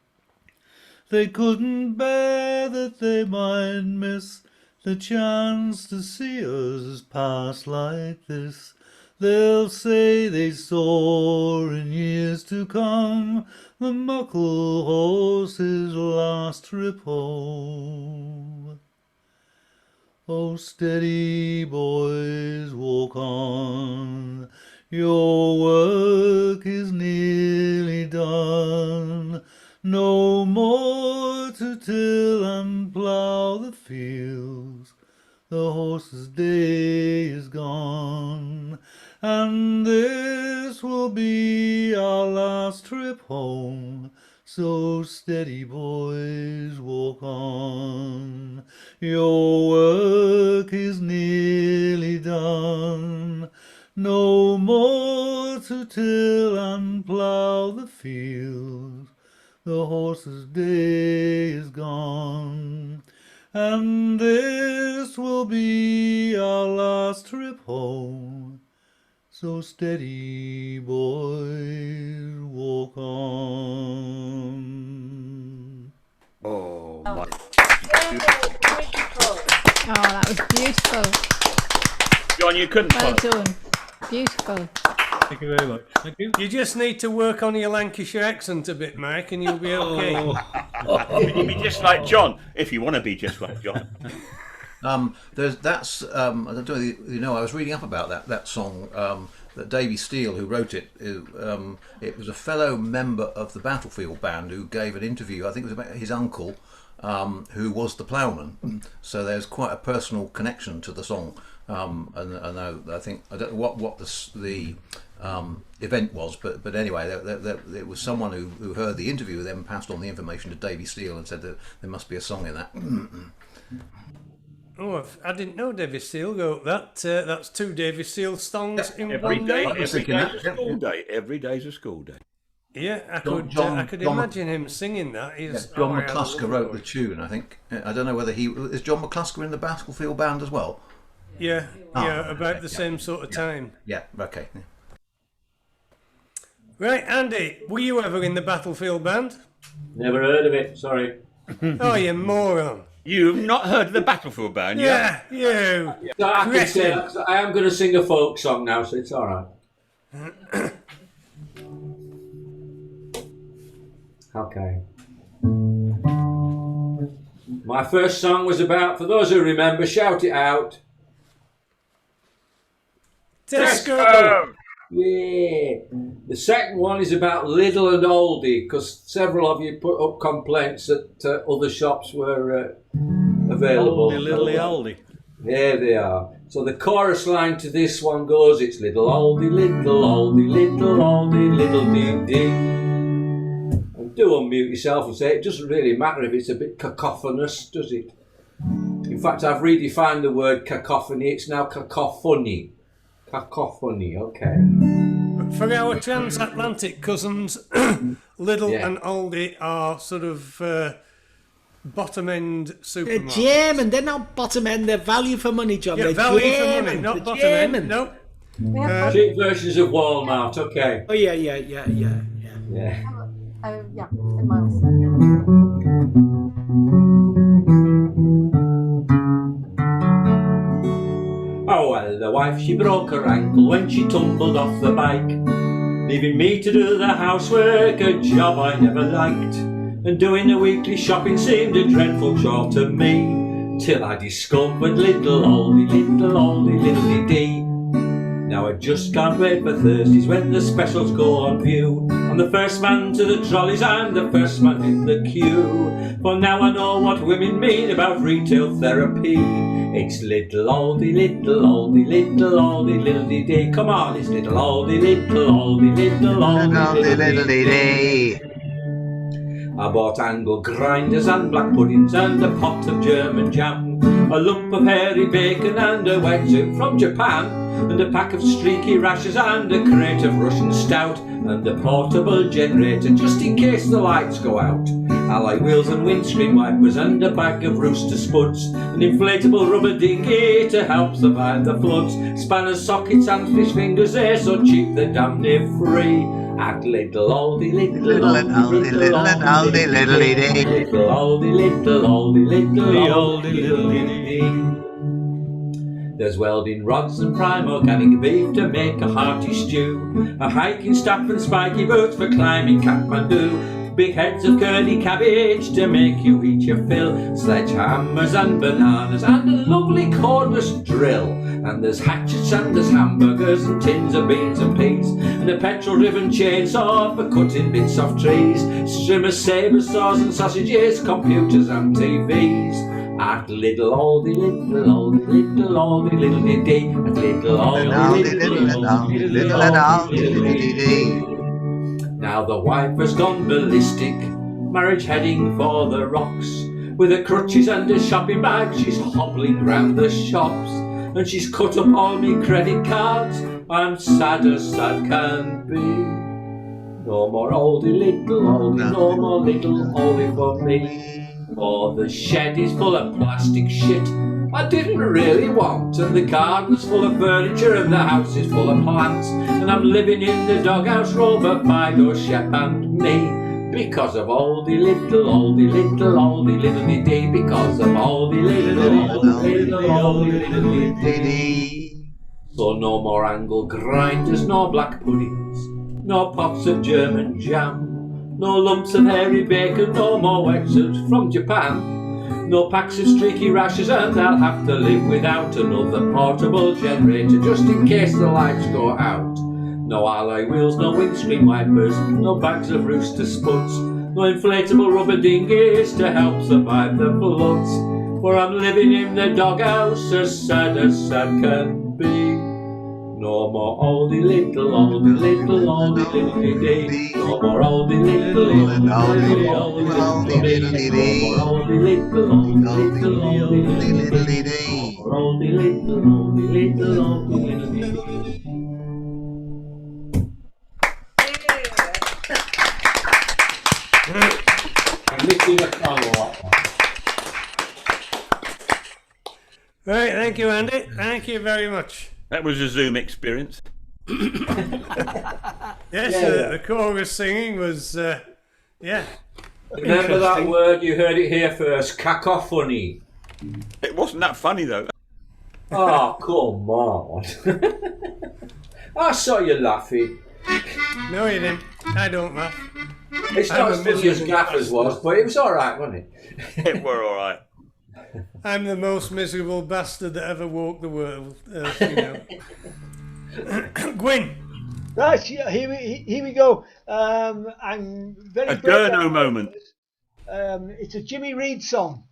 They couldn't bear that they might miss the chance to see us pass like this. They'll say they saw in years to come the muckle horse's last trip home. Oh, steady, boys, walk on, your work is nearly done. No more to till and plough the fields, the horse's day is gone. And this will be our last trip home, so steady, boys, walk on. Your work is nearly done. No more to till and plough the fields, the horse's day is gone. And this will be our last trip home, so steady, boys, walk on. Oh, my. Oh, that was beautiful. John, you couldn't Well follow. done. Beautiful. Thank you very much. Thank you. You just need to work on your Lancashire accent a bit, Mike, and you'll be okay. You'll be just like John, if you want to be just like John. I don't know whether you know, I was reading up about that song, that Davy Steele, who wrote it, it was a fellow member of the Battlefield Band who gave an interview, I think it was about his uncle, who was the ploughman. So there's quite a personal connection to the song. And I think, I don't know what the event was, but anyway, it was someone who heard the interview, then passed on the information to Davy Steele and said that there must be a song in that. Oh, I didn't know Davy Steele wrote that. That's two Davy Steele songs in Every one day, day. every day's a school day. Every day's a school day. Yeah, I John- could John- imagine him singing that. John McClusker wrote the tune, I think. I don't know whether is John McClusker in the Battlefield Band as well? Yeah, Ah, about the same sort of time. Yeah, okay. Yeah. Right, Andy, were you ever in the Battlefield Band? Never heard of it, sorry. Oh, you moron. You've not heard of the Battlefield Band, Yeah, you. So I can say, Christian. I am going to sing a folk song now, so it's all right. Okay. My first song was about, for those who remember, shout it out. Tesco! Yeah. The second one is about Little and Oldie, because several of you put up complaints that other shops were available. Oldie. There they are. So the chorus line to this one goes, it's little oldie, little oldie, little oldie, little dee dee. And do unmute yourself and say, it doesn't really matter if it's a bit cacophonous, does it? In fact, I've redefined the word cacophony, it's now cacophony. Cacophony, okay. For our transatlantic cousins, Little and Oldie are sort of bottom end supermarkets. They're German, they're not bottom end, they're value for money, John. Yeah, They're value German. for money, not They're bottom German. end. Nope. Cheap versions of Walmart, okay. Oh, yeah. Yeah. Yeah, in Miles. Oh well, the wife, she broke her ankle when she tumbled off the bike, leaving me to do the housework, a job I never liked. And doing the weekly shopping seemed a dreadful chore to me, till I discovered little oldie, little dee. Now I just can't wait for Thursdays when the specials go on view. I'm the first man to the trolleys, I'm the first man in the queue. For now I know what women mean about retail therapy. It's little oldie, little dee. Come on, it's little oldie, little dee. I bought angle grinders and black puddings and a pot of German jam, a lump of hairy bacon and a wetsuit from Japan, and a pack of streaky rashers and a crate of Russian stout, and a portable generator just in case the lights go out, alloy wheels and windscreen wipers and a bag of rooster spuds, an inflatable rubber dinghy to help survive the floods, spanners, sockets and fish fingers, they're so cheap they're damn near free. At little oldie, little oldie, little dee. There's welding rods and prime organic beef to make a hearty stew, a hiking staff and spiky boots for climbing Kathmandu, big heads of curly cabbage to make you eat your fill, sledgehammers and bananas and a lovely cordless drill, and there's hatchets and there's hamburgers and tins of beans and peas, and a petrol-driven chainsaw for cutting bits off trees, strimmers, sabres, saws and sausages, computers and TVs. At little oldie, little dee. At little oldie, little dee. Now the wife has gone ballistic, marriage heading for the rocks. With her crutches and a shopping bag, she's hobbling round the shops, and she's cut up all me credit cards. I'm sad as sad can be. No more oldie, little oldie, no more little oldie for me. For the shed is full of plastic shit I didn't really want, and the garden's full of furniture and the house is full of plants, and I'm living in the doghouse, Rover, Fido, Shep and me, because of oldie, little dee, because of oldie, little dee. So no more angle grinders, nor black puddings, nor pots of German jam, no lumps of hairy bacon, no more wetsuits from Japan, no packs of streaky rashers, and I'll have to live without another portable generator just in case the lights go out. No alloy wheels, no windscreen wipers, no bags of rooster spuds, no inflatable rubber dinghies to help survive the floods. For I'm living in the doghouse, as sad can be. No more oldie, little dee. No more oldie, little dee. No more oldie, little dee. No more oldie, little dee. I'm missing a song a lot. Right, thank you, Andy. Thank you very much. That was a Zoom experience. Yes, the chorus singing was, Remember that word, you heard it here first, cacophony. It wasn't that funny though. Oh, come on. I saw you laughing. No, you didn't. I don't laugh. It's not as funny as Gaffer's was, but it was all right, wasn't it? It were all right. I'm the most miserable bastard that ever walked the world. You know. Gwyn. Right, yeah, here we go. I'm very A Durno moment. It's a Jimmy Reed song.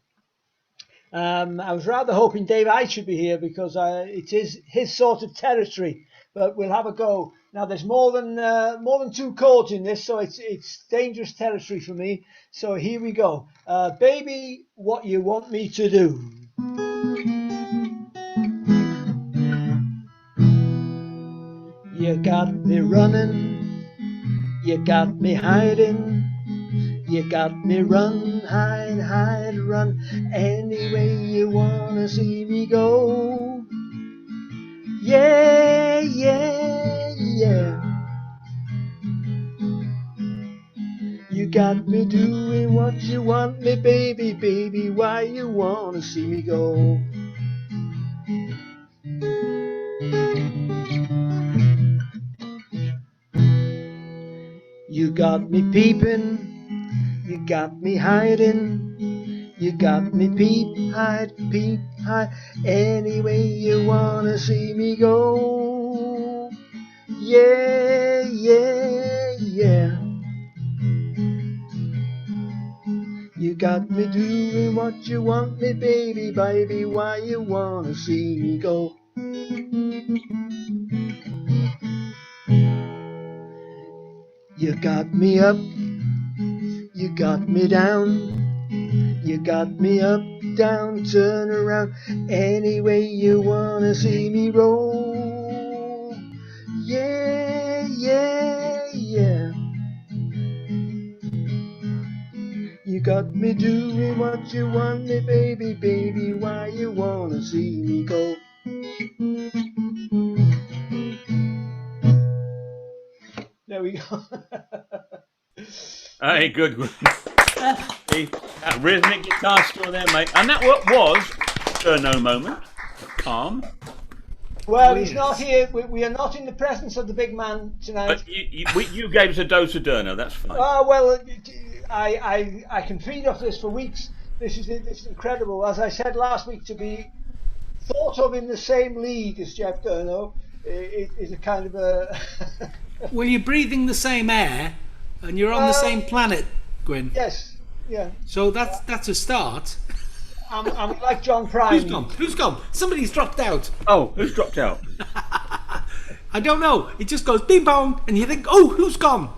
I was rather hoping Dave I should be here because it is his sort of territory, but we'll have a go. Now there's more than 2 chords in this, so it's dangerous territory for me. So here we go. Baby, what you want me to do? You got me running, you got me hiding, you got me run, hide, run, any way you wanna see me go. Yeah, yeah, yeah. You got me doing what you want me, baby, baby, why you wanna see me go? You got me peeping, you got me hiding, you got me peep, hide, any way you wanna see me go. Yeah, yeah, yeah. You got me doing what you want me, baby, baby, why you wanna see me go? You got me up, you got me down, you got me up, down, turn around, any way you wanna see me roll. Yeah, yeah, yeah. You got me doing what you want me, baby, baby, why you wanna see me go? There we go. Hey, good. See, that rhythmic guitar still there, mate. And that what was Durno moment. Calm. Well, he's not here. We are not in the presence of the big man tonight. But you gave us a dose of Durno. That's fine. Oh well, I can feed off this for weeks. This is incredible. As I said last week, to be thought of in the same league as Jeff Durno is a kind of a. Well, you're breathing the same air, and you're on the same planet, Gwyn. Yes. Yeah. So that's a start. I'm like John Prine. Who's gone? Who's gone? Somebody's dropped out. Oh, who's dropped out? I don't know. It just goes bing bong, and you think, oh, who's gone?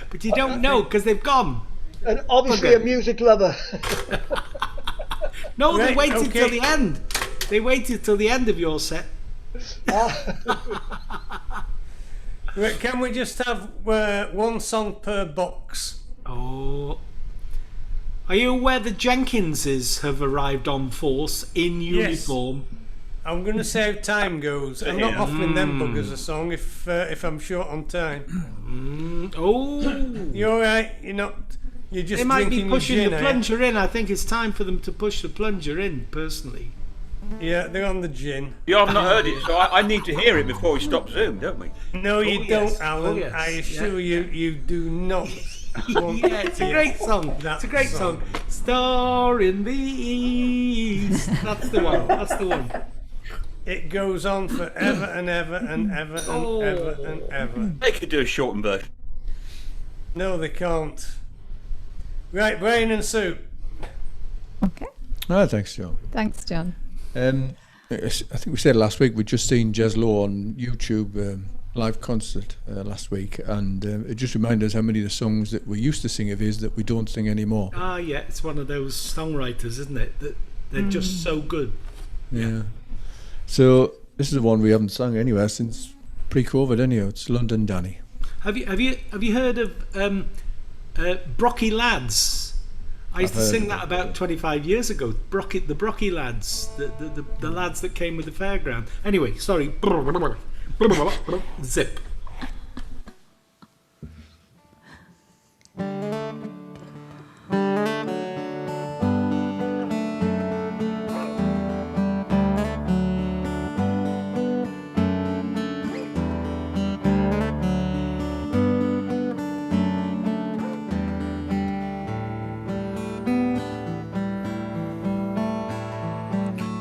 But you don't know because they've gone. And obviously a music lover. No, they Right, waited till the end. They waited till the end of your set. Right, can we just have one song per box? Oh. Are you aware the Jenkinses have arrived on force in uniform? Yes. I'm going to say how time goes. I'm not offering them buggers a song if I'm short on time. Oh. You all right? You're not... You're just they might be drinking pushing your gin, the plunger in. I think it's time for them to push the plunger in, personally. Yeah, they're on the gin. You have not heard it, so I need to hear it before we stop Zoom, don't we? No, you don't, yes. Alan. Oh, yes. I assure you do not. Yeah, it's a great song. It's a great song. Star in the East. That's the one. That's the one. It goes on forever and ever and ever and ever and ever. They could do a shortened version. No, they can't. Right, Brain and Soup. Okay. Oh, thanks, John. Thanks, John. I think we said last week we'd just seen Jez Lowe on YouTube live concert last week, and it just reminded us how many of the songs that we used to sing of his that we don't sing anymore. Ah, yeah, it's one of those songwriters, isn't it? That they're just so good. Yeah. So this is the one we haven't sung anywhere since pre-COVID. Anyhow, it's London Danny. Have you heard of Brocky Lads? I used to sing that about 25 years ago. The Brocky Lads, the lads that came with the fairground. Anyway, sorry. Zip.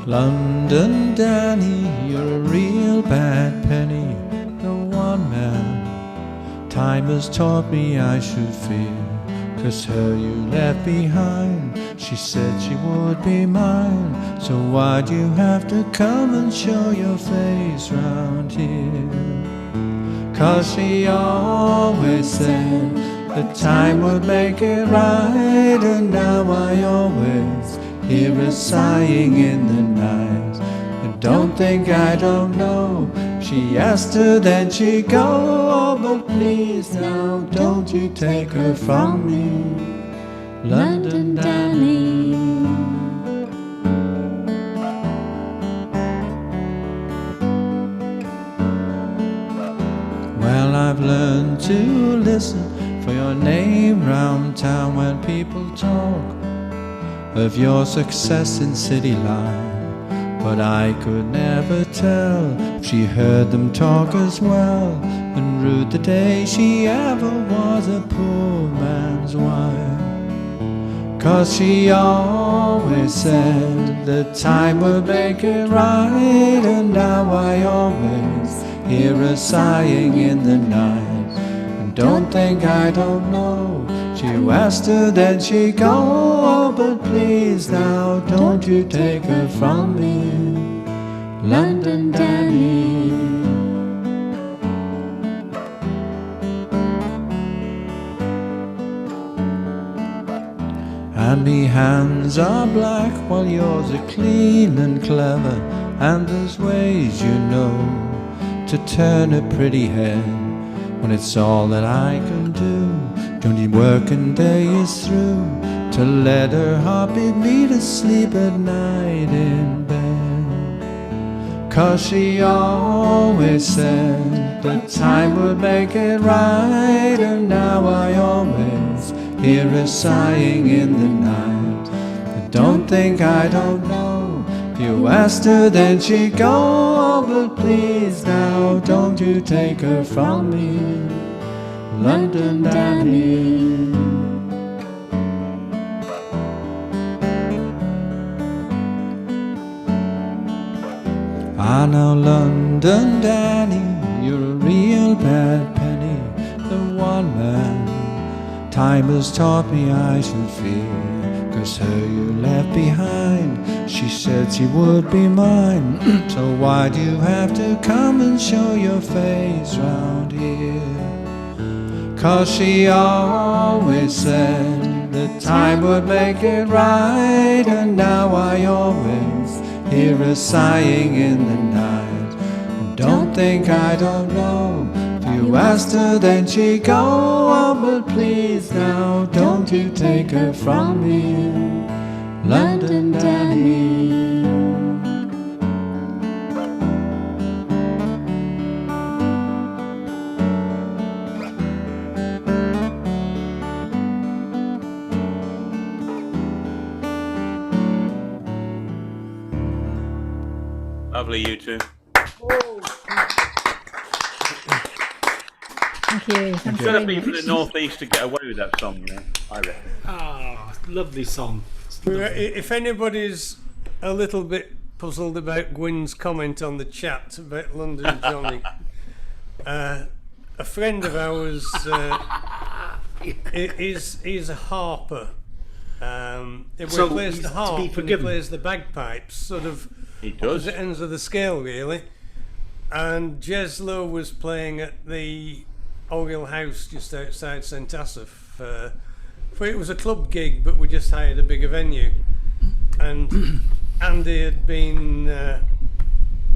London Danny, you're a real bad penny, the one man time has taught me I should fear. 'Cause her you left behind, she said she would be mine. So why'd you have to come and show your face round here? 'Cause she always said that time would make it right, and now I always hear her sighing in the night. And don't think I don't know, she asked her then she go. Oh, but please now don't you take her from me, London Danny. Well, I've learned to listen for your name round town when people talk of your success in city life. But I could never tell if she heard them talk as well, and rued the day she ever was a poor man's wife. 'Cause she always said that time would make it right, and now I always hear her sighing in the night. And don't think I don't know, she asked her then she go. Oh, but please now don't you take her from me, London Danny. And me hands are black while yours are clean and clever, and there's ways you know to turn a pretty head when it's all that I can do. Johnny working day is through to let her heartbeat me to sleep at night in bed. 'Cause she always said that time would make it right, and now I always hear her sighing in the night. And don't think I don't know, if you asked her then she'd go. Oh, but please now don't you take her from me, London Danny. I know London Danny, you're a real bad penny, the one man time has taught me I should fear. 'Cause her you left behind, she said she would be mine. So why'd you have to come and show your face round here? 'Cause she always said that time would make it right, and now I always hear her sighing in the night. And don't think I don't know, if you asked her then she'd go. Oh, but please now don't you take her from me, London Danny. Lovely, you two. Thank you. Thank It's you got to very be from much. the northeast to get away with that song, you know. I reckon. Ah, lovely song. If anybody's a little bit puzzled about Gwyn's comment on the chat about London Johnny, a friend of ours is a harper. He So plays he's the to harp be and he forgiven. plays the bagpipes, sort of He does. opposite ends of the scale, really. And Jeslo was playing at the Oriel House just outside St Asaph. It was a club gig, but we just hired a bigger venue. And Andy had been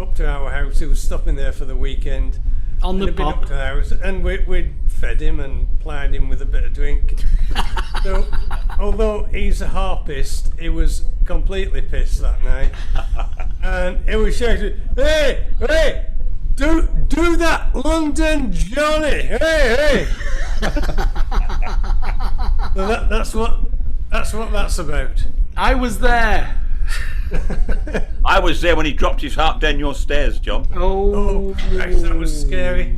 up to our house. He was stopping there for the weekend. On the He'd been pop. up to the house, and we'd fed him and plied him with a bit of drink. So, although he's a harpist, he was completely pissed that night, and he was shouting, "Hey, hey! Do that, London Johnny! Hey, hey!" So that's what that's about. I was there. I was there when he dropped his harp down your stairs, John. Oh Christ, that was scary.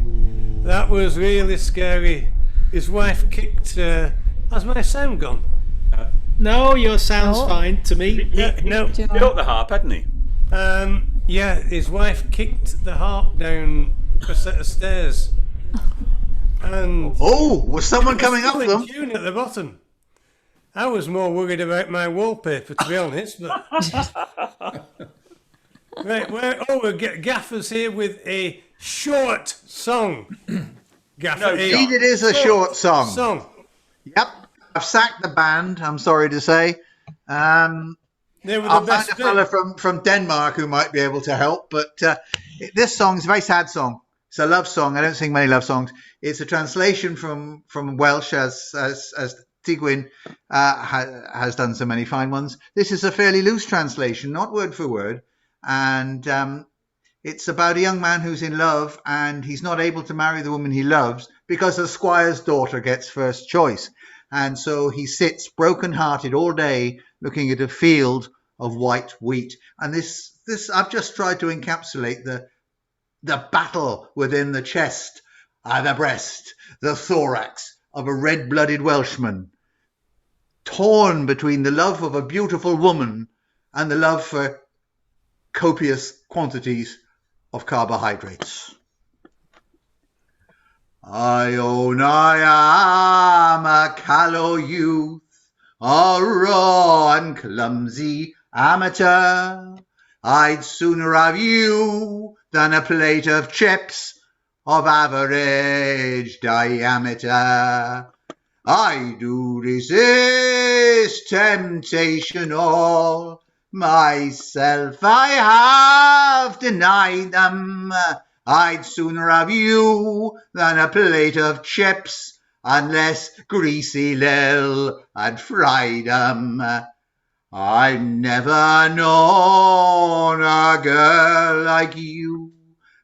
That was really scary. His wife kicked. Has my sound gone? No, your sound's No. fine to me. He No. built the harp, hadn't he? Yeah, his wife kicked the harp down a set of stairs. And was someone coming up in them? tune at the bottom. I was more worried about my wallpaper, to be honest. But right, we'll get Gaffer's here with a short song. Gaffer, Indeed, it is a short song. Yep, I've sacked the band. I'm sorry to say. I'll find a fella from Denmark who might be able to help. But this song is a very sad song. It's a love song. I don't sing many love songs. It's a translation from Welsh, as Gwerin has done so many fine ones. This is a fairly loose translation, not word for word. And it's about a young man who's in love and he's not able to marry the woman he loves because the squire's daughter gets first choice. And so he sits broken-hearted all day looking at a field of white wheat. And this I've just tried to encapsulate the battle within the chest, the breast, the thorax of a red-blooded Welshman, torn between the love of a beautiful woman and the love for copious quantities of carbohydrates. I own I am a callow youth, a raw and clumsy amateur. I'd sooner have you than a plate of chips of average diameter. I do resist temptation all, myself I have denied them. I'd sooner have you than a plate of chips, unless greasy Lil had fried 'em. I've never known a girl like you,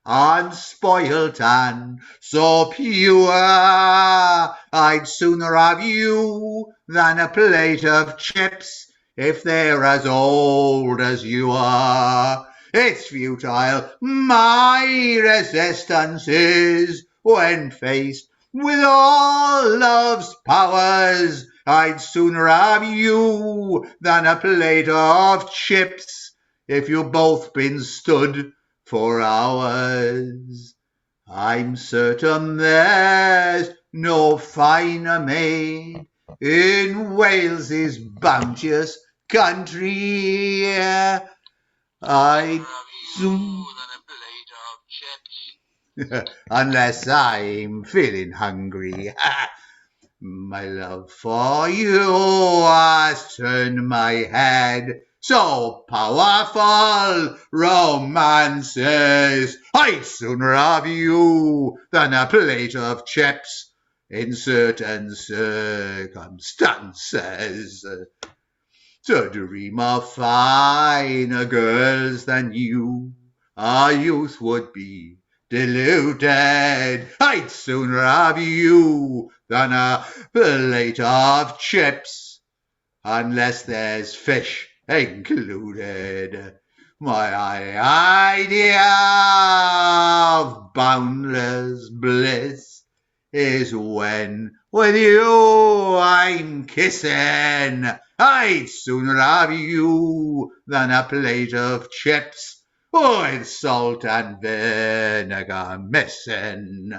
unspoilt and so pure. I'd sooner have you than a plate of chips, if they're as old as you are. It's futile, my resistance is, when faced with all love's powers. I'd sooner have you than a plate of chips, if you've both been stood for hours. I'm certain there's no finer maid in Wales's bounteous country. I'd soon unless I'm feeling hungry. My love for you has turned my head. So powerful romances, I'd sooner have you than a plate of chips in certain circumstances. To dream of finer girls than you, our youth would be deluded. I'd sooner have you than a plate of chips, unless there's fish included. My idea of boundless bliss is when with you I'm kissing. I'd sooner have you than a plate of chips with salt and vinegar missing.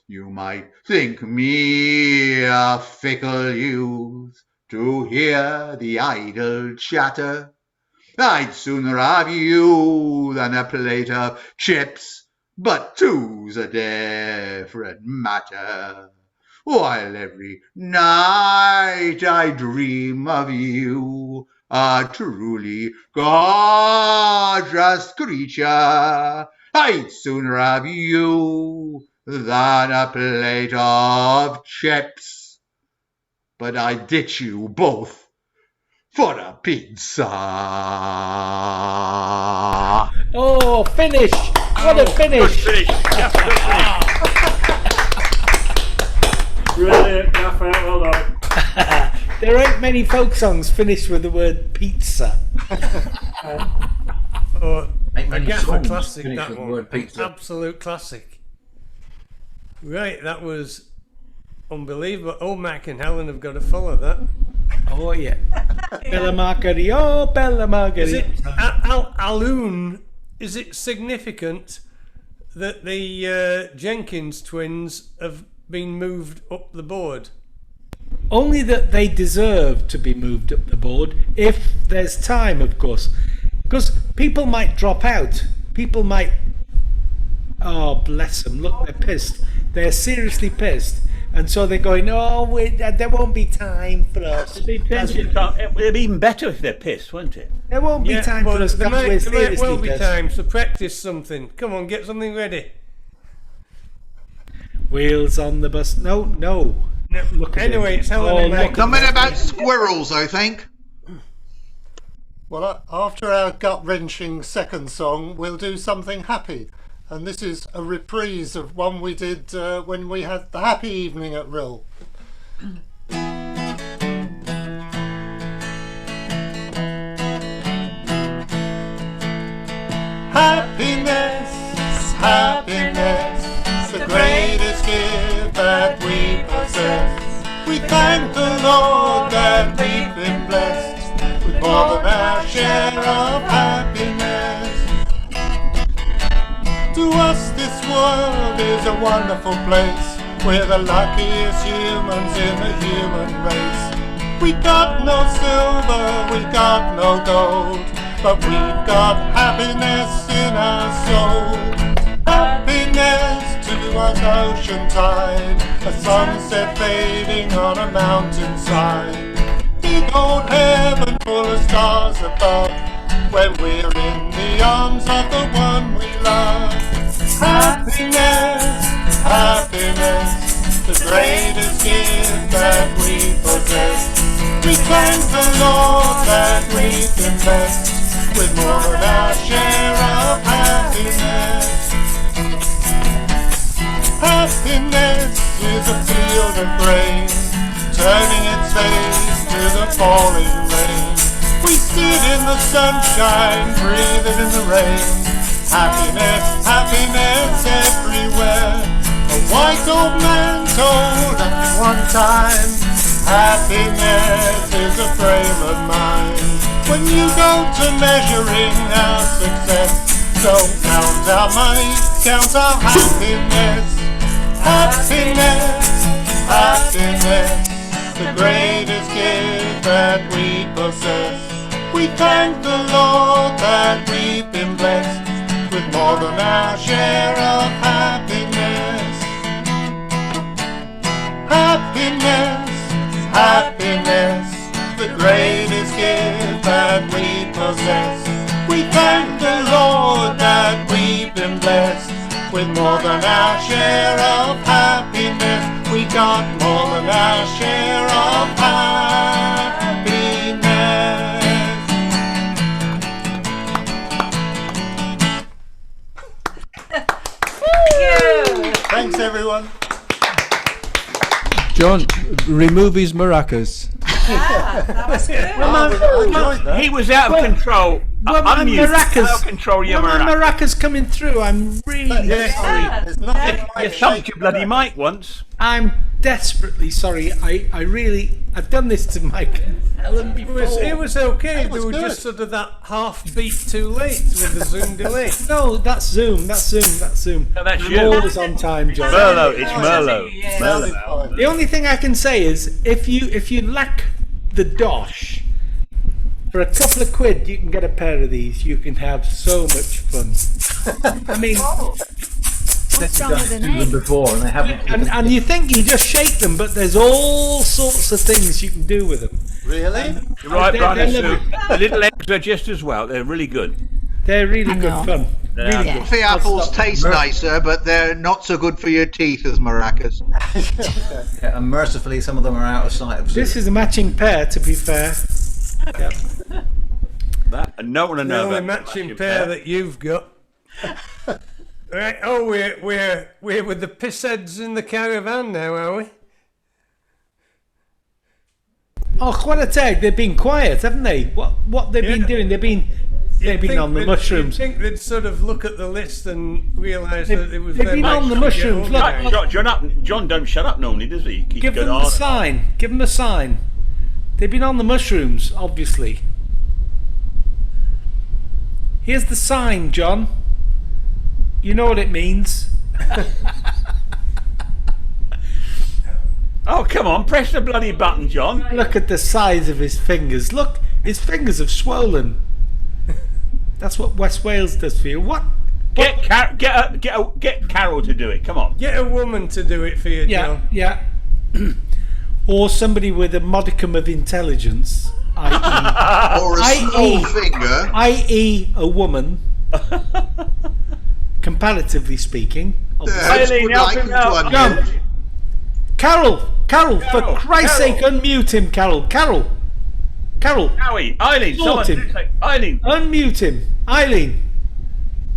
You might think me a fickle youth to hear the idle chatter. I'd sooner have you than a plate of chips, but two's a different matter. While every night I dream of you, a truly gorgeous creature, I'd sooner have you than a plate of chips, but I'd ditch you both for a pizza. Oh, finish! What a finish! Good finish. Yes, good finish. Brilliant, Gaffer, well done. There ain't many folk songs finished with the word pizza. Oh, Ain't a many Gaffer songs classic, finished that with the one. word pizza. Absolute classic. Right, that was unbelievable. Oh, Mac and Helen have got to follow that. Oh yeah. Bella Margherita, oh Bella Is Margherita. it Alun, is it significant that the Jenkins twins have been moved up the board? Only that they deserve to be moved up the board if there's time, of course. Because people might drop out. People might... Oh, bless them. Look, they're pissed. They're seriously pissed. And so they're going, oh, there won't be time for us. It'd be plenty of time. It'd be even better if they're pissed, won't it? There won't be time for us. There might well be pissed. time to practice something. Come on, get something ready. Wheels on the bus. No. Look at Anyway, him. it's Helen and Something about squirrels, I think. Well, after our gut-wrenching second song, we'll do something happy. And this is a reprise of one we did when we had the happy evening at Rhyl. Happiness, happiness, the greatest gift that we possess. We thank the Lord that we've been blessed with more than our share of happiness. To us this world is a wonderful place. We're the luckiest humans in the human race. We got no silver, we got no gold, but we've got happiness in our soul. Happiness to us ocean tide, a sunset fading on a mountainside. Big old heaven full of stars above, when we're in the arms of the one we love. Happiness, happiness, the greatest gift that we possess. We thank the Lord that we've been blessed with more than our share of happiness. Happiness is a field of grain, turning its face to the falling rain. We sit in the sunshine, breathing in the rain. Happiness, happiness everywhere. A white old man told us one time, happiness is a frame of mind. When you go to measuring our success, don't count our money, count our happiness. Happiness, happiness, the greatest gift that we possess. We thank the Lord that we've been blessed with more than our share of happiness. Happiness, happiness, the greatest gift that we possess. We thank the Lord that we've been blessed with more than our share of happiness. We got more than our share of happiness. Thanks, everyone. John, remove his maracas. That was good. He was out of control. Well, my maracas, out of control. Your my maracas. maracas coming through. I'm really sorry. You thumped your bloody mic once. I'm desperately sorry. I've done this to Mike and Helen before. It was okay. They were just sort of that half beat too late with the Zoom delay. No, that's Zoom. That's Zoom. No, that's I'm you. always on time, John. Merlot. It's Merlot. Merlot. The only thing I can say is, if you lack the dosh, for a couple of quid you can get a pair of these. You can have so much fun. I mean, What's wrong with an egg? before and they haven't. and you think you just shake them, but there's all sorts of things you can do with them. Really? You're right, They're Brian. lovely. The little eggs are just as well. They're really good. They're really good fun. Really good. Coffee apples taste nicer, but they're not so good for your teeth as maracas. Yeah, and mercifully, some of them are out of sight of This is a matching pair, to be fair. Yep. That and no one to The know only about matching pair that you've got. Right. Oh, we're with the pissheads in the caravan now, are we? Oh, what a tag! They've been quiet, haven't they? What they've been doing? They've been on the mushrooms. You'd think they'd sort of look at the list and realise that it was. They've been on the mushrooms. Look, John don't shut up normally, does he? Keep give going them on. a sign. Give them a sign. They've been on the mushrooms, obviously. Here's the sign, John. You know what it means. Oh, come on, press the bloody button, John. Look at the size of his fingers. Look, his fingers have swollen. That's what West Wales does for you. What? Get Carol to do it. Come on. Get a woman to do it for you, John. Yeah. Or somebody with a modicum of intelligence. I.e. Or a small finger. I.e. a woman. Comparatively speaking. Eileen, help him out. Go. Carol, for Christ's sake, unmute him, Carol. Howie, Eileen, sort him. Eileen. Unmute him.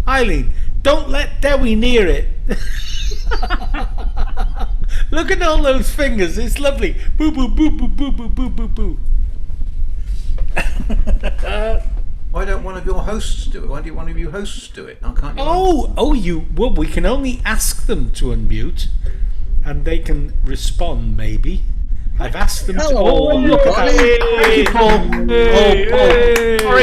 Eileen, don't let Dewi near it. Look at all those fingers. It's lovely. Boo, boo, boo, boo, boo, boo, boo, boo, boo. Why don't one of your hosts do it? Why do one of you hosts do it? I can't. Well, we can only ask them to unmute, and they can respond. Maybe I've asked them to. Oh, look at that!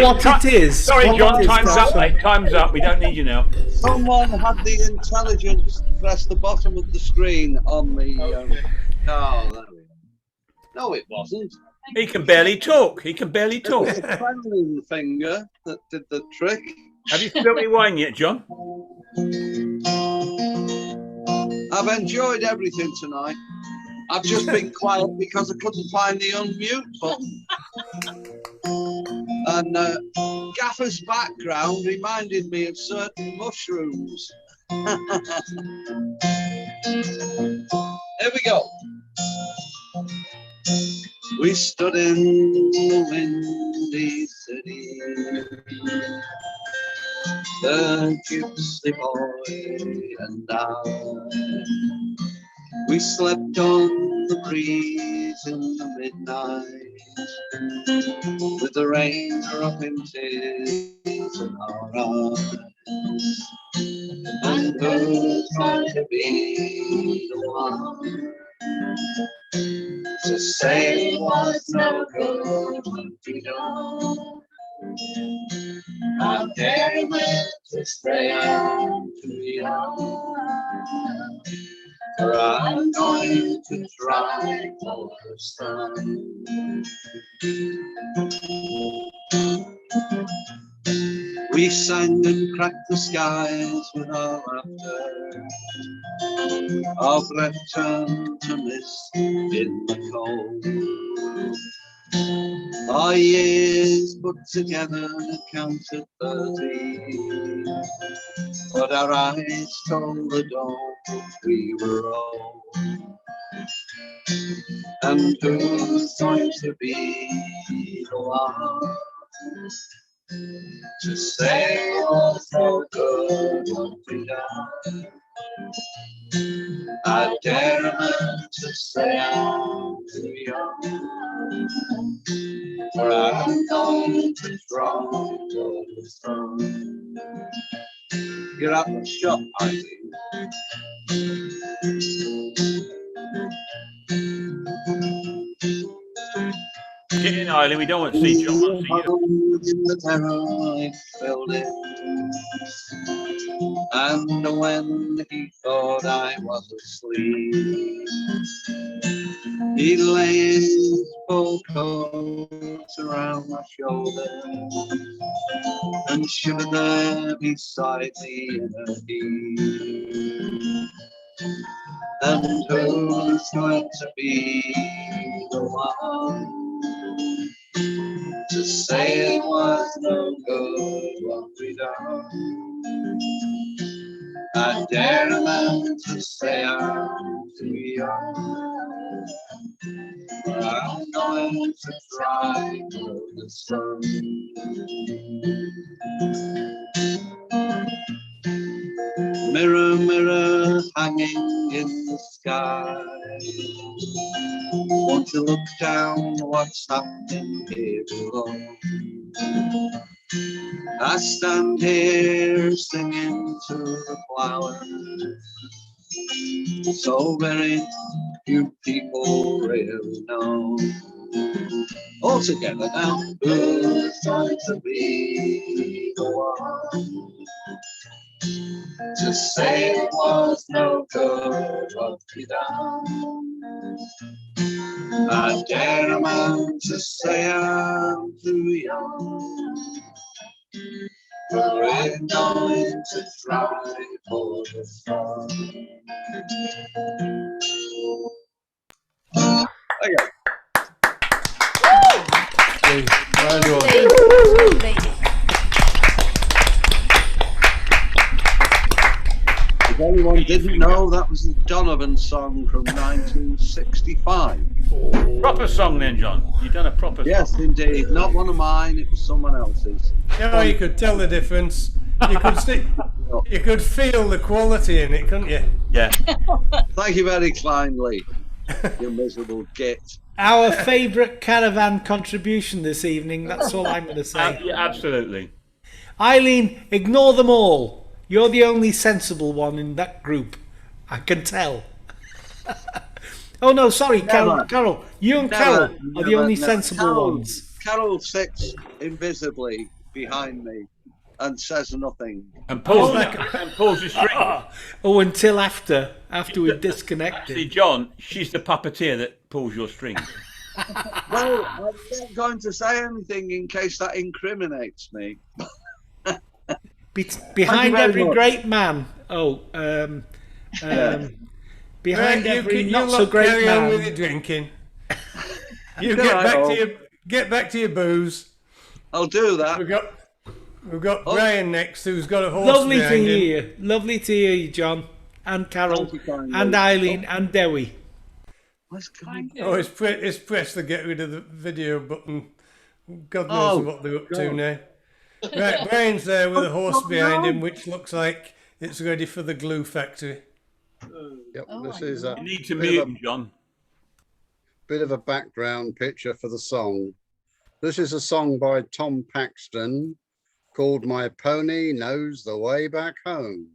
What it is? Sorry, John. Time's up, mate. Time's up. We don't need you now. Someone had the intelligence to press the bottom of the screen on the. There we go. No, it wasn't. He can barely talk. It was the trembling finger that did the trick. Have you spilled any wine yet, John? I've enjoyed everything tonight. I've just been quiet because I couldn't find the unmute button. And Gaffer's background reminded me of certain mushrooms. Here we go. We stood in the windy city, the gypsy boy and I. We slept on the breeze in the midnight, with the rain dropping tears in our eyes. And who's going to be the one to say it was no good what we know? How dare we to stay out too young? For I'm going to try for the sun. We sang and cracked the skies with our laughter. Our breath turned to mist in the cold. Our years put together counted 30, but our eyes told the dawn we were old. And who's going to be the one to say it was no good what we done? I dare a man to say I'm too young, for I'm going to try to the sun. Get up and shut, I think. Get in, Eileen. We don't want to see John. We want to see you. In the terror I felt it, and when he thought I was asleep, he laid his full coat around my shoulder and shivered there beside me in a heap. And who's going to be the one to say it was no good what we done? I dare a man to say I'm too young, but I'm going to try for the sun. Mirror, mirror, hanging in the sky, won't you look down what's happening here below? I stand here singing to the flowers, so very few people really know. All together now, who's going to be the one say it was no good, what be done? I dare a man to say I'm too young, but we're going to try for the fun. Okay. If anyone didn't know, that was the Donovan song from 1965. Proper song then, John. You've done a proper Yes, song. indeed. Not one of mine, it was someone else's. No, you could tell the difference. You could see, you could feel the quality in it, couldn't you? Yeah. Thank you very kindly, you miserable git. Our favourite caravan contribution this evening, that's all I'm going to say. Yeah, absolutely. Eileen, ignore them all. You're the only sensible one in that group. I can tell. Oh no, sorry, Never. Carol. You and Carol are the only sensible ones. Carol sits invisibly behind me and says nothing. And pulls the string. Oh, until after we've disconnected. Actually, John, she's the puppeteer that pulls your strings. Well, I'm not going to say anything in case that incriminates me. Behind every much. great man. Behind every not so great carry man. on with your drinking. You Yeah, get back to your booze. I'll do that. We've got Brian next, who's got a horse Lovely to behind him. hear you. Lovely to hear you, John. And Carol. kindly. And Eileen. And Dewi. Oh, it's press the get rid of the video button. God knows what they're up to now. Right, Brian's there with a horse behind him, which looks like it's ready for the glue factory. Yep, this is a You need to mute him, John. bit of a background picture for the song. This is a song by Tom Paxton called My Pony Knows the Way Back Home.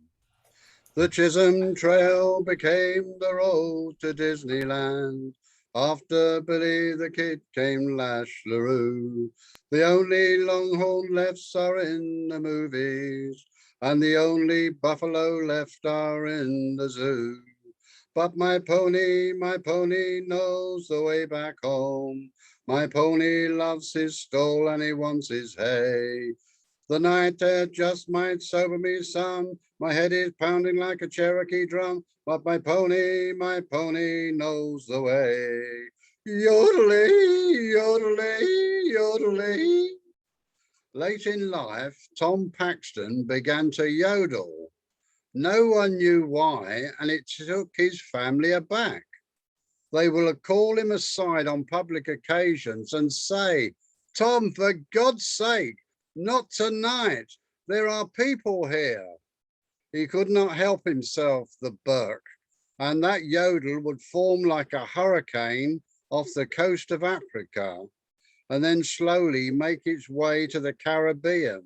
The Chisholm Trail became the road to Disneyland. After Billy the Kid came Lash LaRue. The only longhorn lefts are in the movies, and the only buffalo left are in the zoo. But my pony knows the way back home. My pony loves his stall and he wants his hay. The night air just might sober me some. My head is pounding like a Cherokee drum, but my pony knows the way. Yodelee, yodelee, yodelee. Late in life, Tom Paxton began to yodel. No one knew why, and it took his family aback. They will call him aside on public occasions and say, Tom, for God's sake, not tonight. There are people here. He could not help himself, the Burke, and that yodel would form like a hurricane off the coast of Africa, and then slowly make its way to the Caribbean.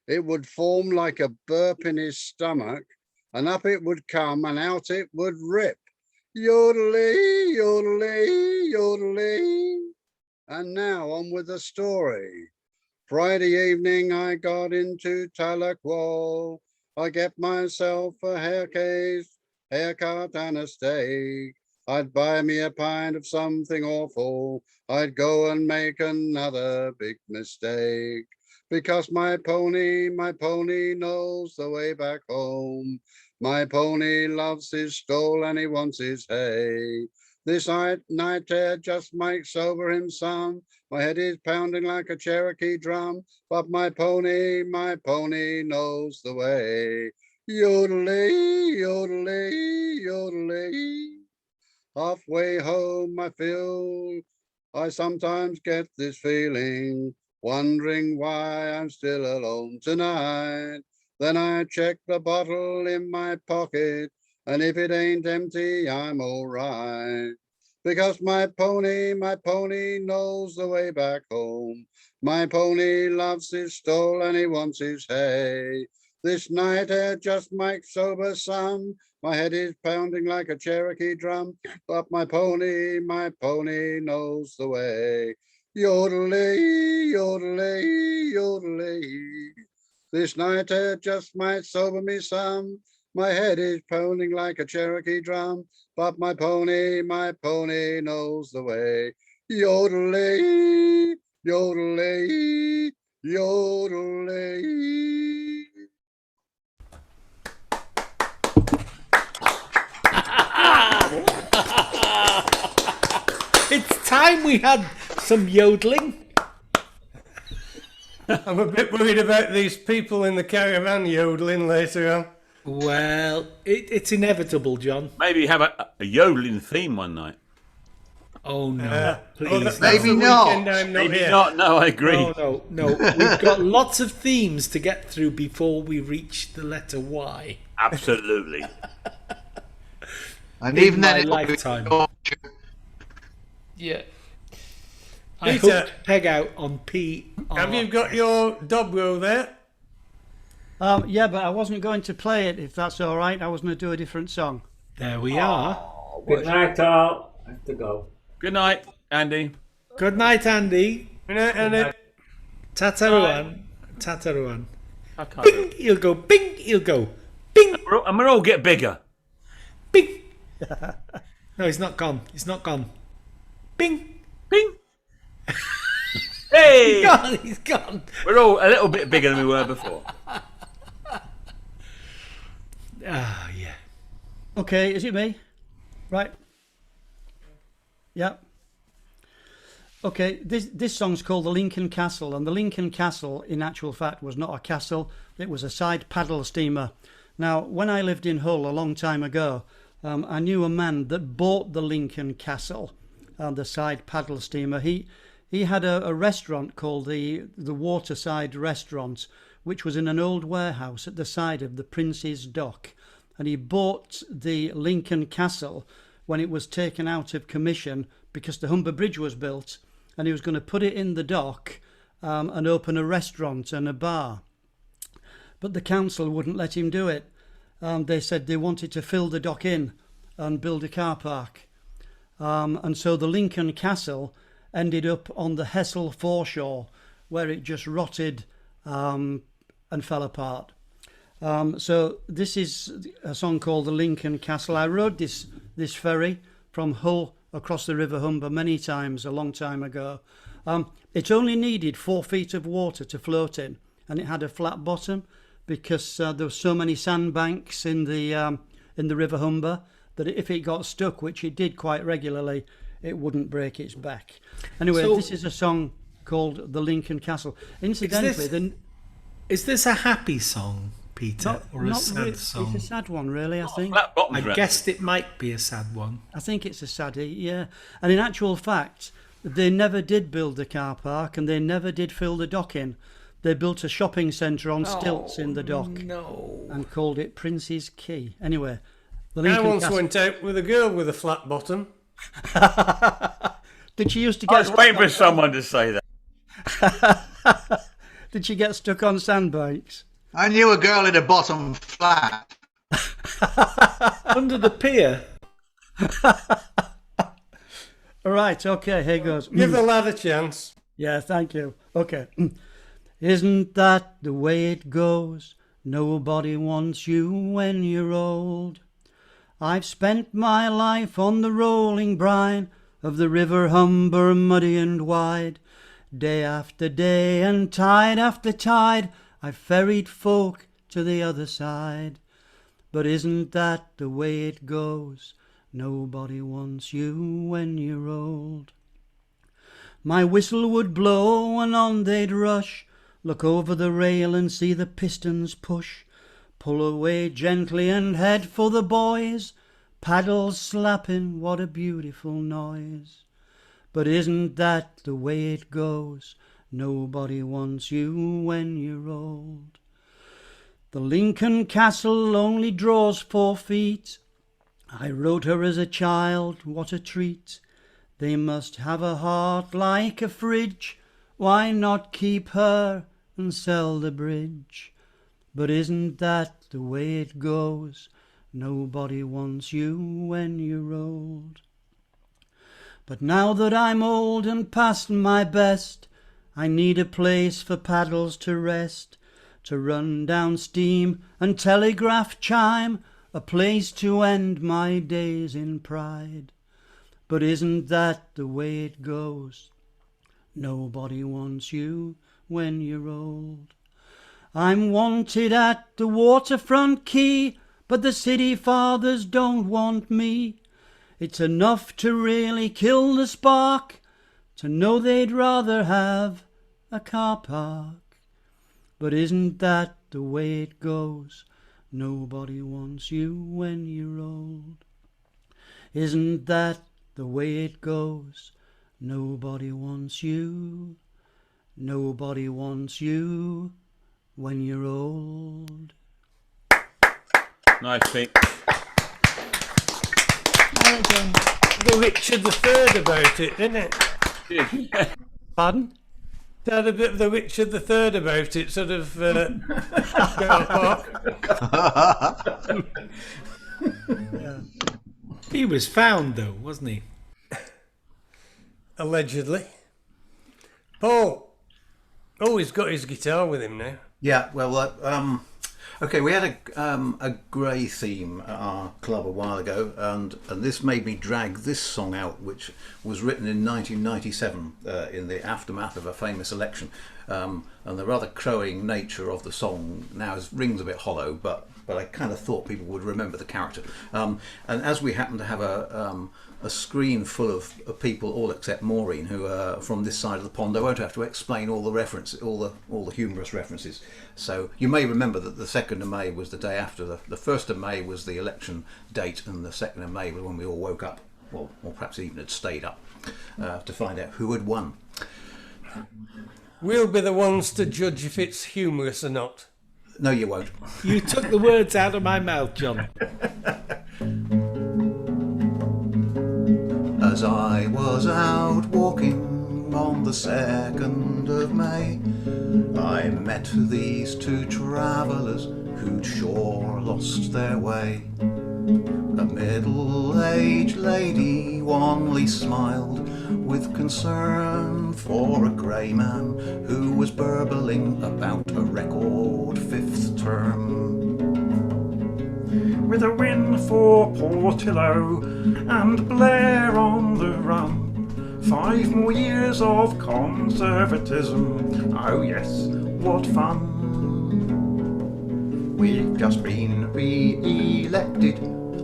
It would form like a burp in his stomach, and up it would come and out it would rip. Yodelee, yodelee, yodelee. And now on with the story. Friday evening I got into Tahlequah. I get myself a haircut and a steak. I'd buy me a pint of something awful. I'd go and make another big mistake. Because my pony knows the way back home. My pony loves his stall and he wants his hay. This night air just might sober him some. My head is pounding like a Cherokee drum, but my pony knows the way. Yodelee, yodelee, yodelee. Halfway home I sometimes get this feeling, wondering why I'm still alone tonight. Then I check the bottle in my pocket, and if it ain't empty, I'm all right. Because my pony knows the way back home. My pony loves his stall and he wants his hay. This night air just might sober some. My head is pounding like a Cherokee drum, but my pony knows the way. Yodelee, yodelee, yodelee. This night air just might sober me some. My head is pounding like a Cherokee drum, but my pony knows the way. Yodelay, yodelay, yodelay. It's time we had some yodeling. I'm a bit worried about these people in the caravan yodeling later on. Well, it's inevitable, John. Maybe have a yodeling theme one night. Oh no, please. Maybe not. Maybe not. No, I agree. No. We've got lots of themes to get through before we reach the letter Y. Absolutely. And In even my then, lifetime. Yeah. I Peter, hooked Peg out on P. Have you got your dobro there? Yeah, but I wasn't going to play it, if that's all right. I was going to do a different song. There we are. Good night, all. I have to go. Good night, Andy. Good night, Andy. Good night, Andy. Tataruan. Tataruan. Bing, he'll go. Bing, he'll go. Bing. And we'll all get bigger. Bing. No, he's not gone. He's not gone. Bing. Bing. Hey! He's gone. He's gone. We're all a little bit bigger than we were before. Ah, yeah. Okay, is it me? Right. Yeah. Okay, this song's called The Lincoln Castle, and the Lincoln Castle, in actual fact, was not a castle. It was a side paddle steamer. Now, when I lived in Hull a long time ago, I knew a man that bought the Lincoln Castle, the side paddle steamer. He had a restaurant called the Waterside Restaurant, which was in an old warehouse at the side of the Prince's Dock. And he bought the Lincoln Castle when it was taken out of commission because the Humber Bridge was built, and he was going to put it in the dock and open a restaurant and a bar. But the council wouldn't let him do it. They said they wanted to fill the dock in and build a car park. And so the Lincoln Castle ended up on the Hessel foreshore, where it just rotted and fell apart. So this is a song called The Lincoln Castle. I rode this ferry from Hull across the River Humber many times a long time ago. It only needed 4 feet of water to float in, and it had a flat bottom because there were so many sandbanks in the River Humber that if it got stuck, which it did quite regularly, it wouldn't break its back. Anyway, So- this is a song called The Lincoln Castle. Incidentally, Is this a happy song, Peter, or a not sad really. song? It's a sad one, really, I think. I guessed it might be a sad one. I think it's a saddie, yeah. And in actual fact, they never did build the car park and they never did fill the dock in. They built a shopping centre on stilts in the dock and called it Prince's Quay. Anyway, the I Lincoln once Castle. went out with a girl with a flat bottom. Did she used to I get was waiting for someone to say that. Did she get stuck on sandbanks? I knew a girl in a bottom flat. Under the pier. All right, okay, here goes. Give the lad a chance. Yeah, thank you. Okay. Isn't that the way it goes? Nobody wants you when you're old. I've spent my life on the rolling brine of the River Humber, muddy and wide. Day after day and tide after tide, I've ferried folk to the other side. But isn't that the way it goes? Nobody wants you when you're old. My whistle would blow and on they'd rush, look over the rail and see the pistons push, pull away gently and head for the boys, paddles slapping, what a beautiful noise. But isn't that the way it goes? Nobody wants you when you're old. The Lincoln Castle only draws 4 feet. I rode her as a child, what a treat. They must have a heart like a fridge. Why not keep her and sell the bridge? But isn't that the way it goes? Nobody wants you when you're old. But now that I'm old and past my best, I need a place for paddles to rest. to run down steam and telegraph chime, a place to end my days in pride. But isn't that the way it goes? Nobody wants you when you're old. I'm wanted at the waterfront quay, but the city fathers don't want me. It's enough to really kill the spark to know they'd rather have a car park. But isn't that the way it goes? Nobody wants you when you're old. Isn't that the way it goes? Nobody wants you. Nobody wants you when you're old. Nice, Pete. The Richard III about it, didn't it? Pardon? It had a bit of the Richard III about it, sort of. He was found, though, wasn't he? Allegedly. Paul. Oh, he's got his guitar with him now. Yeah, well, okay, we had a grey theme at our club a while ago, and this made me drag this song out, which was written in 1997 in the aftermath of a famous election. And the rather crowing nature of the song now rings a bit hollow, but I kind of thought people would remember the character. And as we happen to have a screen full of people, all except Maureen, who are from this side of the pond, I won't have to explain all the references, all the humorous references. So you may remember that the 2nd of May was the day after the 1st of May was the election date, and the 2nd of May was when we all woke up, or perhaps even had stayed up to find out who had won. We'll be the ones to judge if it's humorous or not. No, you won't. You took the words out of my mouth, John. As I was out walking on the 2nd of May, I met these two travellers who'd sure lost their way. A middle-aged lady wanly smiled with concern for a grey man who was burbling about a record 5th term. With a win for Portillo and Blair on the run, 5 more years of conservatism, oh yes, what fun. We've just been re-elected,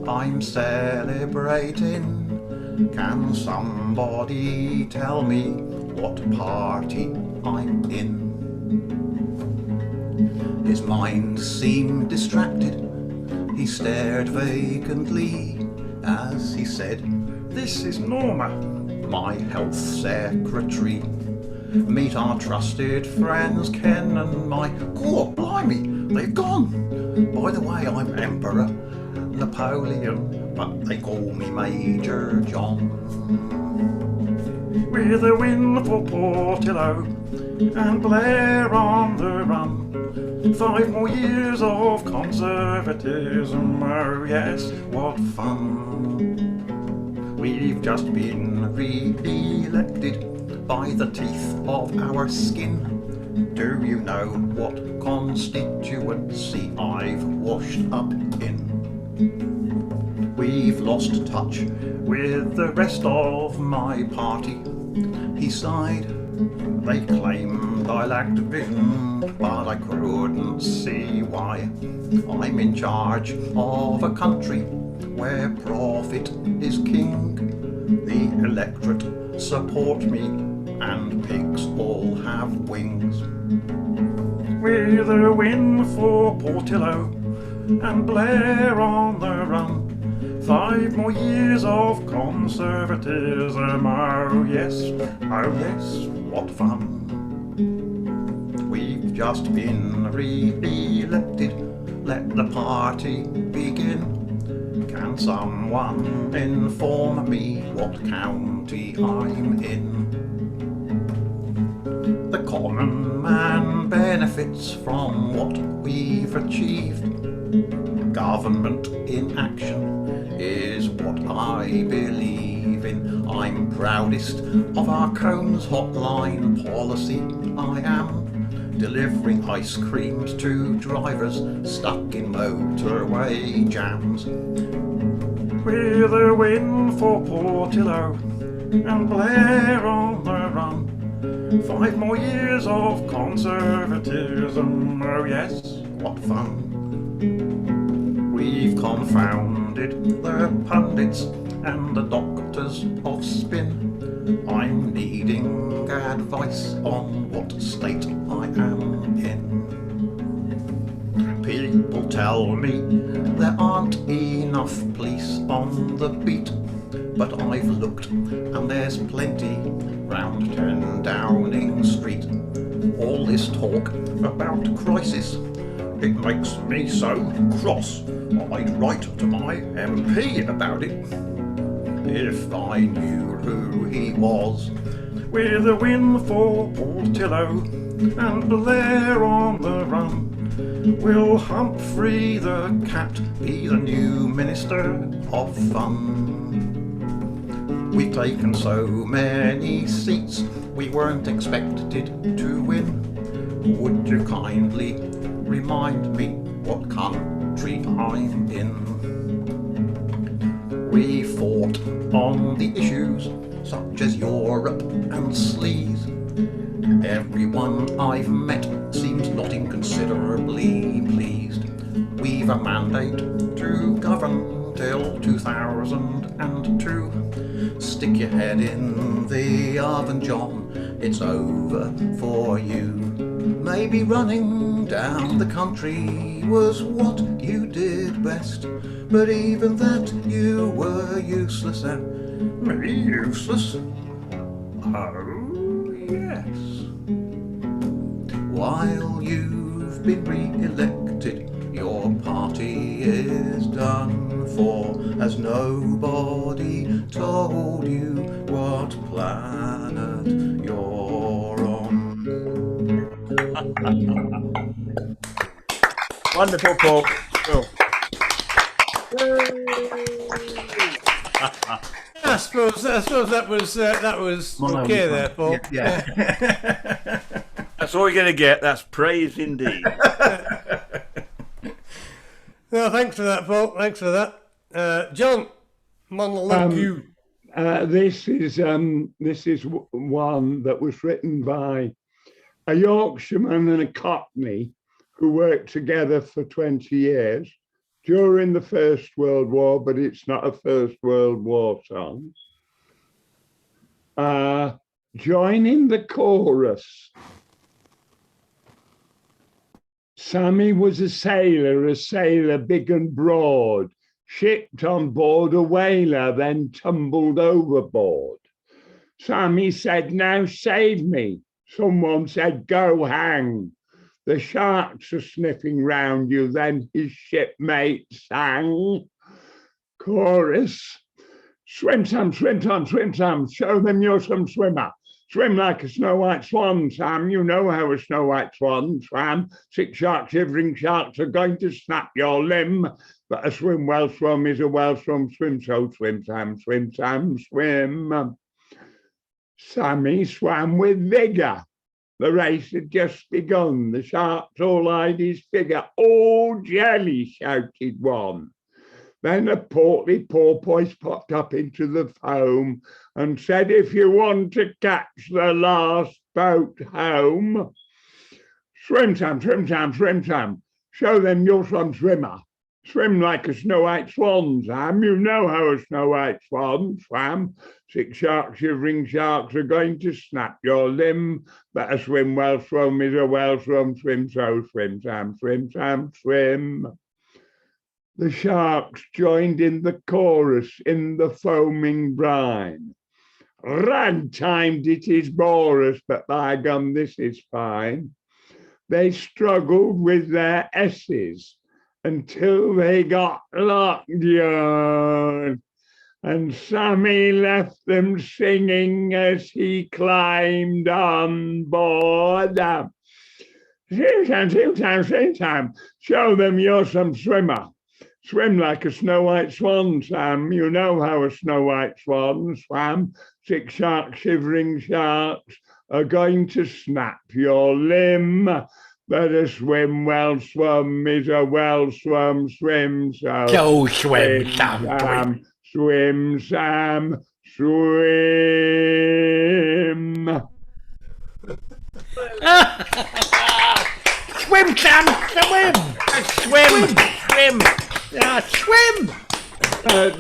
I'm celebrating. Can somebody tell me what party I'm in? His mind seemed distracted, he stared vacantly as he said, "This is Norma, my health secretary. Meet our trusted friends Ken and Mike." "God blimey, they've gone. By the way, I'm Emperor Napoleon, but they call me Major John." With a win for Portillo and Blair on the run, 5 more years of conservatism, oh yes, what fun. We've just been re-elected by the teeth of our skin. Do you know what constituency I've washed up in? We've lost touch with the rest of my party. He sighed. They claimed I lacked vision, but I couldn't see why. I'm in charge of a country where profit is king. The electorate support me, and pigs all have wings. With a win for Portillo and Blair on the run, 5 more years of conservatism, oh yes, what fun. We've just been re-elected, let the party begin. Can someone inform me what county I'm in? The common man benefits from what we've achieved. Government in action is what I believe in. I'm proudest of our Combs hotline policy, I am. delivering ice creams to drivers stuck in motorway jams. With a win for Portillo and Blair on the run. 5 more years of conservatism, oh yes, what fun. We've confounded the pundits and the doctors of spin. I'm needing advice on what state I am in. People tell me there aren't enough police on the beat, but I've looked and there's plenty round 10 Downing Street. All this talk about crisis, it makes me so cross. I'd write to my MP about it if I knew who he was. With a win for Portillo and Blair on the run, will Humphrey the Cat be the new Minister of Fun? We've taken so many seats we weren't expected to win. Would you kindly remind me what country I'm in? We fought on the issues such as Europe and sleaze. Everyone I've met seems not inconsiderably pleased. We've a mandate to govern till 2002. Stick your head in the oven, John, it's over for you. Maybe running down the country was what you did best, but even that you were useless at. Me useless? Oh, yes. While you've been re-elected, your party is done for, as nobody told you what planet you're on. Wonderful, Paul. Cool. I suppose that was okay there, Paul. Yeah. That's all you're going to get. That's praise indeed. No, thanks for that, Paul. Thanks for that. John, monologue you. This is one that was written by a Yorkshireman and a Cockney who worked together for 20 years during the First World War, but it's not a First World War song. Joining the chorus. Sammy was a sailor big and broad, shipped on board a whaler, then tumbled overboard. Sammy said, "Now save me." Someone said, "Go hang. The sharks are sniffing round you." Then his shipmate sang. Chorus. Swim, Sam, swim, Sam, swim, Sam. Show them you're some swimmer. Swim like a snow white swan, Sam. You know how a snow white swan swam. 6 sharks, shivering sharks, are going to snap your limb. But a swim well swum is a well swum. Swim, so swim, Sam, swim, Sam, swim. Sammy swam with vigour. The race had just begun. The sharks all eyed his figure. "Oh, jelly," shouted one. Then a portly porpoise popped up into the foam and said, "If you want to catch the last boat home, swim, Sam, swim, Sam, swim, Sam. Show them you're some swimmer. Swim like a snow white swan, Sam. You know how a snow white swan swam. 6 sharks, shivering sharks, are going to snap your limb. But a swim well swum is a well swum. Swim, so swim, Sam, swim, Sam, swim." The sharks joined in the chorus in the foaming brine. "Ragtime it is Boris, but by gum this is fine." They struggled with their S's until they got locked on. And Sammy left them singing as he climbed on board. "Swim time, swim time, swim time. Show them you're some swimmer. swim like a snow white swan, Sam. You know how a snow white swan swam. 6 sharks, shivering sharks, are going to snap your limb. But a swim well swum is a well swum swim. So Go swim, Sam. Swim, Sam, swim. Swim, Sam, swim. Swim. Swim.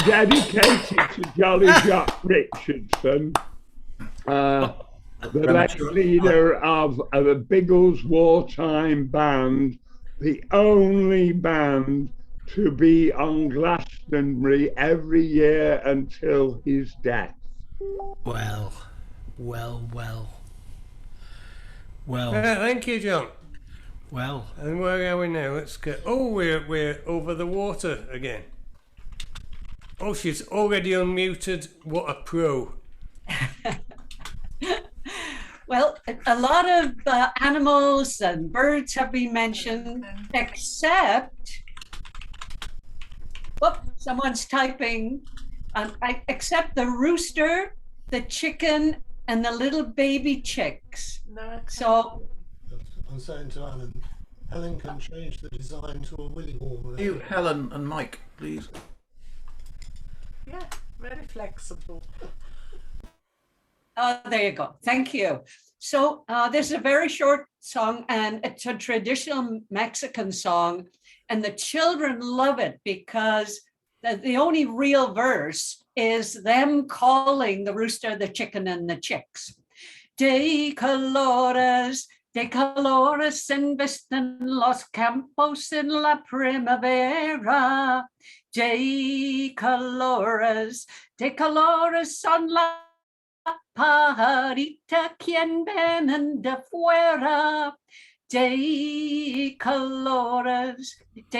Dedicated to Jolly Jock Richardson, the late leader of the Biggles Wartime Band, the only band to be on Glastonbury every year until his death. Well. Thank you, John. Well. And where are we now? Let's go. Oh, we're over the water again. Oh, she's already unmuted. What a pro. Well, a lot of animals and birds have been mentioned, except, someone's typing, except the rooster, the chicken, and the little baby chicks. So, I'm saying to Alan, Helen can change the design to a willy warmer. You, Helen and Mike, please. Yeah, very flexible. Oh, there you go. Thank you. So this is a very short song, and it's a traditional Mexican song, and the children love it because the only real verse is them calling the rooster, the chicken, and the chicks. De colores invisten los campos en la primavera. De colores son la pajarita quien vienen de fuera. De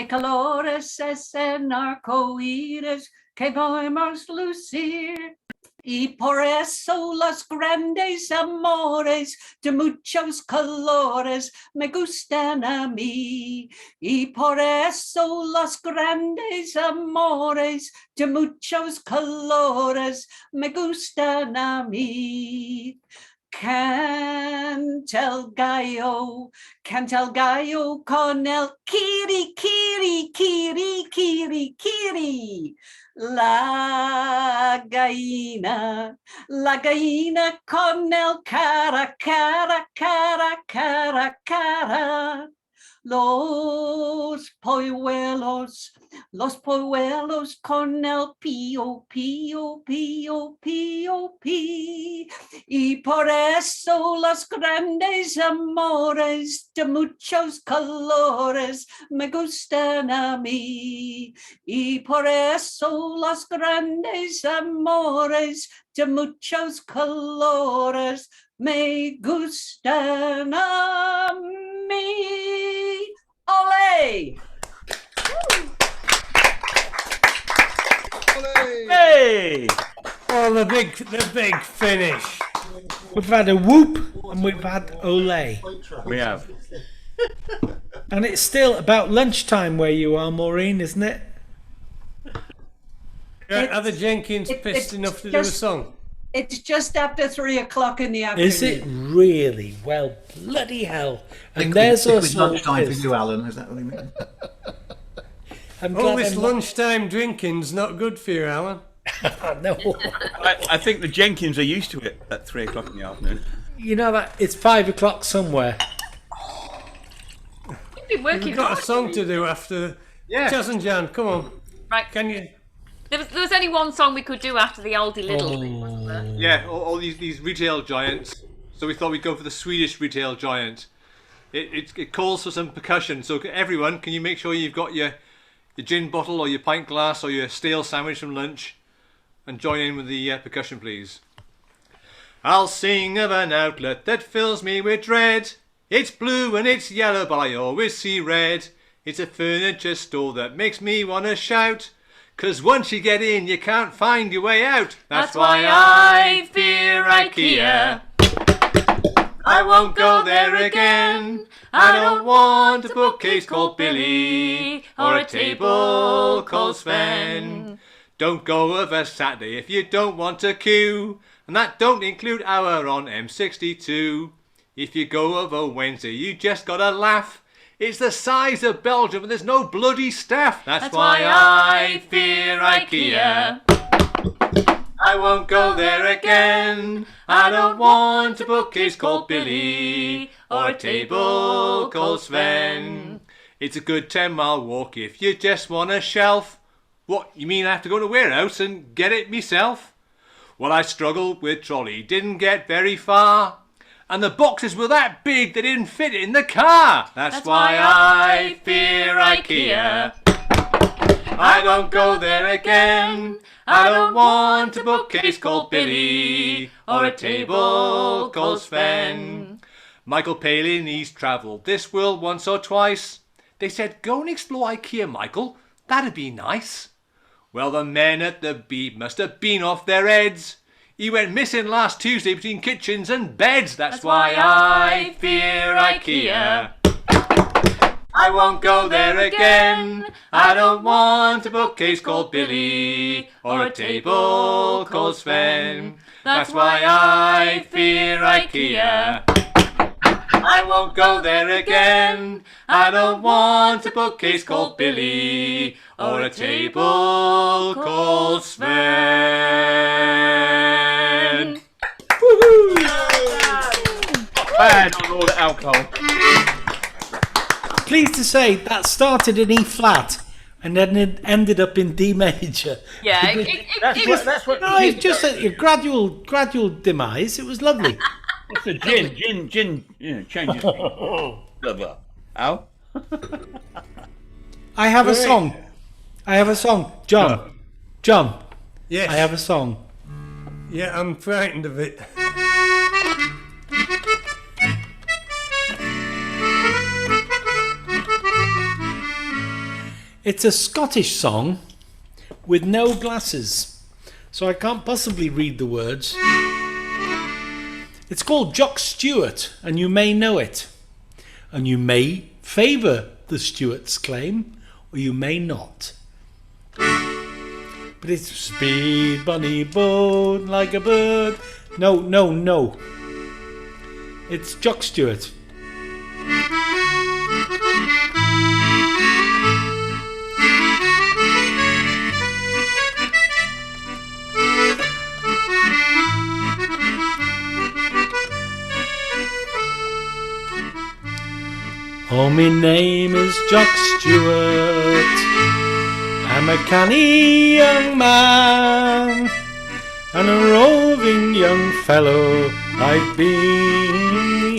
colores es en arcoíris que podemos lucir. Y por eso los grandes amores de muchos colores me gustan a mí. Y por eso los grandes amores de muchos colores me gustan a mí. Canta el gallo con el kiri, kiri, kiri, kiri, kiri. La gallina con el cara, cara, cara, cara, cara. Los polluelos con el pío, pío, pío, pío, pío. Y por eso los grandes amores de muchos colores me gustan a mí. Y por eso los grandes amores de muchos colores me gustan a mí. Ole! Hey! Oh, the big finish. We've had a whoop and we've had ole. We have. And it's still about lunchtime where you are, Maureen, isn't it? Are the Jenkins pissed enough to do a song? It's just after 3 o'clock in the afternoon. Is it really? Well, bloody hell. And there's us lunchtime for you, Alan. Is that what you mean? All this lunchtime drinking's not good for you, Alan. No. I think the Jenkins are used to it at 3 o'clock in the afternoon. You know that it's 5 o'clock somewhere. You've been working We've got hard. a song to do after. Yeah. Chaz and Jan, come on. Right. Can you? There was only one song we could do after the oldie little thing, wasn't there? Yeah, all these retail giants. So we thought we'd go for the Swedish retail giant. It calls for some percussion. So everyone, can you make sure you've got your gin bottle or your pint glass or your stale sandwich from lunch, and join in with the percussion, please. I'll sing of an outlet that fills me with dread. It's blue and it's yellow, but I always see red. It's a furniture store that makes me want to shout. 'Cause once you get in, you can't find your way out. That's why I fear IKEA. I won't go there again. I don't want a bookcase called Billy or a table called Sven. Don't go of a Saturday if you don't want a queue, and that don't include hour on M62. If you go of a Wednesday, you just gotta laugh. It's the size of Belgium and there's no bloody staff. That's why I fear IKEA. I won't go there again. I don't want a bookcase called Billy or a table called Sven. It's a good 10-mile walk if you just want a shelf. What, you mean I have to go to warehouse and get it myself? Well, I struggled with trolley, didn't get very far. And the boxes were that big they didn't fit in the car. That's why I fear IKEA. I don't go there again. I don't want a bookcase called Billy or a table called Sven. Michael Palin, he's travelled this world once or twice. They said, go and explore IKEA, Michael. That'd be nice. Well, the men at the beat must have been off their heads. He went missing last Tuesday between kitchens and beds. That's why I fear IKEA. I won't go there again. I don't want a bookcase called Billy or a table called Sven. That's why I fear IKEA. I won't go there again. I don't want a bookcase called Billy or a table called Sven. Woohoo! Bad on all the alcohol. Pleased to say that started in E flat and then it ended up in D major. Yeah, that's what. No, it's just a gradual demise. It was lovely. It's the gin, changes. Al? I have a song. John. John. Yes. I have a song. Yeah, I'm frightened of it. It's a Scottish song with no glasses, so I can't possibly read the words. It's called Jock Stewart, and you may know it. And you may favour the Stewart's claim, or you may not. But it's speed, bunny, boat, like a bird. No. It's Jock Stewart. Oh, my name is Jock Stewart. I'm a canny young man, and a roving young fellow I've been.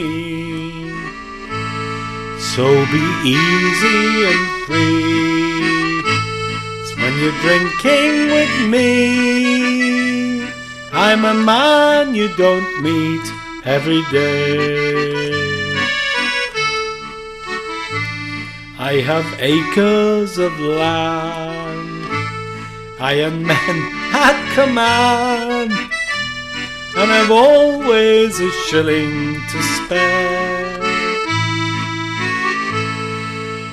So be easy and free. It's when you're drinking with me. I'm a man you don't meet every day. I have acres of land, I am men at command, and I've always a shilling to spare.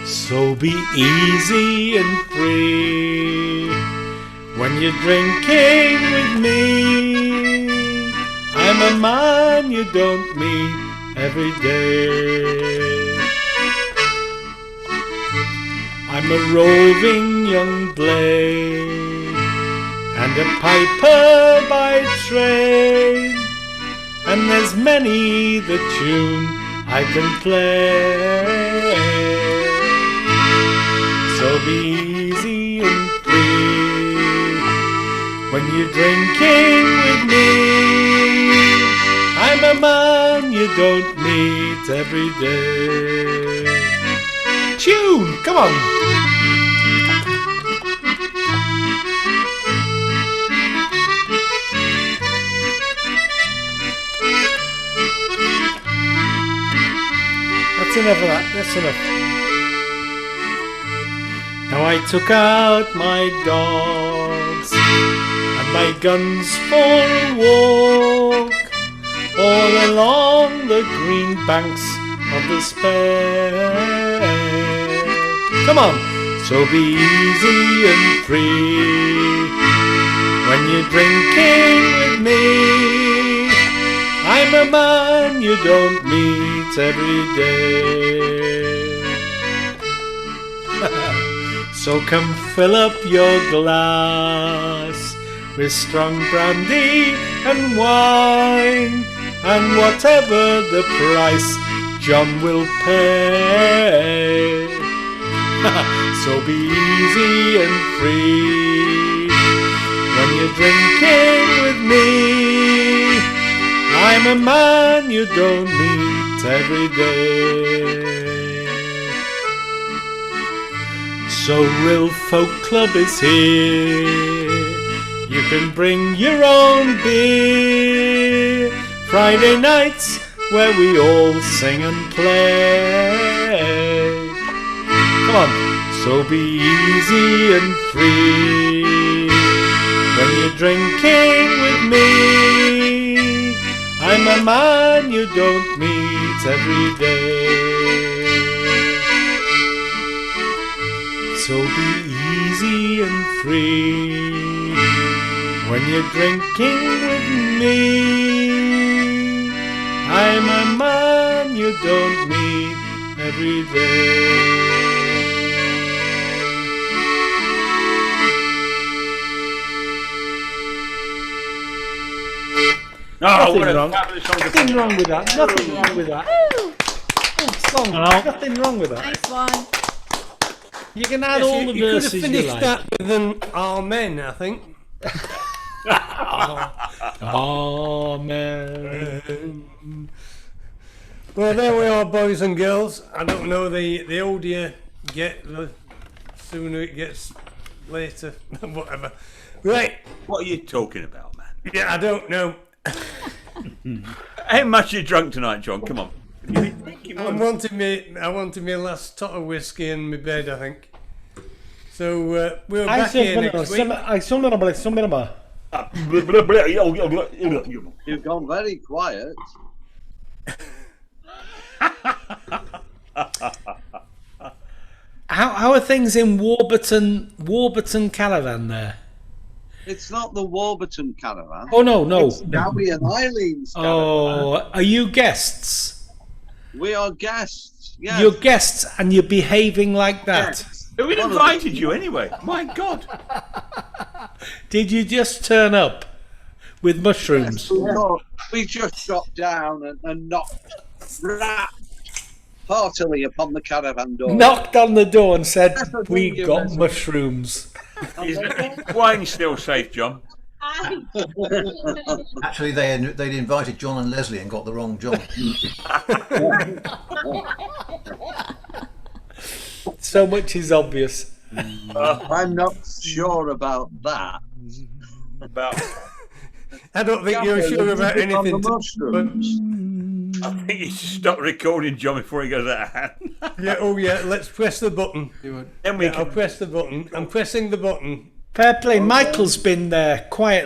So be easy and free when you're drinking with me. I'm a man you don't meet every day. I'm a roving young blade and a piper by trade, and there's many the tune I can play. So be easy and free when you're drinking with me. I'm a man you don't meet every day. Tune, come on. That's enough of that, that's enough. Now I took out my dogs and my guns for a walk. all along the green banks of despair. Come on, so be easy and free when you're drinking with me. I'm a man you don't meet every day. So come fill up your glass with strong brandy and wine, and whatever the price, John will pay. So be easy and free when you're drinking with me. I'm a man you don't meet every day. So Rhyl Folk Club is here. You can bring your own beer. Friday nights where we all sing and play. Come on, so be easy and free when you're drinking with me. I'm a man you don't meet every day. So be easy and free when you're drinking with me. I'm a man you don't meet every day. Nothing wrong. Nothing wrong with that. Nothing wrong with that. Good song. Nothing wrong with that. Nice one. You can add all the verses you could have finished like. that with an amen, I think. Amen. Well, there we are, boys and girls. I don't know, the older you get, the sooner it gets later. Whatever. Right. What are you talking about, man? Yeah, I don't know. How much you drunk tonight, John? Come on. I wanted my last tot of whiskey in my bed, I think. So we're back here next week. You've gone very quiet. How are things in Warburton Caravan there? It's not the Warburton Caravan. Oh no. It's Gabby and Eileen's caravan. Oh, are you guests? We are guests. Yes. You're guests and you're behaving like that. Yes. Who invited you anyway? My God. Did you just turn up with mushrooms? Yes, we just got down and knocked heartily upon the caravan door. Knocked on the door and said, "We got mushrooms." Is wine still safe, John? Actually, they'd invited John and Leslie and got the wrong John. So much is obvious. I'm not sure about that. I don't think you're sure about anything. I think you should stop recording, John, before he goes out of hand. Yeah, let's press the button. Then I'll press the button. I'm pressing the button. Fair play. Michael's been there quietly